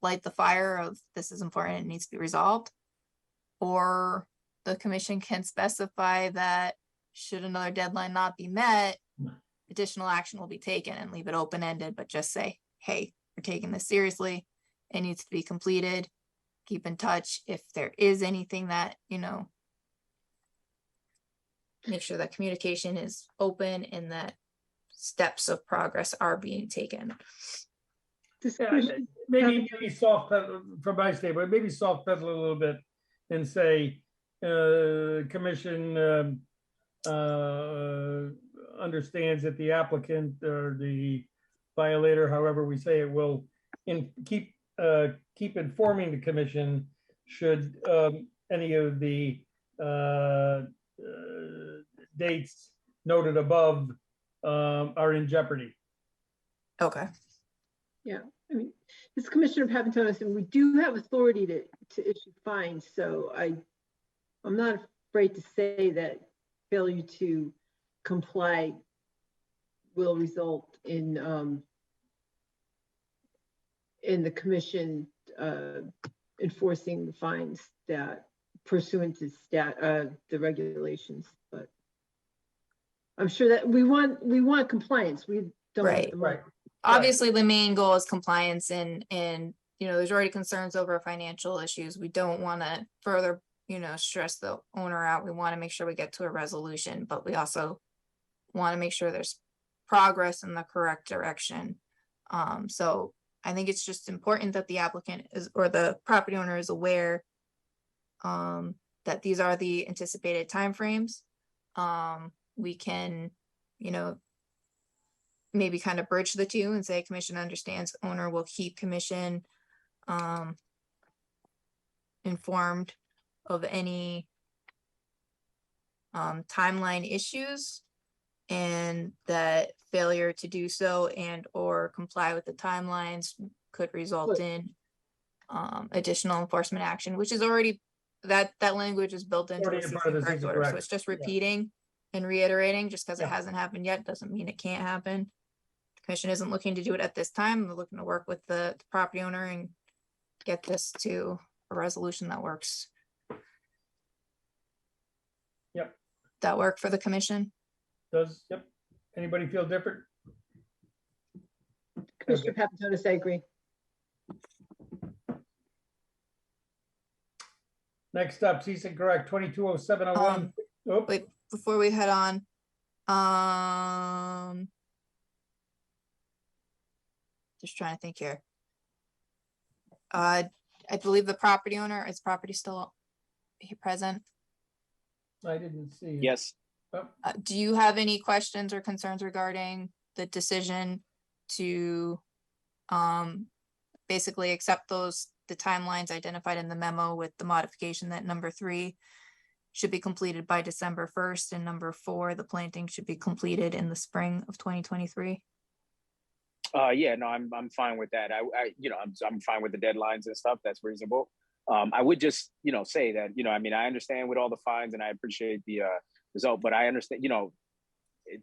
light the fire of this is important, it needs to be resolved. Or the commission can specify that should another deadline not be met, additional action will be taken, and leave it open-ended, but just say, hey, we're taking this seriously. It needs to be completed. Keep in touch. If there is anything that, make sure that communication is open and that steps of progress are being taken. Maybe soft pedal from my standpoint, maybe soft pedal a little bit and say, commission understands that the applicant or the violator, however we say it, will keep informing the commission should any of the dates noted above are in jeopardy. Okay. Yeah, I mean, this Commissioner Papantonis, and we do have authority to issue fines, so I'm not afraid to say that failure to comply will result in the commission enforcing the fines that pursuant to the regulations. But I'm sure that we want compliance. We don't want the money. Obviously, the main goal is compliance, and there's already concerns over financial issues. We don't want to further stress the owner out. We want to make sure we get to a resolution, but we also want to make sure there's progress in the correct direction. So I think it's just important that the applicant is, or the property owner is aware that these are the anticipated timeframes. We can, you know, maybe kind of bridge the two and say commission understands owner will keep commission informed of any timeline issues, and that failure to do so and or comply with the timelines could result in additional enforcement action, which is already, that language is built into the Already a cease part of and the correct cease and order. So correct. it's just Yeah. repeating and reiterating. Just because it Yeah. hasn't happened yet doesn't mean it can't happen. The commission isn't looking to do it at this time. We're looking to work with the property owner and get this to a resolution that works. Yep. That work for the commission? Does, yep. Anybody feel different? Commissioner Papantonis, I agree. Next up, cease and correct 220701. Oh, Wait, before we head on, just trying to think here. I believe the property owner, is property still present? I didn't see. Yes. Oh, Do you have any questions or concerns regarding the decision to basically accept the timelines identified in the memo with the modification that number 3 should be completed by December 1st and number 4, the planting should be completed in the spring of 2023? Yeah, no, I'm fine with that. I'm fine with the deadlines and stuff. That's reasonable. I would just, say that, I mean, I understand with all the fines and I appreciate the result, but I understand,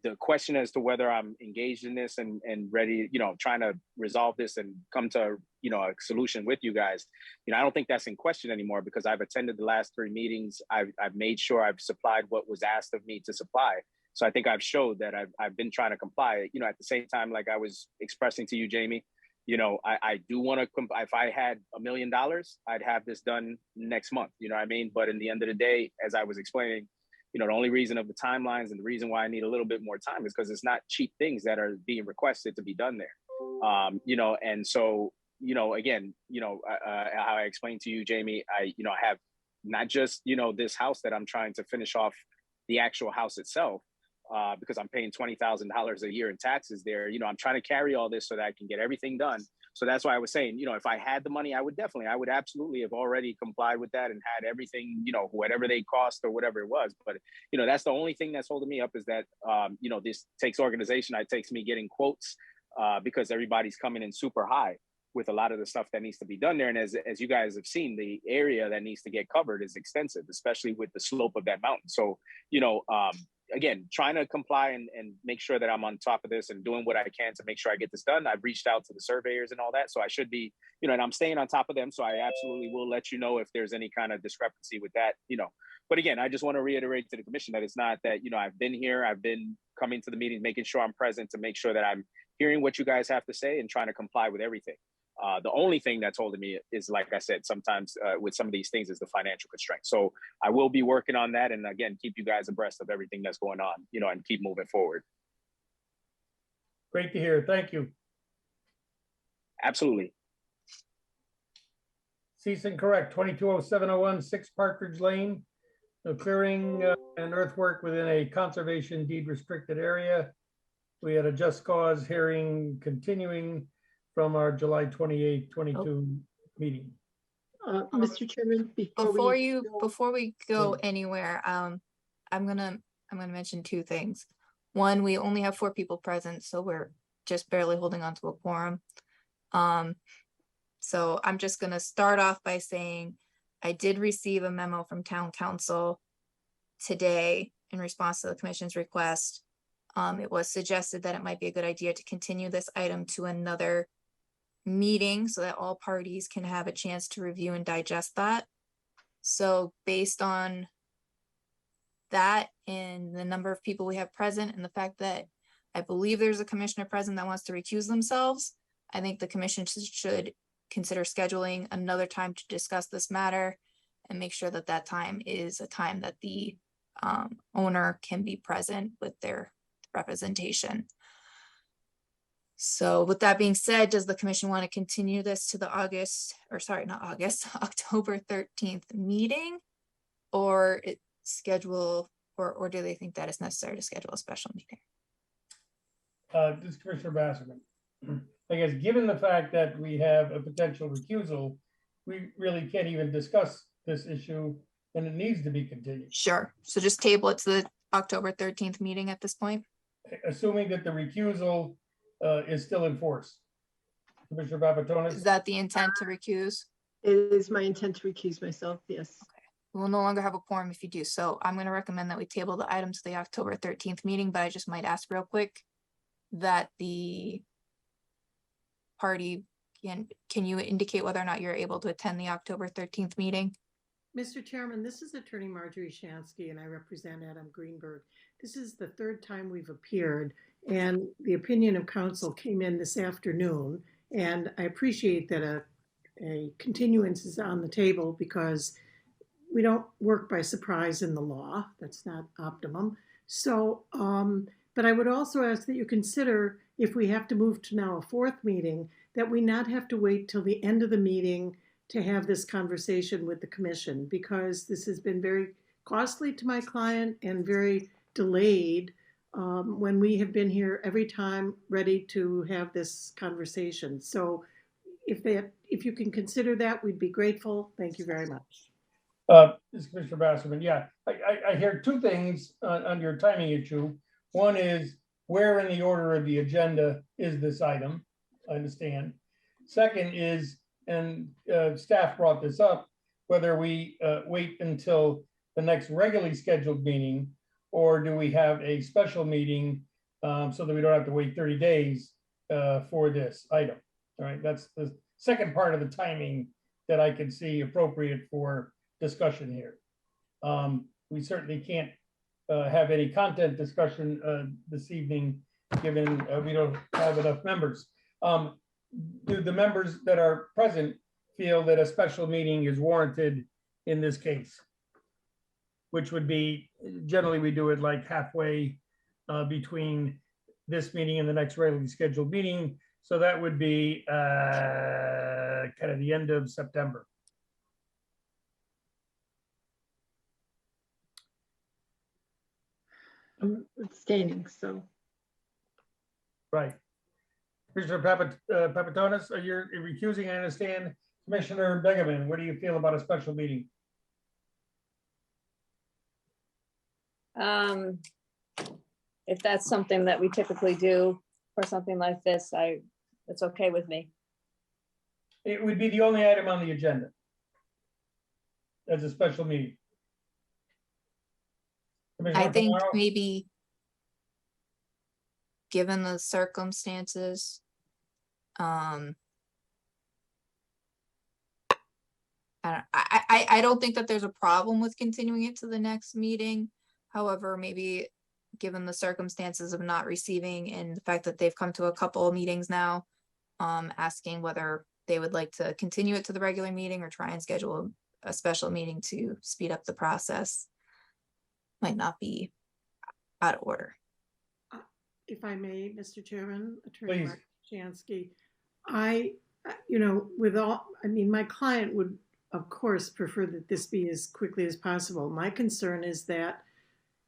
the question as to whether I'm engaged in this and ready, trying to resolve this and come to, a solution with you guys, I don't think that's in question anymore, because I've attended the last 3 meetings. I've made sure I've supplied what was asked of me to supply. So I think I've showed that I've been trying to comply, at the same time, like I was expressing to you, Jamie, I do want to, if I had $1 million, I'd have this done next month, you know what I mean? But in the end of the day, as I was explaining, the only reason of the timelines and the reason why I need a little bit more time is because it's not cheap things that are being requested to be done there. And so, again, how I explained to you, Jamie, I have not just, this house that I'm trying to finish off the actual house itself, because I'm paying $20,000 a year in taxes there. I'm trying to carry all this so that I can get everything done. So that's why I was saying, if I had the money, I would absolutely have already complied with that and had everything, whatever they cost or whatever it was. But, that's the only thing that's holding me up is that, this takes organization. It takes me getting quotes because everybody's coming in super high with a lot of the stuff that needs to be done there. And as you guys have seen, the area that needs to get covered is extensive, especially with the slope of that mountain. So, again, trying to comply and make sure that I'm on top of this and doing what I can to make sure I get this done. I've reached out to the surveyors and all that. So I should be, and I'm staying on top of them. So I absolutely will let you know if there's any kind of discrepancy with that, But again, I just want to reiterate to the commission that it's not that, I've been here, I've been coming to the meetings, making sure I'm present to make sure that I'm hearing what you guys have to say and trying to comply with everything. The only thing that's holding me is, like I said, sometimes with some of these things is the financial constraint. So I will be working on that. And again, keep you guys abreast of everything that's going on, and keep moving forward. great to hear. Thank you. Absolutely. Cease and correct 220701 6 Partridge Lane. No clearing and earthwork within a conservation deed restricted area. We had a just cause hearing continuing from our July 28, 22 meeting. Mr. Chairman, Before we go anywhere, I'm gonna mention 2 things. One, we only have 4 people present, so we're just barely holding on to a quorum. So I'm just gonna start off by saying I did receive a memo from town council today in response to the commission's request. It was suggested that it might be a good idea to continue this item to another meeting so that all parties can have a chance to review and digest that. So based on that and the number of people we have present and the fact that I believe there's a commissioner present that wants to recuse themselves, I think the commission should consider scheduling another time to discuss this matter and make sure that that time is a time that the owner can be present with their representation. So with that being said, does the commission want to continue this to the October 13th meeting? Or or do they think that it's necessary to schedule a special meeting? This is Commissioner Basserman. I guess, given the fact that we have a potential recusal, we really can't even discuss this issue and it needs to be continued. Sure. So just table it to the October 13th meeting at this point? Assuming that the recusal is still in force. Commissioner Papatonis? Is that the intent to recuse? It is my intent to recuse myself, yes. Okay. We will no longer have a quorum if you do. So I'm going to recommend that we table the item to the October 13th meeting, but I just might ask real quick that the party, can you indicate whether or not you're able to attend the October 13th meeting? Mr. Chairman, this is Attorney Marjorie Shansky and I represent Adam Greenberg. This is the third time we've appeared and the opinion of counsel came in this afternoon. And I appreciate that a continuance is on the table because we don't work by surprise in the law. That's not optimum. So, but I would also ask that you consider if we have to move to now a fourth meeting, that we not have to wait till the end of the meeting to have this conversation with the commission, because this has been very costly to my client and very delayed when we have been here every time ready to have this conversation. So if you can consider that, we'd be grateful. Thank you very much. This is Commissioner Basserman. Yeah, I hear two things on your timing issue. One is where in the order of the agenda is this item? I understand. Second is, and staff brought this up, whether we wait until the next regularly scheduled meeting, or do we have a special meeting so that we don't have to wait 30 days for this item? All right, that's the second part of the timing that I can see appropriate for discussion here. We certainly can't have any content discussion this evening, given we don't have enough members. Do the members that are present feel that a special meeting is warranted in this case? Which would be, generally we do it like halfway between this meeting and the next regularly scheduled meeting. So that would be kind of the end of September. I'm abstaining, so. Right. Commissioner Papatonis, you're recusing, I understand. Commissioner Begeman, what do you feel about a special meeting? If that's something that we typically do for something like this, it's okay with me. It would be the only item on the agenda as a special meeting. I think maybe given the circumstances, I don't think that there's a problem with continuing it to the next meeting. However, maybe given the circumstances of not receiving and the fact that they've come to a couple of meetings now, asking whether they would like to continue it to the regular meeting or try and schedule a special meeting to speed up the process might not be out of order. If I may, Mr. Chairman, Please. Attorney Mark Shansky, my client would, of course, prefer that this be as quickly as possible. My concern is that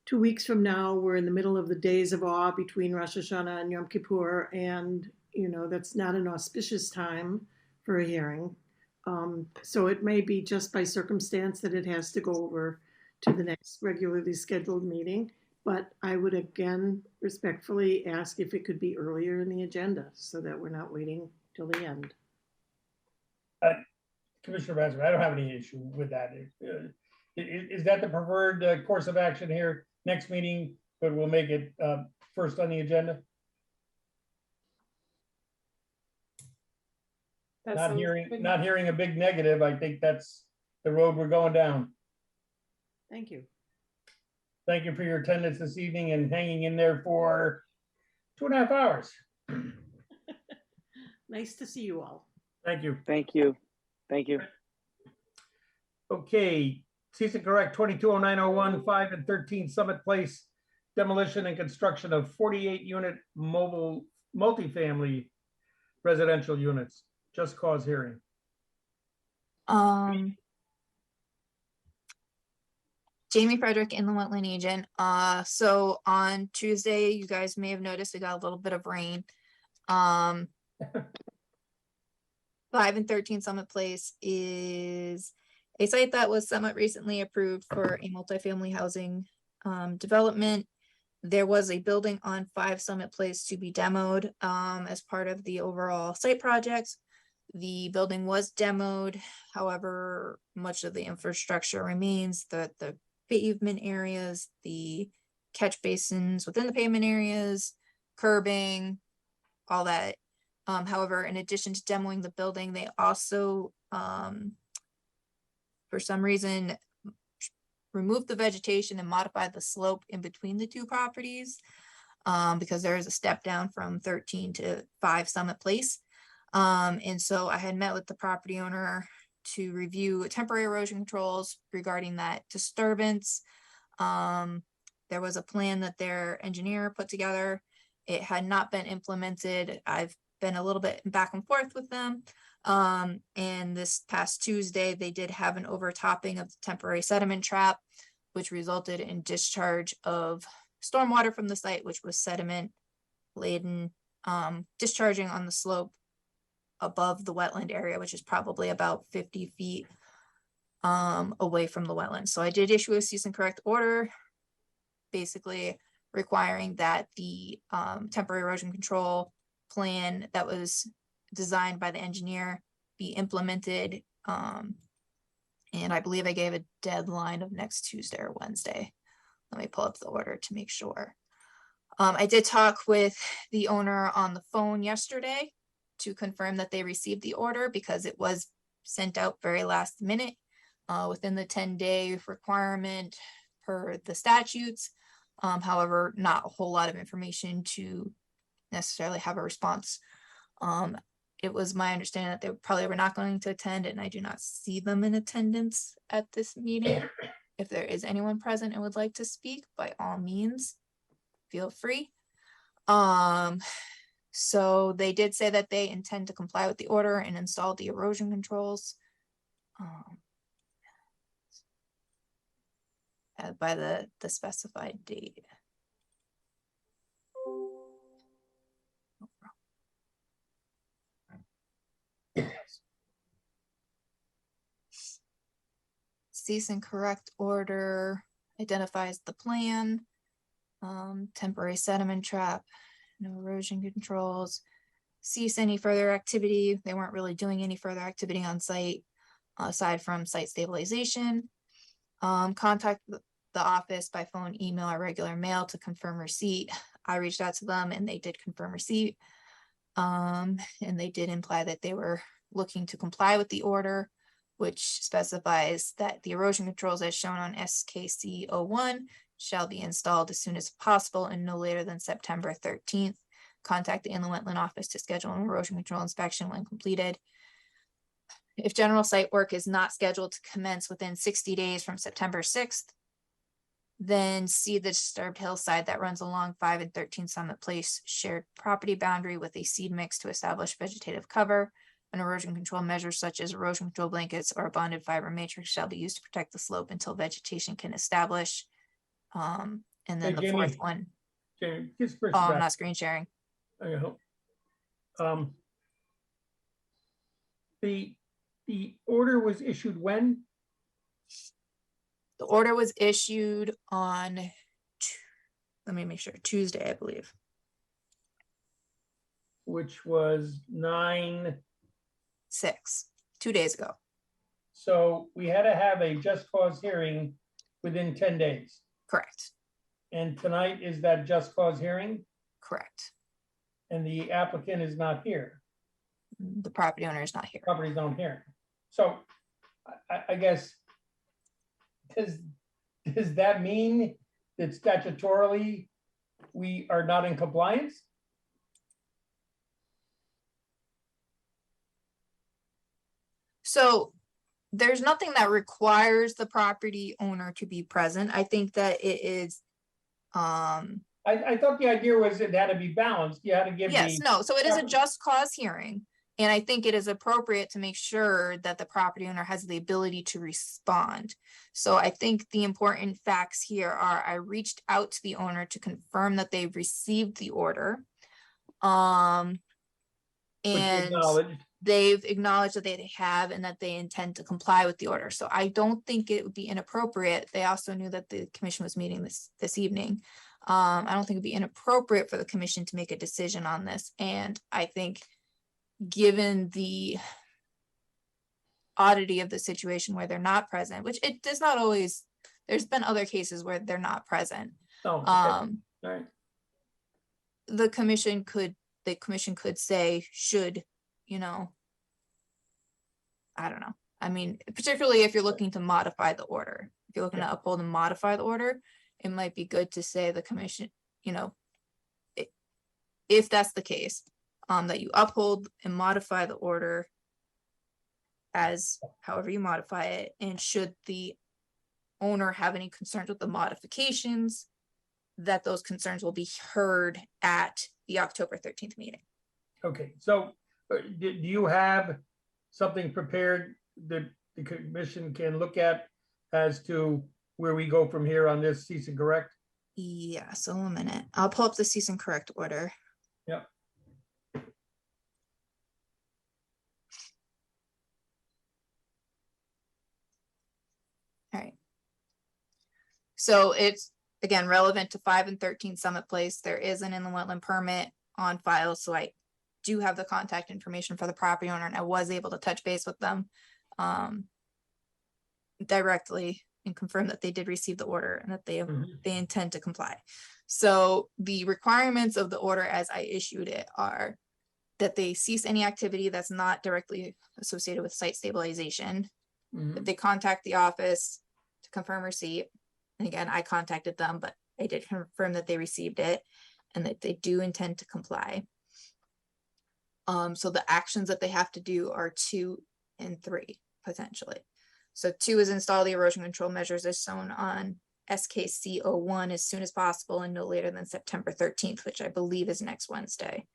2 weeks from now, we're in the middle of the days of awe between Rosh Hashanah and Yom Kippur, and that's not an auspicious time for a hearing. So it may be just by circumstance that it has to go over to the next regularly scheduled meeting. But I would again respectfully ask if it could be earlier in the agenda so that we're not waiting till the end. Commissioner Bassett, I don't have any issue with that. Is that the preferred course of action here? Next meeting, but we'll make it first on the agenda? Not hearing a big negative. I think that's the road we're going down. Thank you. Thank you for your attendance this evening and hanging in there for 2.5 hours. Nice to see you all. Thank you. Thank you. Thank you. Okay, cease and correct 220901, 5 and 13 Summit Place, demolition and construction of 48-unit mobile multifamily residential units, just cause hearing. Jamie Frederick, inland wetland agent. So on Tuesday, you guys may have noticed we got a little bit of rain. 5 and 13 Summit Place is a site that was somewhat recently approved for a multifamily housing development. There was a building on 5 Summit Place to be demoed as part of the overall site project. The building was demoed, however, much of the infrastructure remains. The pavement areas, the catch basins within the pavement areas, curbing, all that. However, in addition to demoing the building, they also, for some reason, removed the vegetation and modified the slope in between the two properties because there is a step down from 13 to 5 Summit Place. And so I had met with the property owner to review temporary erosion controls regarding that disturbance. There was a plan that their engineer put together. It had not been implemented. I've been a little bit back and forth with them. And this past Tuesday, they did have an overtopping of the temporary sediment trap, which resulted in discharge of stormwater from the site, which was sediment laden, discharging on the slope above the wetland area, which is probably about 50 feet away from the wetland. So I did issue a cease and correct order, basically requiring that the temporary erosion control plan that was designed by the engineer be implemented. And I believe I gave a deadline of next Tuesday or Wednesday. Let me pull up the order to make sure. I did talk with the owner on the phone yesterday to confirm that they received the order because it was sent out very last minute within the 10-day requirement per the statutes. However, not a whole lot of information to necessarily have a response. It was my understanding that they probably were not going to attend, and I do not see them in attendance at this meeting. If there is anyone present and would like to speak, by all means, feel free. So they did say that they intend to comply with the order and install the erosion controls by the specified date. Cease and correct order identifies the plan, temporary sediment trap, no erosion controls, cease any further activity. They weren't really doing any further activity on site aside from site stabilization. Contact the office by phone, email, or regular mail to confirm receipt. I reached out to them and they did confirm receipt. And they did imply that they were looking to comply with the order, which specifies that the erosion controls as shown on SKC 01 shall be installed as soon as possible and no later than September 13th. Contact the inland wetland office to schedule an erosion control inspection when completed. If general site work is not scheduled to commence within 60 days from September 6th, then see the disturbed hillside that runs along 5 and 13 Summit Place shared property boundary with a seed mix to establish vegetative cover. An erosion control measures such as erosion control blankets or a bonded fiber matrix shall be used to protect the slope until vegetation can establish. And then the fourth one. Jamie, I'm not screen sharing. I hope. The order was issued when? The order was issued on, let me make sure, Tuesday, I believe. Which was 9/6, 2 days ago. So we had to have a just cause hearing within 10 days. Correct. And tonight is that just cause hearing? Correct. And the applicant is not here. The property owner is not here. Property's not here. So I guess, does that mean that statutorily we are not in compliance? So there's nothing that requires the property owner to be present. I think that it is I thought the idea was it had to be balanced. You had to give Yes, the. no, so it is a just cause hearing. And I think it is appropriate to make sure that the property owner has the ability to respond. So I think the important facts here are I reached out to the owner to confirm that they've received the order. Which you And acknowledged. they've acknowledged that they have and that they intend to comply with the order. So I don't think it would be inappropriate. They also knew that the commission was meeting this evening. I don't think it'd be inappropriate for the commission to make a decision on this. And I think given the oddity of the situation where they're not present, which it does not always, there's been other cases where they're not present. Oh, okay. All right. The commission could say, should, you know, I don't know. I mean, particularly if you're looking to modify the order, if you're looking to uphold and modify the order, it might be good to say the commission, you know, if that's the case, that you uphold and modify the order as however you modify it. And should the owner have any concerns with the modifications, that those concerns will be heard at the October 13th meeting. Okay, so do you have something prepared that the commission can look at as to where we go from here on this cease and correct? Yeah, so 1 minute. I'll pull up the cease and correct order. Yep. All right. So it's, again, relevant to 5 and 13 Summit Place. There is an inland wetland permit on file, so I do have the contact information for the property owner, and I was able to touch base with them directly and confirm that they did receive the order and that they intend to comply. So the requirements of the order as I issued it are that they cease any activity that's not directly associated with site stabilization, that they contact the office to confirm receipt. And again, I contacted them, but they did confirm that they received it and that they do intend to comply. So the actions that they have to do are 2 and 3, potentially. So 2 is install the erosion control measures as shown on SKC 01 as soon as possible and no later than September 13th, which I believe is next Wednesday.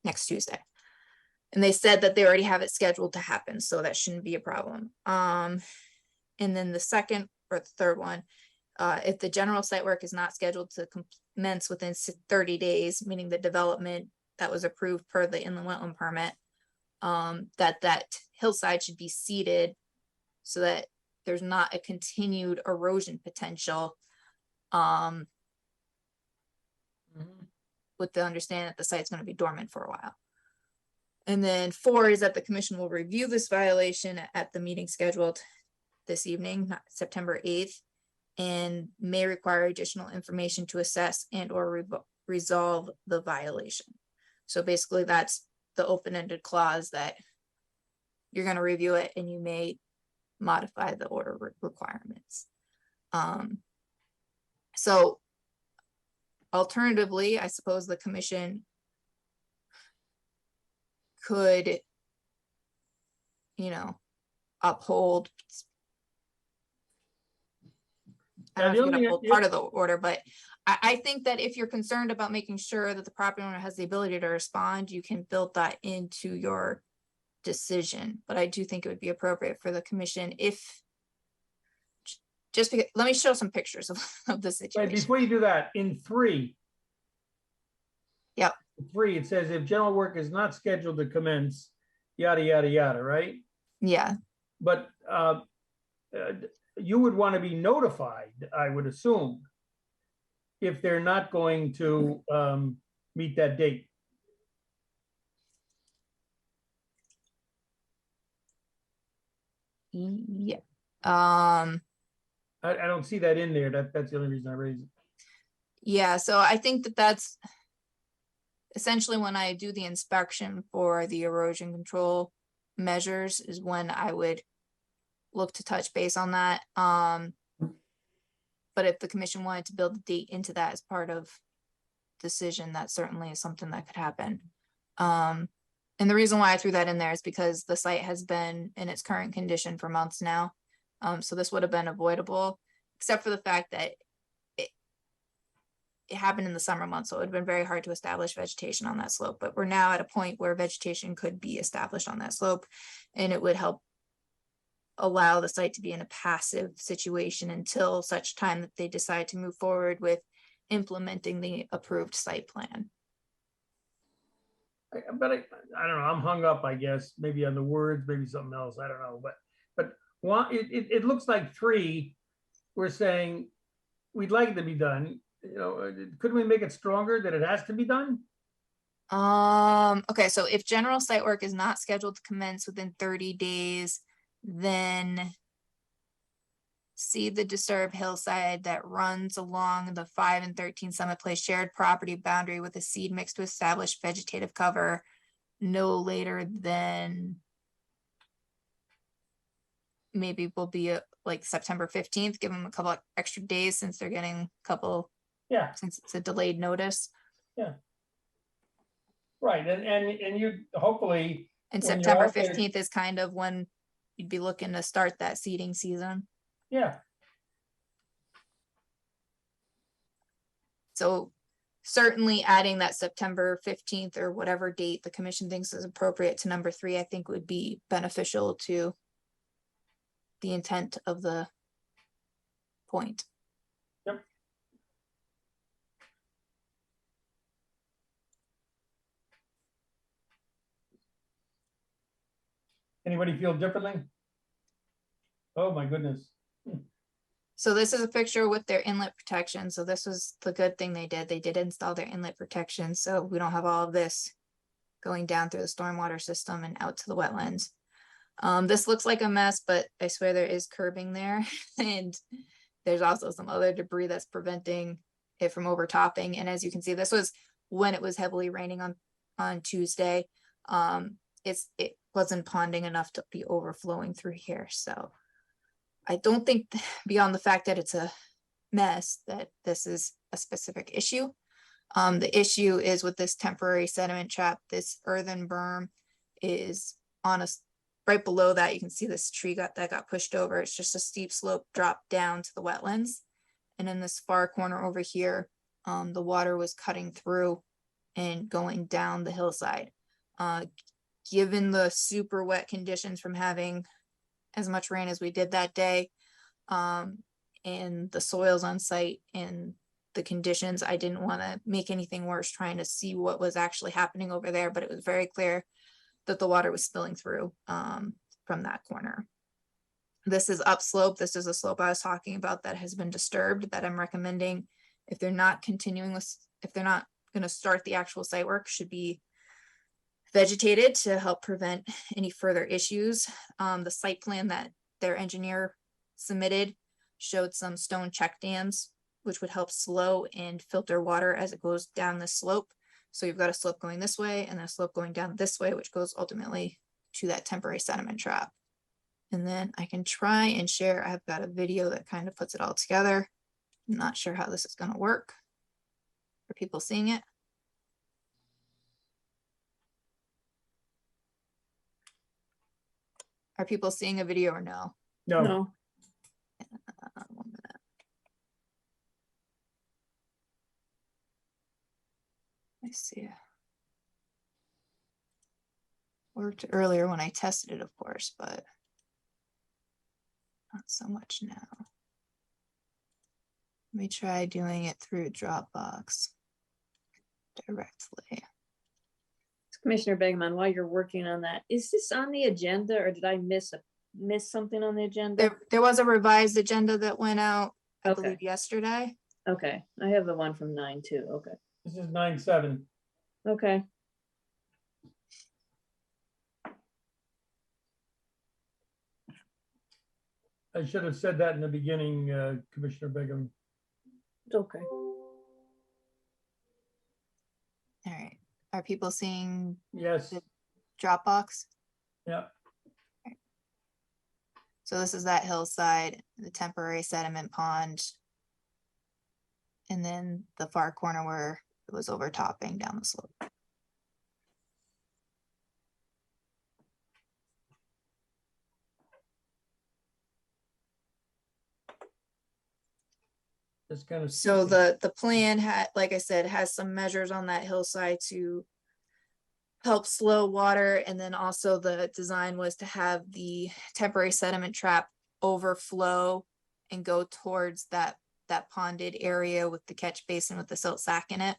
Next Tuesday. And they said that they already have it scheduled to happen, so that shouldn't be a problem. And then the second or the third one, if the general site work is not scheduled to commence within 30 days, meaning the development that was approved per the inland wetland permit, that hillside should be seeded so that there's not a continued erosion potential, with the understanding that the site's going to be dormant for a while. And then 4 is that the commission will review this violation at the meeting scheduled this evening, not September 8th, and may require additional information to assess and or resolve the violation. So basically that's the open-ended clause that you're going to review it and you may modify the order requirements. So alternatively, I suppose the commission could, you know, uphold, I don't know if you could uphold part of the order, but I think that if you're concerned about making sure that the property owner has the ability to respond, you can build that into your decision. But I do think it would be appropriate for the commission if, just because, let me show some pictures of the situation. Wait, before you do that, in 3. Yep. 3, it says if general work is not scheduled to commence, yada, yada, yada, right? Yeah. But you would want to be notified, I would assume, if they're not going to meet that date. Yeah. I don't see that in there. That's the only reason I raise it. Yeah, so I think that that's essentially when I do the inspection for the erosion control measures is when I would look to touch base on that. But if the commission wanted to build a date into that as part of decision, that certainly is something that could happen. And the reason why I threw that in there is because the site has been in its current condition for months now. So this would have been avoidable, except for the fact that it happened in the summer months, so it would have been very hard to establish vegetation on that slope, but we're now at a point where vegetation could be established on that slope, and it would help allow the site to be in a passive situation until such time that they decide to move forward with implementing the approved site plan. But I don't know, I'm hung up, I guess, maybe on the words, maybe something else, I don't know, but one, it looks like 3, we're saying we'd like it to be done, you know, couldn't we make it stronger that it has to be done? Okay, so if general site work is not scheduled to commence within 30 days, then see the disturbed hillside that runs along the 5 and 13 Summit Place shared property boundary with a seed mix to establish vegetative cover no later than maybe will be like September 15th, give them a couple of extra days since they're getting a couple, since it's a delayed notice. Yeah. Right, and you hopefully. And when you're September out there- 15th is kind of when you'd be looking to start that seeding season. Yeah, So certainly adding that September 15th or whatever date the commission thinks is appropriate to number 3, I think would be beneficial to the intent of the point. Yep. Anybody feel differently? Oh, my goodness. So this is a picture with their inlet protection. So this was the good thing they did. They did install their inlet protection. So we don't have all of this going down through the stormwater system and out to the wetlands. This looks like a mess, but I swear there is curbing there. And there's also some other debris that's preventing it from overtopping. And as you can see, this was when it was heavily raining on Tuesday. It wasn't ponding enough to be overflowing through here. So I don't think beyond the fact that it's a mess that this is a specific issue. The issue is with this temporary sediment trap, this earthen berm is on a, right below that, you can see this tree that got pushed over. It's just a steep slope drop down to the wetlands. And in this far corner over here, the water was cutting through and going down the hillside. Given the super wet conditions from having as much rain as we did that day, and the soils on site and the conditions, I didn't want to make anything worse trying to see what was actually happening over there, but it was very clear that the water was spilling through from that corner. This is upslope. This is a slope I was talking about that has been disturbed, that I'm recommending if they're not continuing with, if they're not going to start the actual site work, should be vegetated to help prevent any further issues. The site plan that their engineer submitted showed some stone check dams, which would help slow and filter water as it goes down the slope. So you've got a slope going this way and a slope going down this way, which goes ultimately to that temporary sediment trap. And then I can try and share, I've got a video that kind of puts it all together. I'm not sure how this is going to work for people seeing it. Are people seeing a video or no? No. 1 minute. I see. Worked earlier when I tested it, of course, but not so much now. Let me try doing it through Dropbox directly. Commissioner Begeman, while you're working on that, is this on the agenda or did I miss something on the agenda? There was a revised agenda that went out, I Okay. believe yesterday. Okay, I have the one from 9 too. Okay. This is 9/7. Okay. I should have said that in the beginning, Commissioner Begum. Okay. All right. Are people seeing Yes. the Dropbox? Yeah. So this is that hillside, the temporary sediment pond. And then the far corner where it was overtopping down the slope. This kind of. So the plan had, like I said, has some measures on that hillside to help slow water. And then also the design was to have the temporary sediment trap overflow and go towards that ponded area with the catch basin with the silt sack in it.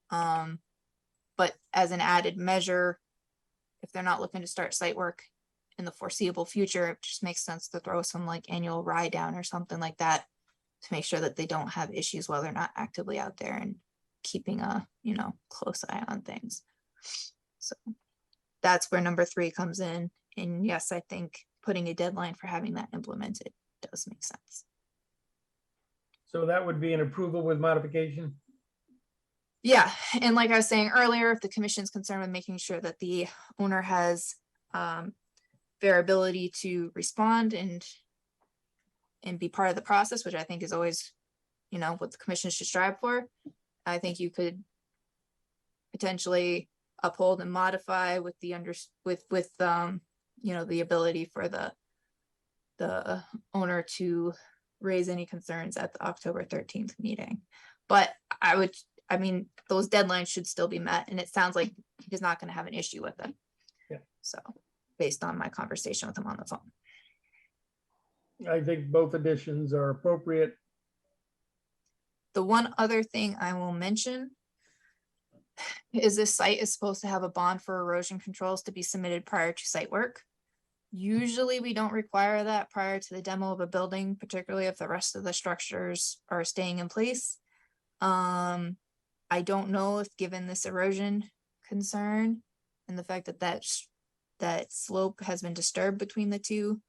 But as an added measure, if they're not looking to start site work in the foreseeable future, it just makes sense to throw some like annual ride down or something like that to make sure that they don't have issues while they're not actively out there and keeping a, close eye on things. So that's where number 3 comes in. And yes, I think putting a deadline for having that implemented does make sense. So that would be an approval with modification? Yeah, and like I was saying earlier, if the commission's concerned with making sure that the owner has their ability to respond and be part of the process, which I think is always, what the commission should strive for, I think you could potentially uphold and modify with the the ability for the owner to raise any concerns at the October 13th meeting. But those deadlines should still be met, and it sounds like he's not going to have an issue with it. Yeah. So based on my conversation with him on the phone. I think both additions are appropriate. The one other thing I will mention is this site is supposed to have a bond for erosion controls to be submitted prior to site work. Usually we don't require that prior to the demo of a building, particularly if the rest of the structures are staying in place. I don't know if, given this erosion concern and the fact that slope has been disturbed between the two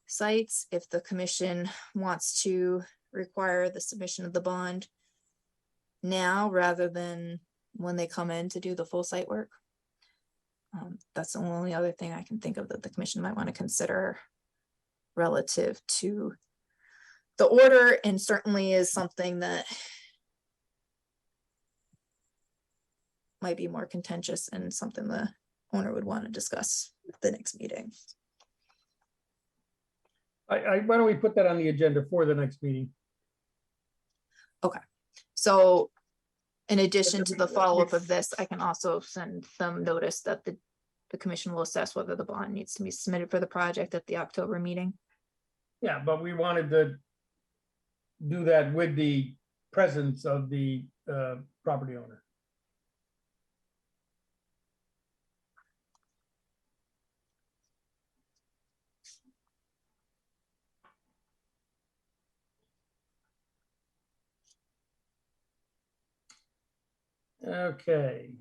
sites, if the commission wants to require the submission of the bond now rather than when they come in to do the full site work. That's the only other thing I can think of that the commission might want to consider relative to the order, and certainly is something that might be more contentious and something the owner would want to discuss at the next meeting. Why don't we put that on the agenda for the next meeting? Okay, so in addition to the follow-up of this, I can also send them notice that the commission will assess whether the bond needs to be submitted for the project at the October meeting. Yeah, but we wanted to do that with the presence of the property owner. Okay.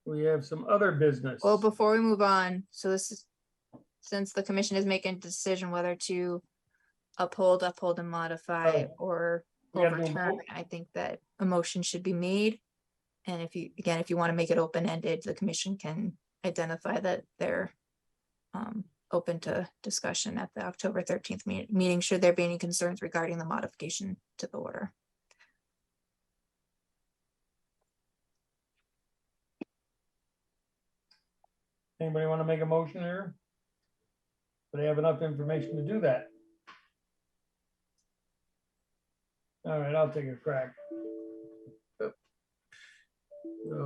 We have some other business. Well, before we move on, so this is, since the commission is making a decision whether to uphold and modify or overturn, I think that a motion should be made. And if you want to make it open-ended, the commission can identify that they're open to discussion at the October 13th meeting, should there be any concerns regarding the modification to the order. Anybody want to make a motion here? Do they have enough information to do that? All right, I'll take a crack. Oh,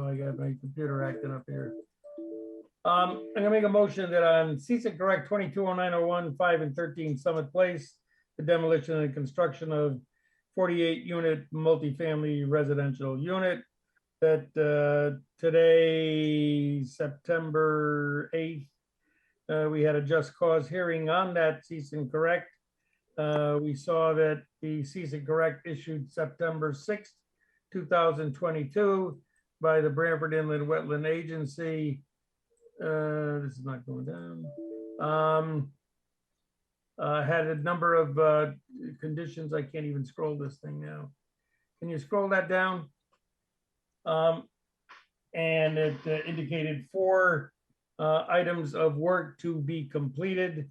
I got my computer acting up here. I'm gonna make a motion that on cease and correct 220901, 5 and 13 Summit Place, the demolition and construction of 48 unit multifamily residential unit, that today, September 8th, we had a just cause hearing on that cease and correct. We saw that the cease and correct issued September 6th, 2022 by the Branford Inland Wetland Agency. This is not going down. Had a number of conditions. I can't even scroll this thing now. Can you scroll that down? And it indicated 4 items of work to be completed.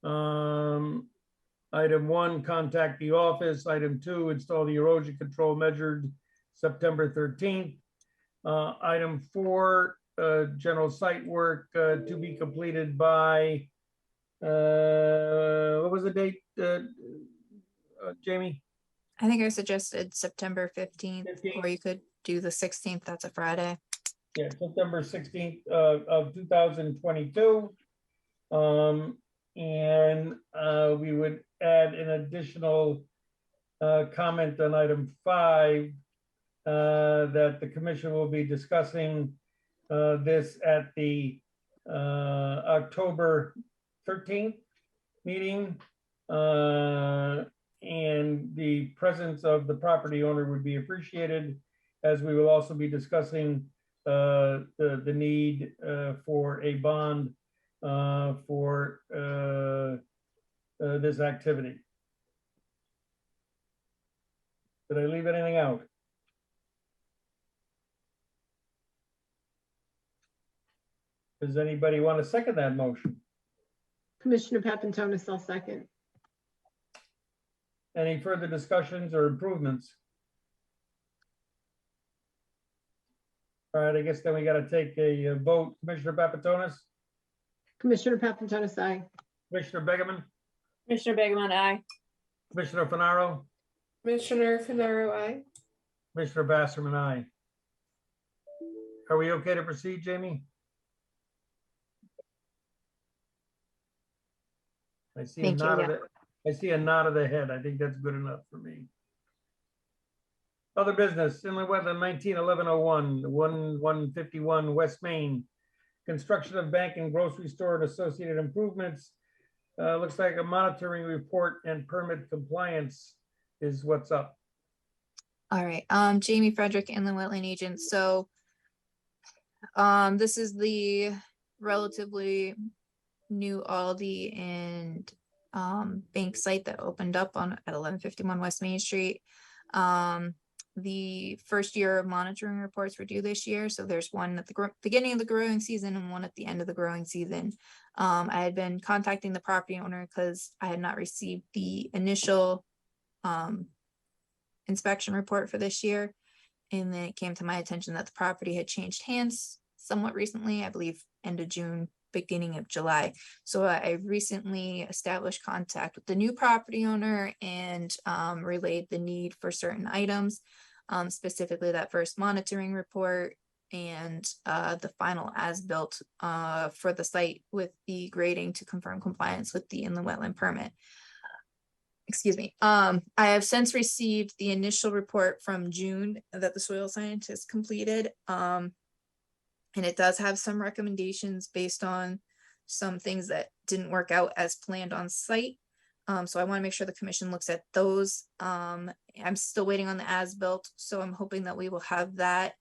Item 1, contact the office. Item 2, install the erosion control measured September 13th. Item 4, general site work to be completed by, what was the date? Jamie? I think I suggested September 15th, 15th. or you could do the 16th. That's a Friday. Yeah, September 16th of 2022. And we would add an additional comment on item 5 that the commission will be discussing this at the October 13th meeting. And the presence of the property owner would be appreciated, as we will also be discussing the need for a bond for this activity. Did I leave anything out? Does anybody want to second that motion? Commissioner Papantonis, I'll second. Any further discussions or improvements? All right, I guess then we got to take a vote. Commissioner Papantonis? Commissioner Papantonis, aye. Commissioner Begeman? Commissioner Begeman, aye. Commissioner Finaro? Commissioner Finaro, aye. Commissioner Basserman, aye. Are we okay to proceed, Jamie? I see a Thank you, nod of yeah. the, I see a nod of the head. I think that's good enough for me. Other business, inland wetland 19-1101, 1151 West Main. Construction of bank and grocery store and associated improvements. Looks like a monitoring report and permit compliance is what's up. All right, Jamie Frederick, inland wetland agent. So this is the relatively new Aldi and bank site that opened up at 1151 West Main Street. The first year of monitoring reports were due this year. So there's one at the beginning of the growing season and one at the end of the growing season. I had been contacting the property owner because I had not received the initial inspection report for this year. And then it came to my attention that the property had changed hands somewhat recently, I believe end of June, beginning of July. So I recently established contact with the new property owner and relayed the need for certain items, specifically that first monitoring report and the final as-built for the site with the grading to confirm compliance with the inland wetland permit. Excuse me. I have since received the initial report from June that the soil scientist completed. And it does have some recommendations based on some things that didn't work out as planned on site. So I want to make sure the commission looks at those. I'm still waiting on the as-built, so I'm hoping that we will have that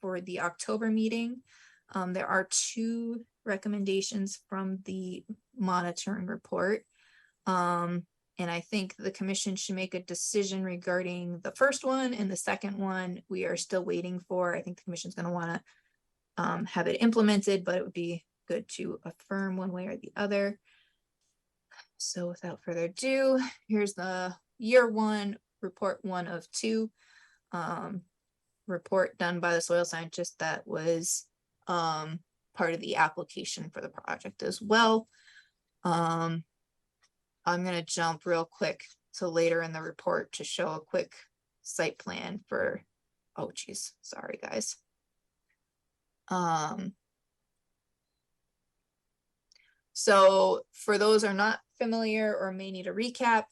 for the October meeting. There are 2 recommendations from the monitoring report. And I think the commission should make a decision regarding the first one, and the second one we are still waiting for. I think the commission is going to want to have it implemented, but it would be good to affirm one way or the other. So without further ado, here's the year 1 report 1 of 2 report done by the soil scientist that was part of the application for the project as well. I'm going to jump real quick to later in the report to show a quick site plan for, oh geez, sorry guys. So for those who are not familiar or may need a recap,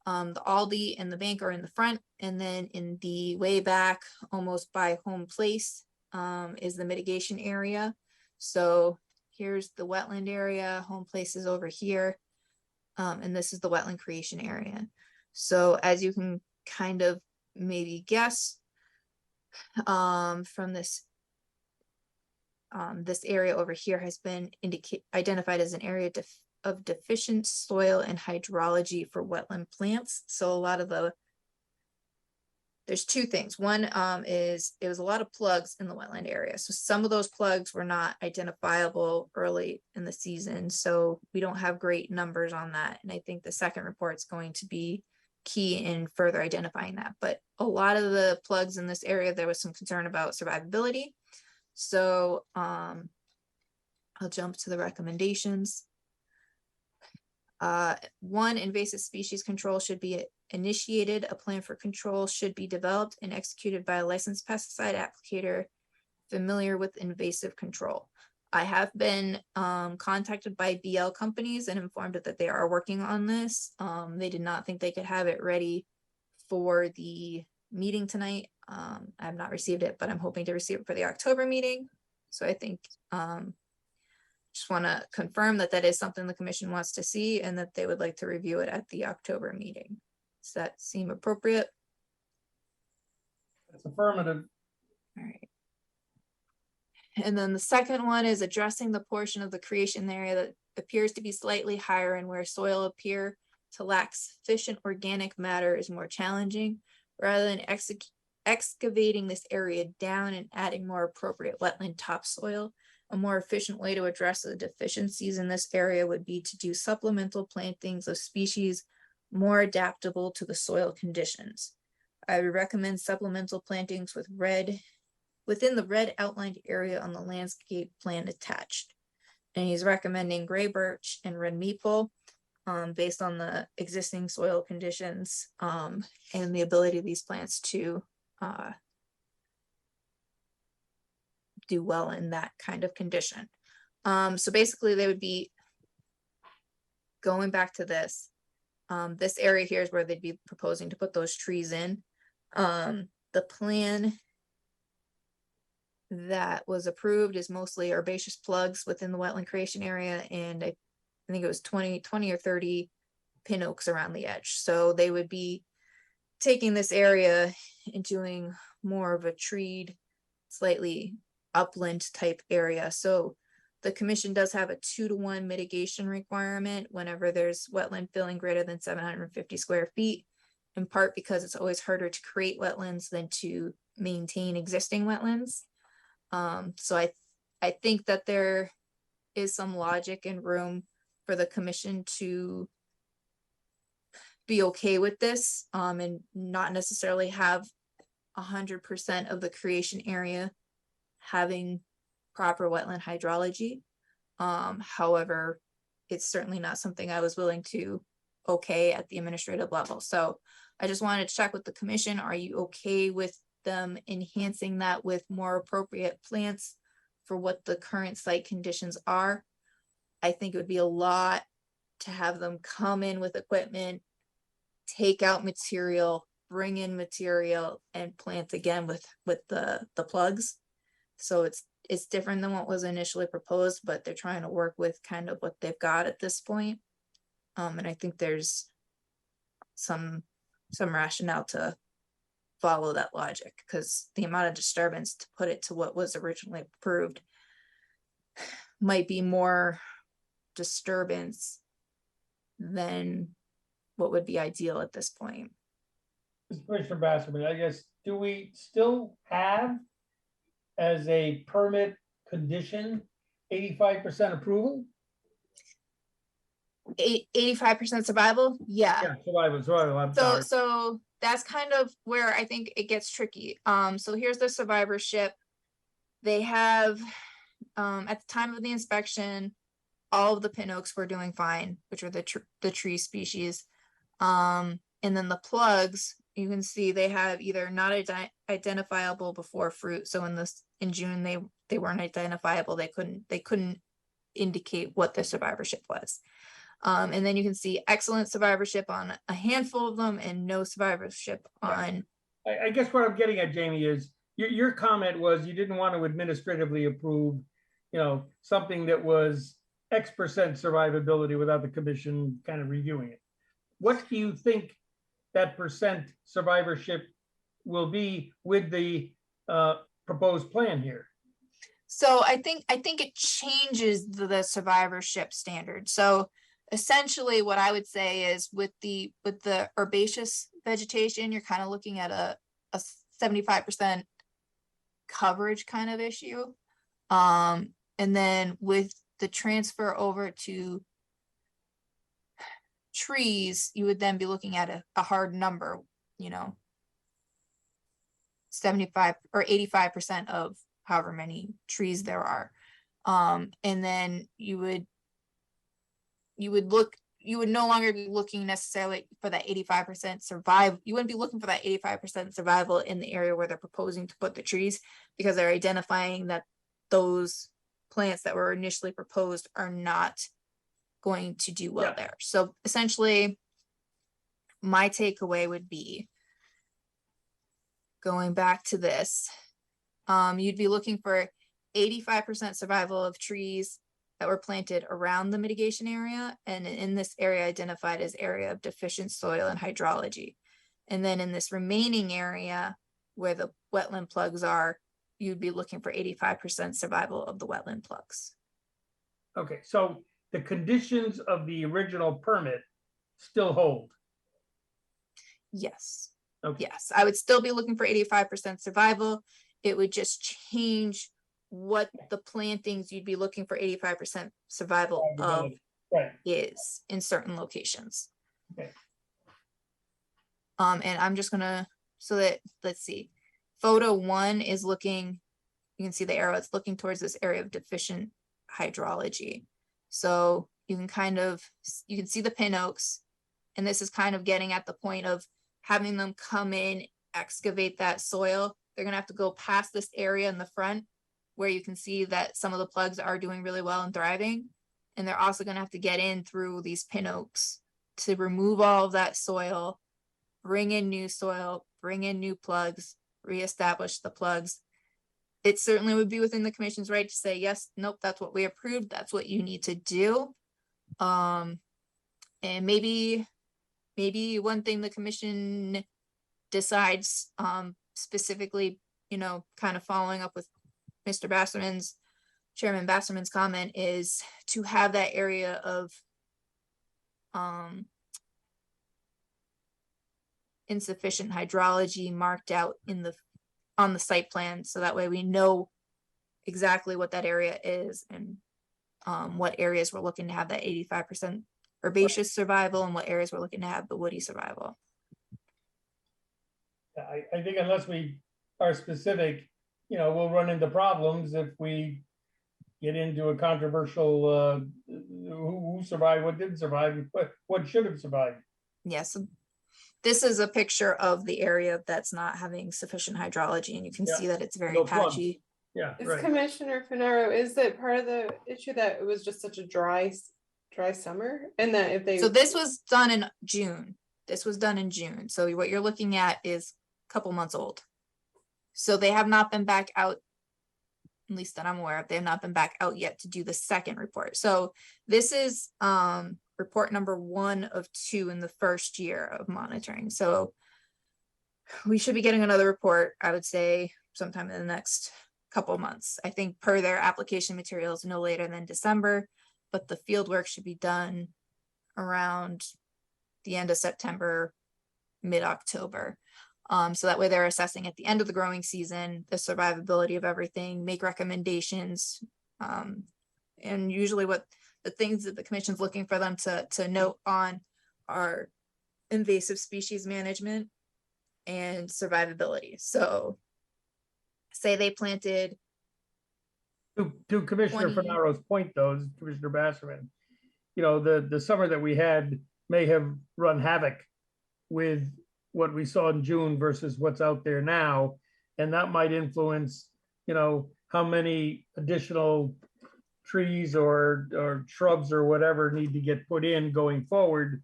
the Aldi and the bank are in the front, and then in the way back, almost by Home Place, is the mitigation area. So here's the wetland area, Home Place is over here, and this is the wetland creation area. So as you can kind of maybe guess from this, this area over here has been identified as an area of deficient soil and hydrology for wetland plants. So a lot of there's 2 things. One is it was a lot of plugs in the wetland area. So some of those plugs were not identifiable early in the season. So we don't have great numbers on that. And I think the second report is going to be key in further identifying that. But a lot of the plugs in this area, there was some concern about survivability. So I'll jump to the recommendations. 1, invasive species control should be initiated, a plan for control should be developed and executed by a licensed pesticide applicator familiar with invasive control. I have been contacted by BL companies and informed that they are working on this. They did not think they could have it ready for the meeting tonight. I have not received it, but I'm hoping to receive it for the October meeting. So I think just want to confirm that that is something the commission wants to see and that they would like to review it at the October meeting. Does that seem appropriate? It's affirmative. All right. And then the second one is addressing the portion of the creation area that appears to be slightly higher and where soil appear to lack sufficient organic matter is more challenging. Rather than excavating this area down and adding more appropriate wetland topsoil, a more efficient way to address the deficiencies in this area would be to do supplemental plantings of species more adaptable to the soil conditions. I would recommend supplemental plantings within the red outlined area on the landscape plan attached. And he's recommending gray birch and red maple based on the existing soil conditions and the ability of these plants to do well in that kind of condition. So basically they would be going back to this. This area here is where they'd be proposing to put those trees in. The plan that was approved is mostly herbaceous plugs within the wetland creation area, and I think it was 20 or 30 pin oaks around the edge. So they would be taking this area and doing more of a treed, slightly upland type area. So the commission does have a 2-to-1 mitigation requirement whenever there's wetland filling greater than 750 square feet, in part because it's always harder to create wetlands than to maintain existing wetlands. So I think that there is some logic and room for the commission to be okay with this and not necessarily have 100% of the creation area having proper wetland hydrology. However, it's certainly not something I was willing to okay at the administrative level. So I just wanted to check with the commission. Are you okay with them enhancing that with more appropriate plants for what the current site conditions are? I think it would be a lot to have them come in with equipment, take out material, bring in material, and plant again with the plugs. So it's different than what was initially proposed, but they're trying to work with kind of what they've got at this point. And I think there's some rationale to follow that logic, because the amount of disturbance to put it to what was originally approved might be more disturbance than what would be ideal at this point. Commissioner Basserman, I guess, do we still have as a permit condition 85% approval? 85% survival? Yeah. Yeah, survival. I'm sorry. So that's kind of where I think it gets tricky. So here's the survivorship. They have, at the time of the inspection, all of the pin oaks were doing fine, which are the tree species. And then the plugs, you can see they have either not identifiable before fruit. So in June they weren't identifiable. They couldn't indicate what the survivorship was. And then you can see excellent survivorship on a handful of them and no survivorship on. I guess what I'm getting at, Jamie, is your comment was you didn't want to administratively approve, something that was X% survivability without the commission kind of reviewing it. What do you think that percent survivorship will be with the proposed plan here? So I think it changes the survivorship standard. So essentially what I would say is with the herbaceous vegetation, you're kind of looking at a 75% coverage kind of issue. And then with the transfer over to trees, you would then be looking at a hard number, 75 or 85% of however many trees there are. And then you would look you would no longer be looking necessarily for that 85% survival. You wouldn't be looking for that 85% survival in the area where they're proposing to put the trees, because they're identifying that those plants that were initially proposed are not going to do well there. So essentially, my takeaway would be, going back to this, you'd be looking for 85% survival of trees that were planted around the mitigation area, and in this area identified as area of deficient soil and hydrology. And then in this remaining area where the wetland plugs are, you'd be looking for 85% survival of the wetland plugs. Okay, so the conditions of the original permit still hold? Yes. Okay. Yes, I would still be looking for 85% survival. It would just change what the plantings you'd be looking for 85% survival of is in certain locations. Okay. And I'm just gonna, so that, let's see, photo 1 is looking, you can see the arrow, it's looking towards this area of deficient hydrology. So you can kind of, you can see the pin oaks, and this is kind of getting at the point of having them come in, excavate that soil. They're gonna have to go past this area in the front where you can see that some of the plugs are doing really well and thriving. And they're also gonna have to get in through these pin oaks to remove all of that soil, bring in new soil, bring in new plugs, reestablish the plugs. It certainly would be within the commission's right to say, yes, nope, that's what we approved, that's what you need to do. And maybe one thing the commission decides, specifically, you know, kind of following up with Mr. Chairman Basserman's comment, is to have that area of insufficient hydrology marked out on the site plan, so that way we know exactly what that area is and what areas we're looking to have that 85% herbaceous survival and what areas we're looking to have the woody survival. I think unless we are specific, you know, we'll run into problems if we get into a controversial who survived, what didn't survive, what should have survived. Yes. This is a picture of the area that's not having sufficient hydrology, and you can see that it's very patchy. Yeah, right. Commissioner Finaro, is it part of the issue that it was just such a dry summer, and that if they? So this was done in June. This was done in June. So what you're looking at is a couple months old. So they have not been back out, at least that I'm aware of. They have not been back out yet to do the second report. So this is report number 1 of 2 in the first year of monitoring. So we should be getting another report, I would say, sometime in the next couple of months. I think per their application materials, no later than December, but the field work should be done around the end of September, mid-October. So that way they're assessing at the end of the growing season, the survivability of everything, make recommendations. And usually what the things that the commission's looking for them to note on are invasive species management and survivability. So say they planted. To Commissioner Finaro's point though, this is Commissioner Basserman, you know, the summer that we had may have run havoc with what we saw in June versus what's out there now. And that might influence, you know, how many additional trees or shrubs or whatever need to get put in going forward,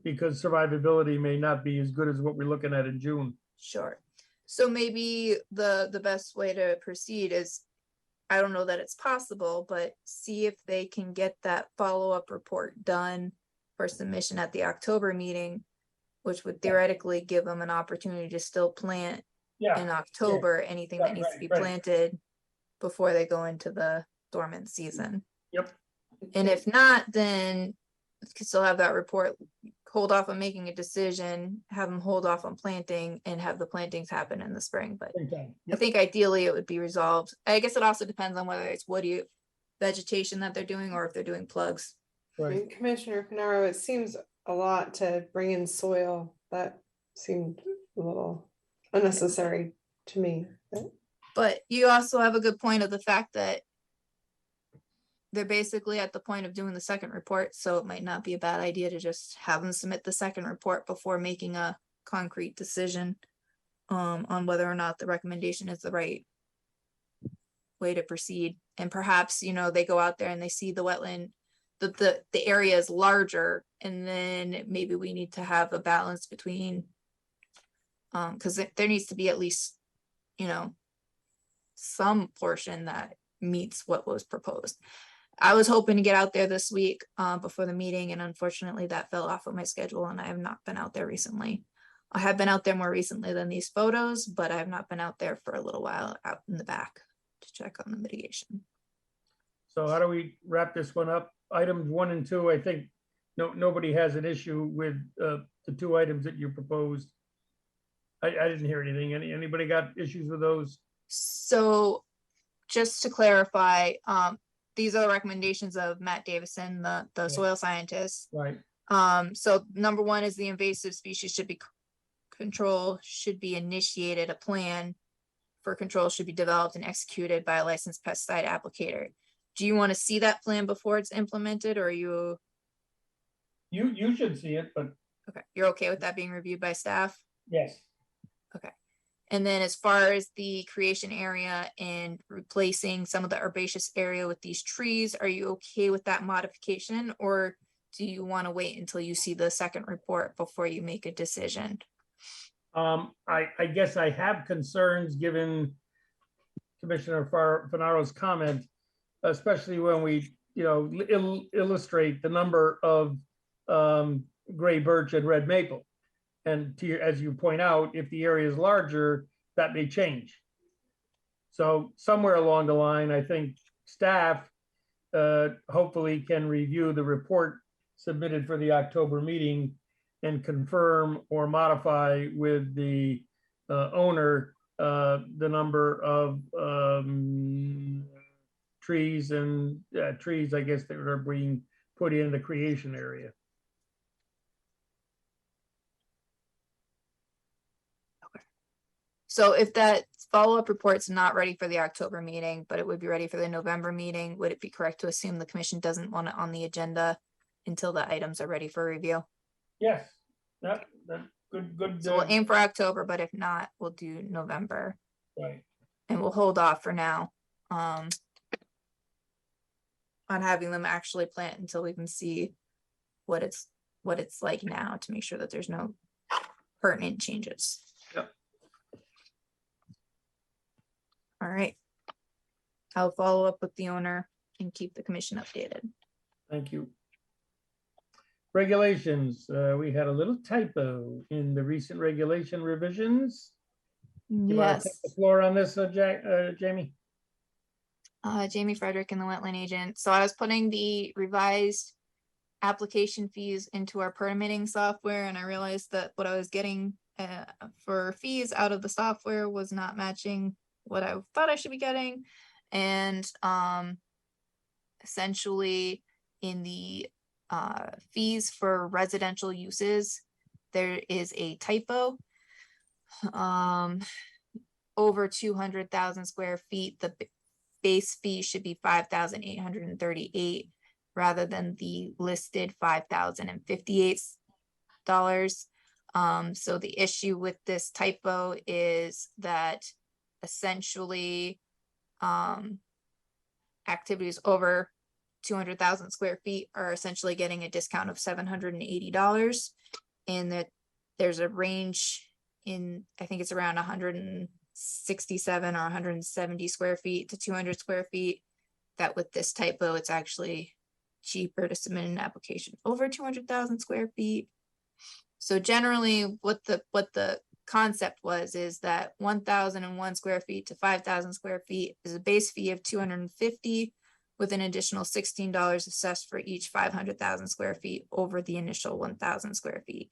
because survivability may not be as good as what we're looking at in June. Sure. So maybe the best way to proceed is, I don't know that it's possible, but see if they can get that follow-up report done for submission at the October meeting, which would theoretically give them an opportunity to still plant in October anything that needs to be planted before they go into the dormant season. Yep. And if not, then you can still have that report, hold off on making a decision, have them hold off on planting, and have the plantings happen in the spring. But I think ideally it would be resolved. I guess it also depends on whether it's woody vegetation that they're doing or if they're doing plugs. Right. Commissioner Finaro, it seems a lot to bring in soil. That seemed a little unnecessary to me. But you also have a good point of the fact that they're basically at the point of doing the second report, so it might not be a bad idea to just have them submit the second report before making a concrete decision on whether or not the recommendation is the right way to proceed. And perhaps, you know, they go out there and they see the wetland, the area is larger, and then maybe we need to have a balance between, because there needs to be at least, you know, some portion that meets what was proposed. I was hoping to get out there this week before the meeting, and unfortunately that fell off of my schedule, and I have not been out there recently. I have been out there more recently than these photos, but I have not been out there for a little while out in the back to check on the mitigation. So how do we wrap this one up? Items 1 and 2, I think nobody has an issue with the 2 items that you proposed. I didn't hear anything. Anybody got issues with those? So just to clarify, these are the recommendations of Matt Davison, the soil scientist. Right. So number 1 is the invasive species control should be initiated. A plan for control should be developed and executed by a licensed pesticide applicator. Do you want to see that plan before it's implemented, or are you? You should see it, but. Okay, you're okay with that being reviewed by staff? Yes. Okay. And then as far as the creation area and replacing some of the herbaceous area with these trees, are you okay with that modification, or do you want to wait until you see the second report before you make a decision? I guess I have concerns given Commissioner Fanaro's comment, especially when we, you know, illustrate the number of gray birch and red maple. And as you point out, if the area is larger, that may change. So somewhere along the line, I think staff hopefully can review the report submitted for the October meeting and confirm or modify with the owner the number of trees, I guess, that are being put in the creation area. So if that follow-up report's not ready for the October meeting, but it would be ready for the November meeting, would it be correct to assume the commission doesn't want it on the agenda until the items are ready for review? Yes, that good. So we'll aim for October, but if not, we'll do November. Right. And we'll hold off for now on having them actually plant until we can see what it's like now, to make sure that there's no pertinent changes. Yep. All right. I'll follow up with the owner and keep the commission updated. Thank you. Regulations, we had a little typo in the recent regulation revisions. You want to take the floor on this, Jamie? Jamie Frederick and the wetland agent. So I was putting the revised application fees into our permitting software, and I realized that what I was getting for fees out of the software was not matching what I thought I should be getting. And essentially in the fees for residential uses, there is a typo. Over 200,000 square feet, the base fee should be $5,838 rather than the listed $5,058. So the issue with this typo is that essentially activities over 200,000 square feet are essentially getting a discount of $780, and that there's a range in, I think it's around 167 or 170 square feet to 200 square feet, that with this typo it's actually cheaper to submit an application over 200,000 square feet. So generally what the concept is that 1,001 square feet to 5,000 square feet is a base fee of $250 with an additional $16 assessed for each 500,000 square feet over the initial 1,000 square feet.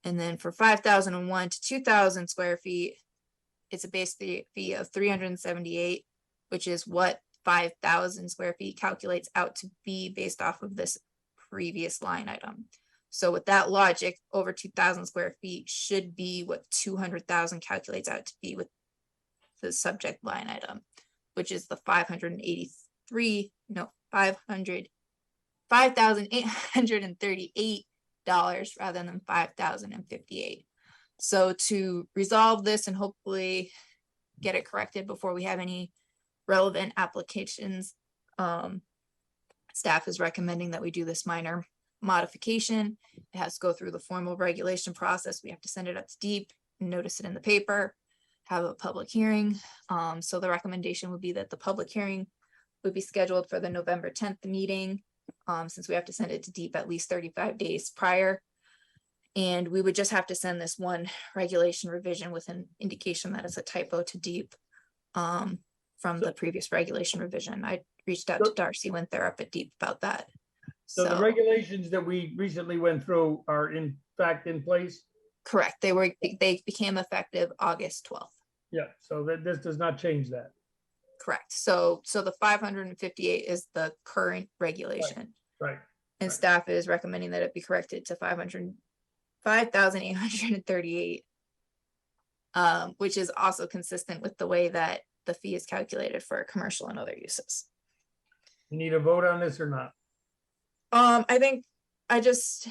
And then for 5,001 to 2,000 square feet, it's a base fee of $378, which is what 5,000 square feet calculates out to be based off of this previous line item. So with that logic, over 2,000 square feet should be what 200,000 calculates out to be with the subject line item, which is the $5,838 rather than $5,058. So to resolve this and hopefully get it corrected before we have any relevant applications, staff is recommending that we do this minor modification. It has to go through the formal regulation process. We have to send it up to DEEP, notice it in the paper, have a public hearing. So the recommendation would be that the public hearing would be scheduled for the November 10th meeting, since we have to send it to DEEP at least 35 days prior. And we would just have to send this one regulation revision with an indication that it's a typo to DEEP from the previous regulation revision. I reached out to Darcy Winther up at DEEP about that. So the regulations that we recently went through are in fact in place? Correct. They became effective August 12th. Yeah, so this does not change that. Correct. So the 558 is the current regulation. Right. And staff is recommending that it be corrected to 5,838, which is also consistent with the way that the fee is calculated for commercial and other uses. You need a vote on this or not? I think I just,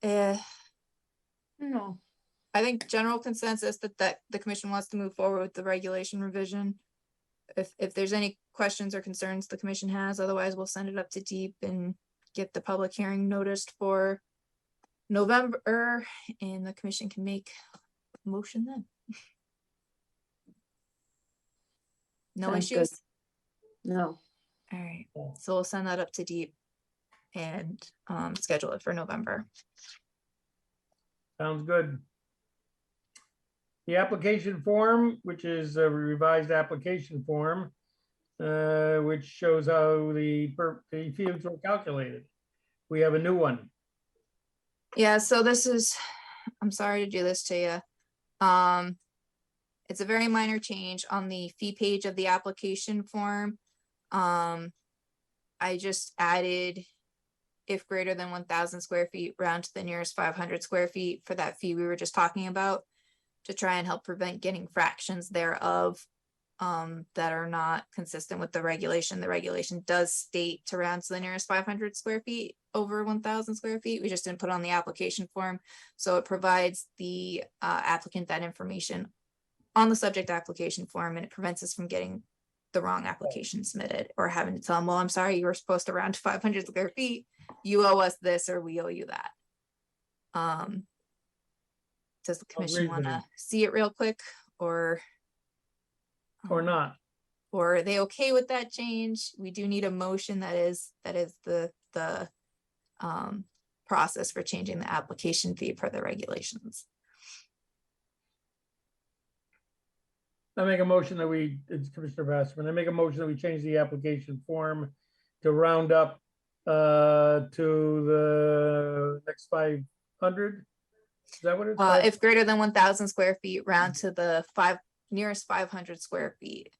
no. I think general consensus that the commission wants to move forward with the regulation revision. If there's any questions or concerns the commission has, otherwise we'll send it up to DEEP and get the public hearing noticed for November, and the commission can make a motion then. No Sounds issues? good. No. All right, so we'll send that up to DEEP and schedule it for November. Sounds good. The application form, which is a revised application form, which shows how the fees were calculated. We have a new one. Yeah, so this is, I'm sorry to do this to you. It's a very minor change on the fee page of the application form. I just added, if greater than 1,000 square feet, round to the nearest 500 square feet for that fee we were just talking about, to try and help prevent getting fractions thereof that are not consistent with the regulation. The regulation does state to round to the nearest 500 square feet over 1,000 square feet. We just didn't put on the application form. So it provides the applicant that information on the subject application form, and it prevents us from getting the wrong application submitted or having to tell them, well, I'm sorry, you were supposed to round to 500 square feet. You owe us this, or we owe you that. Does the commission want to see it real quick, or not? Or are they okay with that change? We do need a motion that is the process for changing the application fee per the regulations. I make a motion that it's Commissioner Vasserman. I make a motion that we change the application form to round up to the next 500. Is that what it's? If greater than 1,000 square feet, round to the nearest 500 square feet,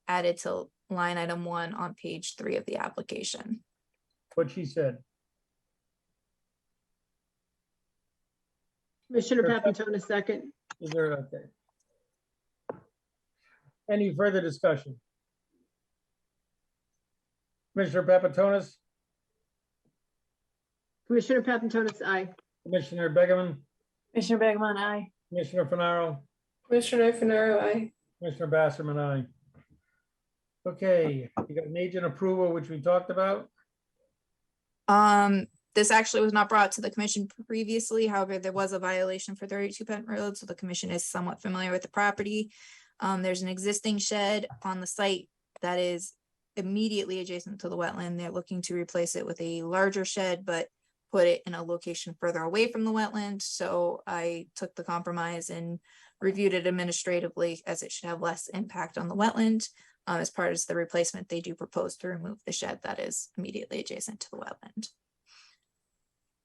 added to line item 1 on page 3 of the application. What she said. Commissioner Papantone, second. Is there, okay. Any further discussion? Commissioner Papatonis? Commissioner Papantone, aye. Commissioner Begeman? Commissioner Bergman, aye. Commissioner Finaro? Commissioner Finaro, aye. Commissioner Basserman, aye. Okay, you got an agent approval, which we talked about. This actually was not brought to the commission previously. However, there was a violation for 32 Penn Road, so the commission is somewhat familiar with the property. There's an existing shed on the site that is immediately adjacent to the wetland. They're looking to replace it with a larger shed, but put it in a location further away from the wetland. So I took the compromise and reviewed it administratively, as it should have less impact on the wetland. As part of the replacement, they do propose to remove the shed that is immediately adjacent to the wetland.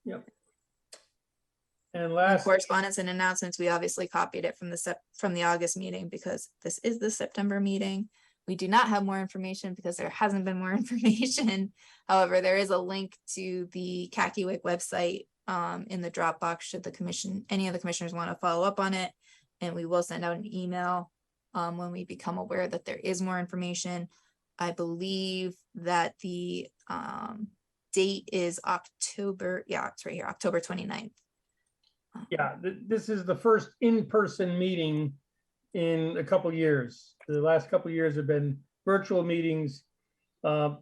Yep. And last correspondence and announcements, we obviously copied it from the August meeting because this is the September meeting. We do not have more information because there hasn't been more information. However, there is a link to the Kakiwik website in the Dropbox should any of the commissioners want to follow up on it. And we will send out an email when we become aware that there is more information. I believe that the date is October, yeah, it's right here, October 29th. Yeah, this is the first in-person meeting in a couple years. The last couple years have been virtual meetings.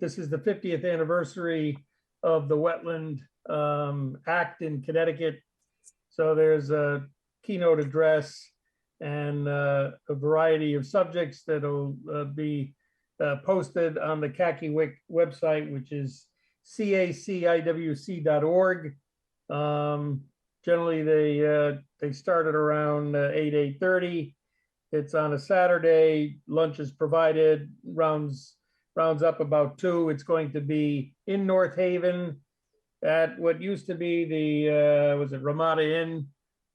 This is the 50th anniversary of the Wetland Act in Connecticut. So there's a keynote address and a variety of subjects that'll be posted on the Kakiwik website, which is caciwc.org. Generally, they start at around 8:30. It's on a Saturday. Lunch is provided. Rounds up about 2. It's going to be in North Haven at what used to be the was it Ramada Inn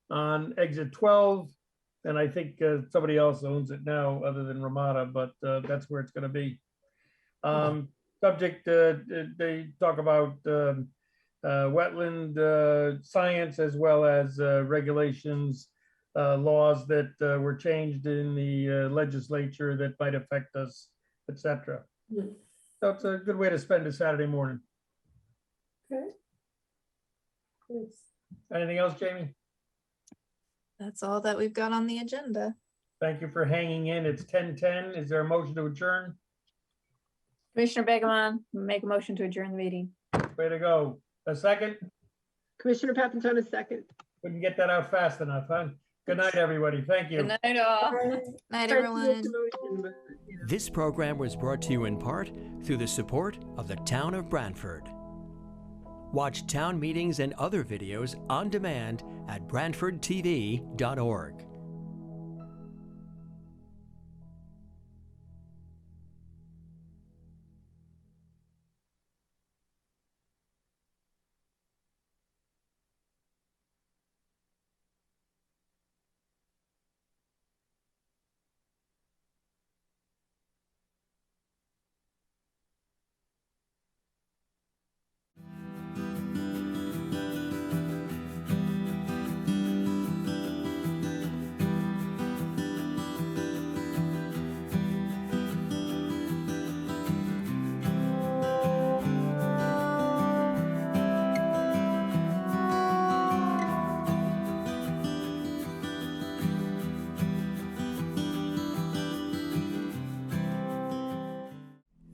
on exit 12, and I think somebody else owns it now other than Ramada, but that's where it's going to be. Subject, they talk about wetland science as well as regulations, laws that were changed in the legislature that might affect us, etc. So it's a good way to spend a Saturday morning. Okay. Thanks. Anything else, Jamie? That's all that we've got on the agenda. Thank you for hanging in. It's 10:10. Is there a motion to adjourn? Commissioner Begemon, make a motion to adjourn the meeting. Way to go. A second? Commissioner Papantone, a second. Couldn't get that out fast enough, huh? Good night, everybody. Thank you. Good night, all. Night, everyone. This program was brought to you in part through the support of the Town of Branford. Watch town meetings and other videos on demand at branfordtv.org.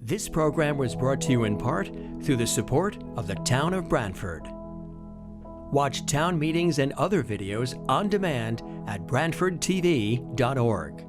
This program was brought to you in part through the support of the Town of Branford. Watch town meetings and other videos on demand at branfordtv.org.